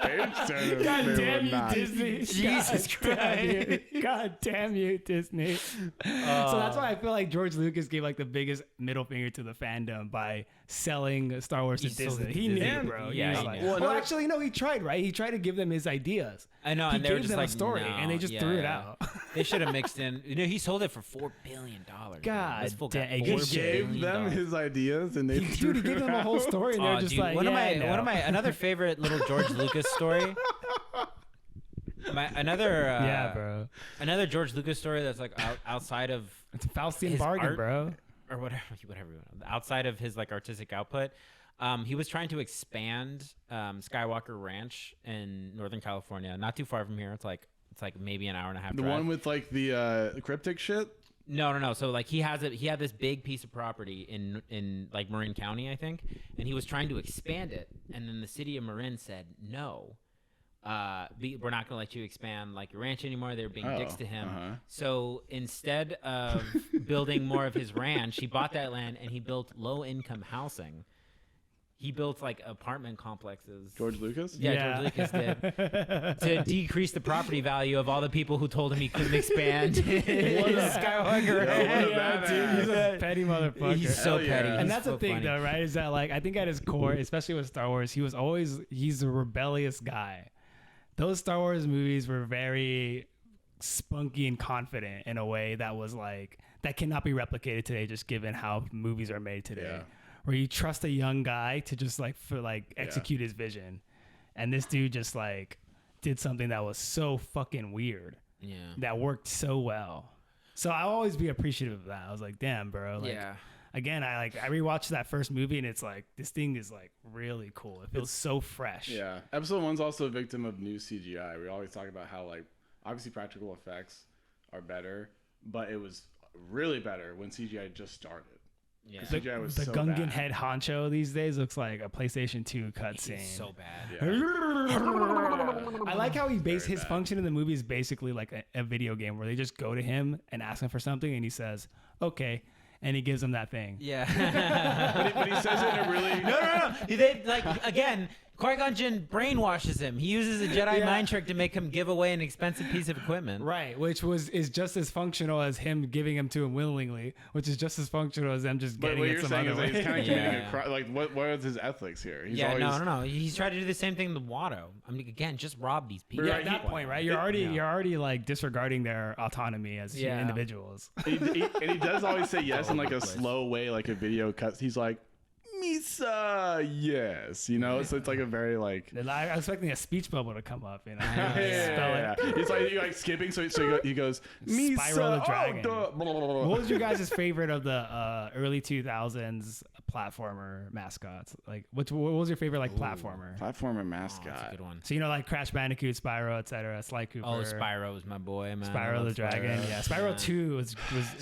God damn you, Disney. Jesus Christ. God damn you, Disney. So that's why I feel like George Lucas gave like the biggest middle finger to the fandom by selling Star Wars to He sold Disney. it to He Disney. knew, bro. Yeah, He was he like, knew. well, actually, no, he tried, right? He tried to give them his ideas. I know, He and they were gave just them like a story, no, and they just threw it out. They should have mixed in. He sold it for $4 billion. God This fool damn, got he He $4 gave billion. them his ideas and they Dude, he gave them a whole story, and they're just Dude, like, one of yeah, my another favorite little George Lucas story. Yeah, bro. Another George Lucas story that's like outside of It's a Faustian his bargain, art- bro. or whatever you want. Outside of his like artistic output, he was trying to expand Skywalker Ranch in Northern California, not too far from here. It's like maybe an hour and a half. The drive. one with like the cryptic shit. No. So like he had this big piece of property in like Marin County, I think, and he was trying to expand it, and then the city of Marin said no. We're not gonna let you expand like your ranch anymore. They're being dicks to him. So instead of building more of his ranch, he bought that land and he built low-income housing. He built like apartment complexes. George Lucas? Yeah, George Lucas did. To decrease the property value of all the people who told him he couldn't expand Skywalker. Yeah, dude, he's a petty motherfucker. He's so Hell yeah. petty. And He's that's so the thing, funny. though, right? Is that like I think at his core, especially with Star Wars, he's a rebellious guy. Those Star Wars movies were very spunky and confident in a way that was like that cannot be replicated today, just given how movies are made today. Yeah. Where you trust a young guy to just like execute his vision, and this dude just like did something that was so fucking weird. Yeah. That worked so well. So I'll always be appreciative of that. I was like, damn, bro. Like, Yeah. Again, I rewatched that first movie and it's like this thing is like really cool. It feels so fresh. Yeah. Episode 1's also a victim of new CGI. We always talk about how like obviously practical effects are better, but it was really better when CGI just started. Yeah. The, CGI was the so Gungan bad. head honcho these days looks like a PlayStation 2 cutscene. He's so bad. Yeah. I like how he his Very bad. function in the movie is basically like a video game where they just go to him and ask him for something and he says, okay. And he gives them that thing. Yeah. But he says it in a really No. They, like, again, Qui-Gon Jinn brainwashes him. He uses a Jedi Yeah. mind trick to make him give away an expensive piece of equipment. Right, which is just as functional as him giving him to him willingly, which is just as functional as them just But getting what it you're some saying other is that he's way. kind of Yeah. committing a crime. Like, what is his ethics here? He's Yeah, always, no. He's trying to do the same thing with Watto. I mean, again, just rob these people. Yeah, Right, at that point, right? You're already like disregarding their autonomy as Yeah. individuals. And he does always say yes in like a slow way, like a video cuts. He's like, Misa, yes. You know, so it's like a very like. I was expecting a speech bubble to come up, you know. Yeah. It's like you're like skipping, so he goes Misa, Spiral the Dragon. Oh, What was your guys' favorite of the early 2000s platformer mascots? Like, what was your favorite like platformer? platformer Oh, mascot. that's a good one. So you know, like Crash Bandicoot, Spyro, etc. Sly Cooper. Oh, Spyro was my boy, man. I Spyro the love Dragon. Spyro. Yeah, Spyro 2 is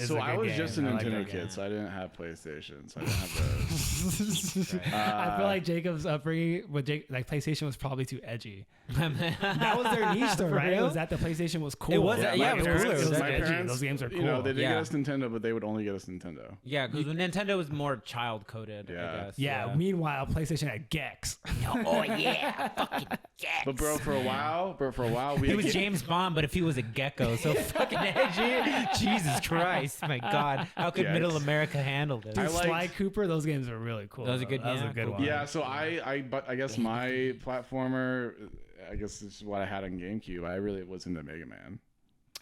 So a I good was game. just a I like Nintendo that kid, game. so I didn't have PlayStation, so I didn't have those. I feel like Jacob's upbringing with PlayStation was probably too edgy. That was their niche, though, right? real? Was that the PlayStation was cool? It was, Yeah, yeah, my it was parents- cooler. It was my edgy. parents, Those games are cool. You know, they did Yeah. get us Nintendo, but they would only get us Nintendo. Yeah, because Nintendo was more child coded. Yeah. I guess. Yeah. Meanwhile, PlayStation had Gex. Oh yeah, fucking Jax. But bro, for a while, we He had was James Bond, but if he was a gecko, so fucking edgy. Jesus Christ, my God, how could Yikes. Middle America handle this? I Sly liked- Cooper, those games are really cool. That was a good- That was yeah, a good cool. one. Yeah, so I guess my platformer, I guess this is what I had on GameCube. I really was into Mega Man.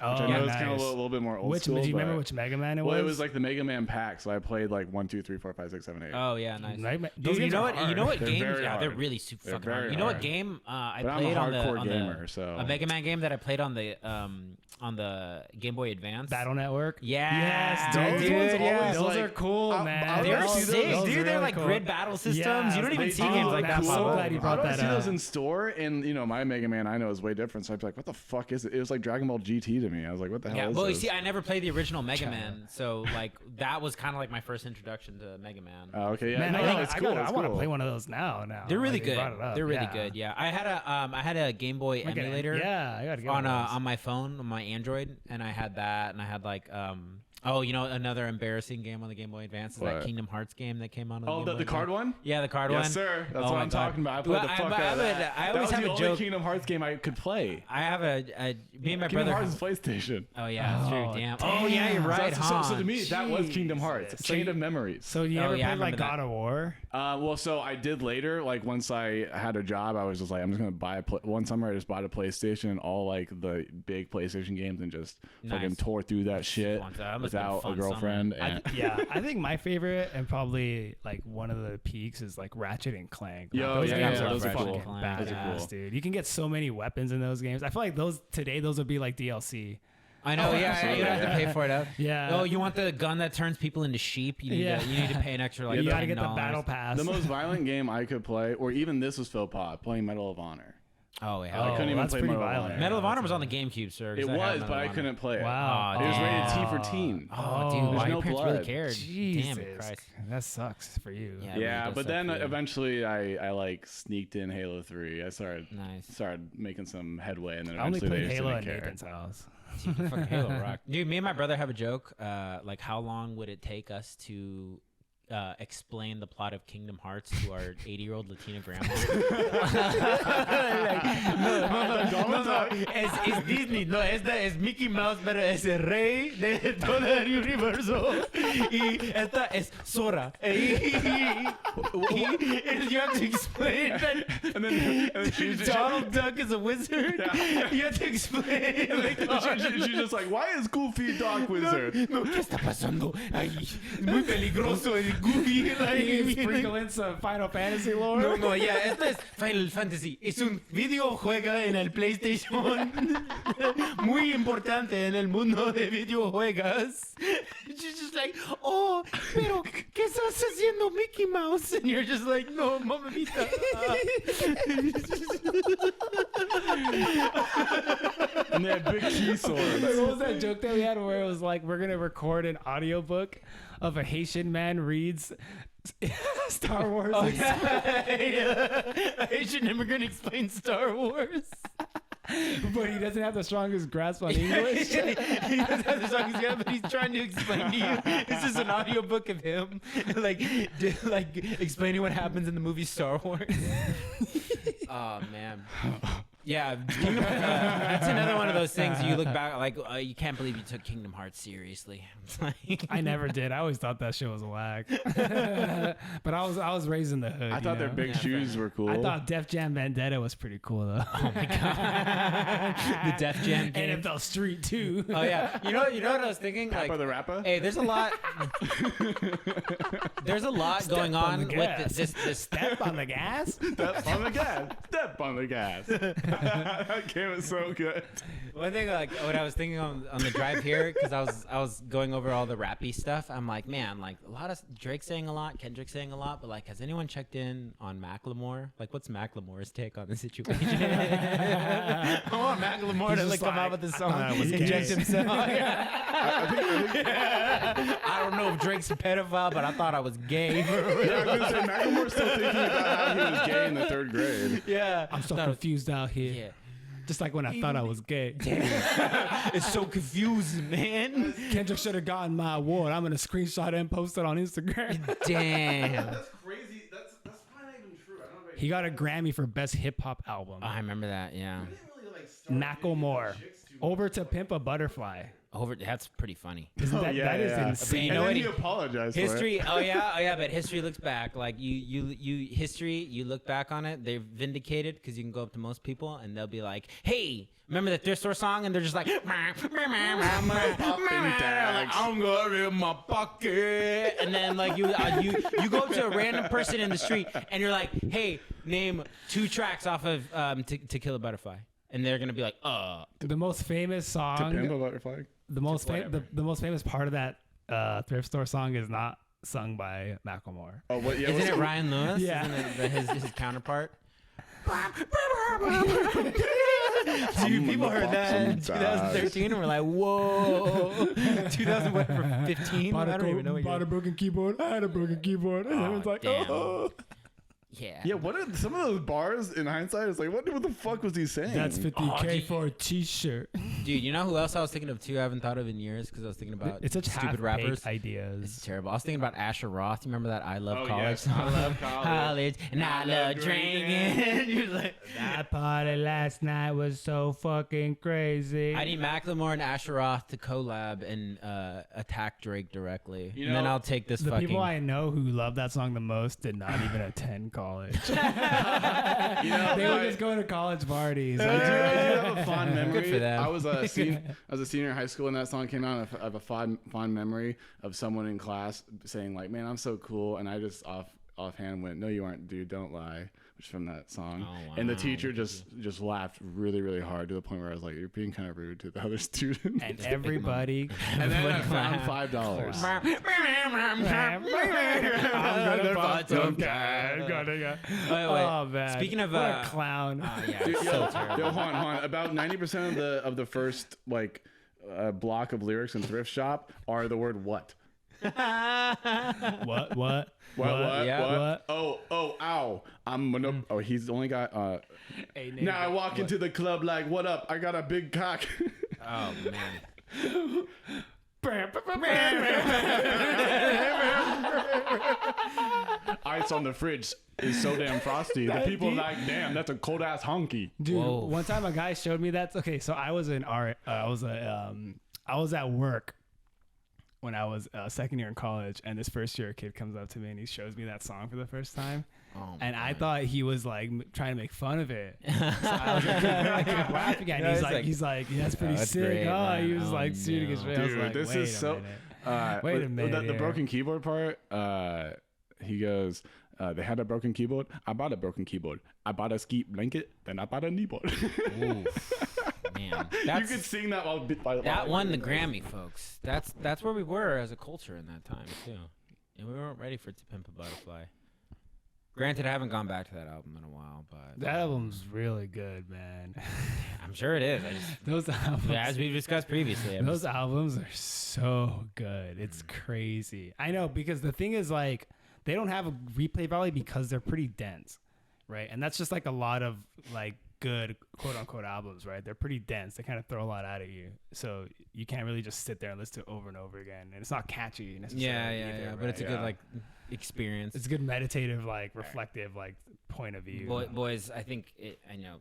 Oh, Which I know nice. is kind of a little bit more old Which, school. do you remember but- which Mega Man it Well, was? it was like the Mega Man pack, so I played like 1, 2, 3, 4, 5, 6, 7, 8. Oh yeah, nice. Those Dude, you games know are what? You hard. know what They're games? very Yeah, they're hard. really super They're fucking hard. very You know what hard. game I But I'm a played on hardcore the gamer, so a Mega Man game that I played on the Game Boy Advance. Battle Network. Yeah. Yes, Those dude. ones yeah, always, those like, are cool, I'll- man. I'll They're never see sick, those. dude. are They're really like cool. grid battle systems. Yes, You don't even they see do. games like that I'm pop so up. glad you I brought don't that see those up. in store, and you know my Mega Man I know is way different. So I'd be like, "What the fuck is it?" It was like Dragon Ball GT to me. I was like, "What the hell Yeah, is well, you this?" see, I never played the original Mega Man, so like that was kind of like my first introduction to Mega Man. Oh, okay, yeah, Man, no, I, think it's I, cool. gotta, it's I want to cool. play one of those now. They're really Like, you good. brought it up. They're really Yeah. good. Yeah, I had a Game Boy Like an- emulator. Yeah, I gotta get on one of those. on my phone, on my Android, and I had that, and I had like oh, you know, another embarrassing game on the Game Boy Advance is that What? Kingdom Hearts game that came out on Oh, Game the Boy card Advance. one? Yeah, the card one. Yes, sir. That's Oh what my I'm God. talking about. I played Well, the fuck I out of would- that. I That always was have the a only joke. Kingdom Hearts game I could play. I have me and my Kingdom brother. Hearts is PlayStation. Oh yeah, that's true. Oh, Damn. Oh yeah, you're damn. right. So, huh? so to me, that was Kingdom Hearts. Jesus. Saint of Memories. So you Oh, ever yeah, I played like remember that. God of War? Well, so I did later. Like once I had a job, I was just like, I'm just gonna buy one summer. I just bought a PlayStation and all like the big PlayStation games and just fucking Nice. tore through that shit That must have been a without a fun girlfriend. summer. And Yeah, I think my favorite and probably like one of the peaks is like Ratchet and Clank. Yo, those yeah, games yeah, are those are fucking cool. Clank, those are badass, cool. dude. You can get so many weapons in those games. I feel like those would be like DLC. I know. Yeah, absolutely, you have to yeah. pay for it up. Yeah. Oh, you want the gun that turns people into sheep? You need to pay an extra like you gotta $10. get the battle pass. the most violent game I could play, or even this was faux pas, playing Medal of Honor. Oh yeah. I couldn't even that's play pretty Medal of violent. Honor. Medal of Honor was on the GameCube, sir. 'cause It I had was, Medal but of I Honor. couldn't play it. Wow. It was rated T for Oh. teen. Oh, dude, Oh, why there's your no parents really blood. cared? Jesus. Damn it, Christ. That sucks for you. Yeah. It really Yeah, does but suck then for you. eventually I like sneaked in Halo 3. I started Nice. making some headway, and then I only eventually played they just Halo didn't at care. Nathan's house. Fucking Halo rock. Dude, me and my brother have a joke. Like, how long would it take us to explain the plot of Kingdom Hearts to our 80-year-old Latina grandma? No, es Disney. No, es Mickey Mouse, pero es el rey de todo el universo. Y esta es Sora. Y you have to explain that And then Donald Duck is a wizard. You have to explain. Like, she's just like, why is Goofy Dog Wizard? no, ¿qué está pasando? Ay, es muy peligroso el Goofy. You sprinkle in some Final Fantasy lore. No, ya, esto es Final Fantasy. Es un videojuego en el PlayStation. Muy importante en el mundo de videojuegos. She's just like, oh, pero ¿qué estás haciendo, Mickey Mouse? And you're just like, no, mamita. And they had big key swords. Like, what was that joke that we had where it was like we're gonna record an audiobook of a Haitian man reads Star Wars? Oh, yeah. A Haitian immigrant explains Star Wars. But he doesn't have the strongest grasp on English. He doesn't have the songs yet, but he's trying to explain to you. This is an audiobook of him, like explaining what happens in the movie Star Wars. Oh man. Yeah, that's another one of those things you look back like you can't believe you took Kingdom Hearts seriously. I never did. I always thought that shit was whack. But I was raised in the hood. I thought their big shoes were cool. I thought Def Jam Vendetta was pretty cool though. Oh my god, the Def Jam game. NFL Street 2. Oh yeah, you know what I was thinking? Papa Like, the Rapper. hey, there's a lot going on the with gas. this. Step on the gas. Step on the gas. Step on the gas. That game is so good. One thing, like what I was thinking on the drive here, because I was going over all the rappy stuff. I'm like, man, like a lot of Drake saying a lot, Kendrick saying a lot, but like, has anyone checked in on Macklemore? Like, what's Macklemore's take on the situation? I want Macklemore to like come out with this song, inject himself. I don't know if Drake's a pedophile, but I thought I was gay. Yeah, I was gonna say Macklemore's still thinking about how he was gay in the 3rd grade. Yeah, I'm so confused out here. Yeah. Just like when I thought I was gay. It's so confusing, man. Kendrick should have gotten my award. I'm gonna screenshot it and post it on Instagram. Damn. That's crazy. That's probably not even true. I don't know. He got a Grammy for best hip hop album. Oh, I remember that. Yeah. Macklemore. Over to Pimp a Butterfly. That's pretty funny. Isn't that, that is insane. You know and what then he apologized history. for it. Oh yeah. But history looks back. Like you look back on it. They're vindicated because you can go up to most people and they'll be like, "Hey, remember the thrift store song?" And they're just like, "I'm going in my pocket." And then like you go up to a random person in the street and you're like, "Hey, name 2 tracks off of To Kill a Butterfly." And they're gonna be like, The most famous song. To Pimp a Butterfly. The most famous part of that thrift store song is not sung by Macklemore. Oh, what? Yeah, Isn't it Ryan Lewis? Yeah. Isn't it his counterpart? Dude, people heard that in 2013 and were like, whoa. 2015? I don't even know what Bought a year. broken keyboard. I had a broken keyboard. And everyone's like, damn. oh. Yeah. Yeah, what are some of those bars in hindsight? It's like, what the fuck was he saying? That's 50K dude. for a t-shirt. Dude, you know who else I was thinking of too? I haven't thought of in years because I was thinking about It's such stupid rappers. half-baked ideas. It's terrible. I was thinking about Asher Roth. You remember that I Love College yes. song? I love college. And I love drinking. You're like, That party last night was so fucking crazy. I need Macklemore and Asher Roth to collab and attack Drake directly. You And then know, I'll take this The fucking... people I know who love that song the most did not even attend college. You know, They were just going to college parties. I do have a fond memory. Good for them. I was a senior in high school when that song came out. I have a fond memory of someone in class saying like, "Man, I'm so cool," and I just offhand went, "No, you aren't, dude. Don't lie." Which is from that song. Oh, wow. And the teacher just laughed really, really hard to the point where I was like, "You're being kind of rude to the other students." And everybody. And then I found $5. Oh man! Speaking of what a clown. yeah, Dude, so terrible. yo, hold on. About 90% of the first like block of lyrics in Thrift Shop are the word "what." What? What? Yeah. What? Oh, ow. I'm gonna. Oh, he's only got. Now I walk into the club like, "What up? I got a big cock." Oh man. Ice on the fridge is so damn frosty. The people are like, "Damn, that's a cold ass honky." Dude, Whoa. one time a guy showed me that. Okay, so I was in art. I was at work when I was second year in college, and this first year kid comes up to me and he shows me that song for the first time. Oh, and I man. thought he was like trying to make fun of it. So I was like, I kept laughing at it. He's like, yeah, that's pretty that's sick. great, Oh, man. he was Oh, like shooting his no. face. I was Dude, like, this wait is a so. minute. Wait a minute The here. broken keyboard part. He goes. They had a broken keyboard. I bought a broken keyboard. I bought a ski blanket. Then I bought a kneeboard. Man, You could sing that while that won the Grammy, folks. That's where we were as a culture in that time too, and we weren't ready for To Pimp a Butterfly. Granted, I haven't gone back to that album in a while, but That album's really good, man. I'm sure it is. Those albums, As we discussed previously, those albums are so good. It's crazy. I know, because the thing is, like, they don't have a replay value because they're pretty dense, right? And that's just like a lot of like good quote unquote albums, right? They're pretty dense. They kind of throw a lot out at you, so you can't really just sit there and listen to it over and over again. And it's not catchy necessarily. either, but it's a right? good like experience. It's a good meditative, like reflective, like point of view. Boys, I think I know.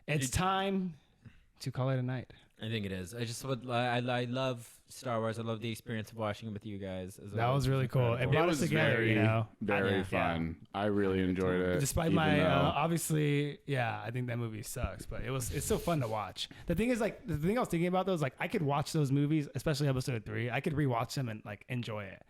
It's time to call it a night. I think it is. I just would. I love Star Wars. I love the experience of watching it with you guys. That was really cool. It It brought us was together, very, you know. very Yeah. fun. I really enjoyed it. Despite even my though- obviously, yeah, I think that movie sucks, but it's so fun to watch. The thing is, like, the thing I was thinking about though is like I could watch those movies, especially episode 3. I could rewatch them and like enjoy it.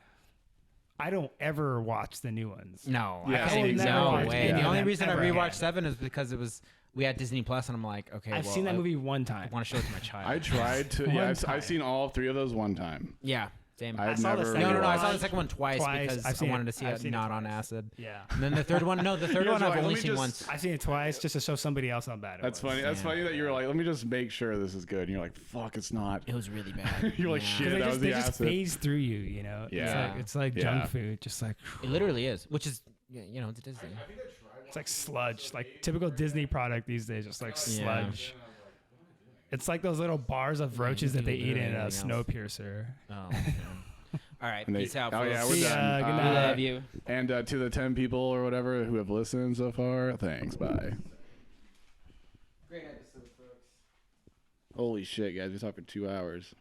I don't ever watch the new ones. No, Yeah, I exactly. no watch way. any The of only them reason I ever rewatched again. 7 is because we had Disney Plus, and I'm like, okay, I've well, seen that I movie one time. want to show it to my child. I tried to. One Yeah, time. I've seen all 3 of those one time. Yeah, same. I've saw the never. second No. I one. saw the second one twice because I've I seen wanted it- to see I've it seen it not on twice. acid. Yeah. And then the third one, the third You one guys are I've like, only let me seen just- once. I've seen it twice just to show somebody else how bad it That's was. funny. That's Yeah. funny that you were like, let me just make sure this is good. And you're like, fuck, it's not. It was really bad. You're like, Yeah. shit. 'Cause that was the they just acid. phase through you, you know? Yeah. It's like Yeah. junk food. Just like, It literally is, which is, you know, it's Disney. it's like sludge. Like typical Disney product these days, just like sludge. It's like those little bars of roaches that they eat in a Snowpiercer. Oh, man. All right, And they- peace out, oh, folks. yeah, we're See ya. done. Good We night. love you. And to the 10 people or whatever who have listened so far, thanks. Bye. Great episode, folks. Holy shit, guys. We talked for 2 hours.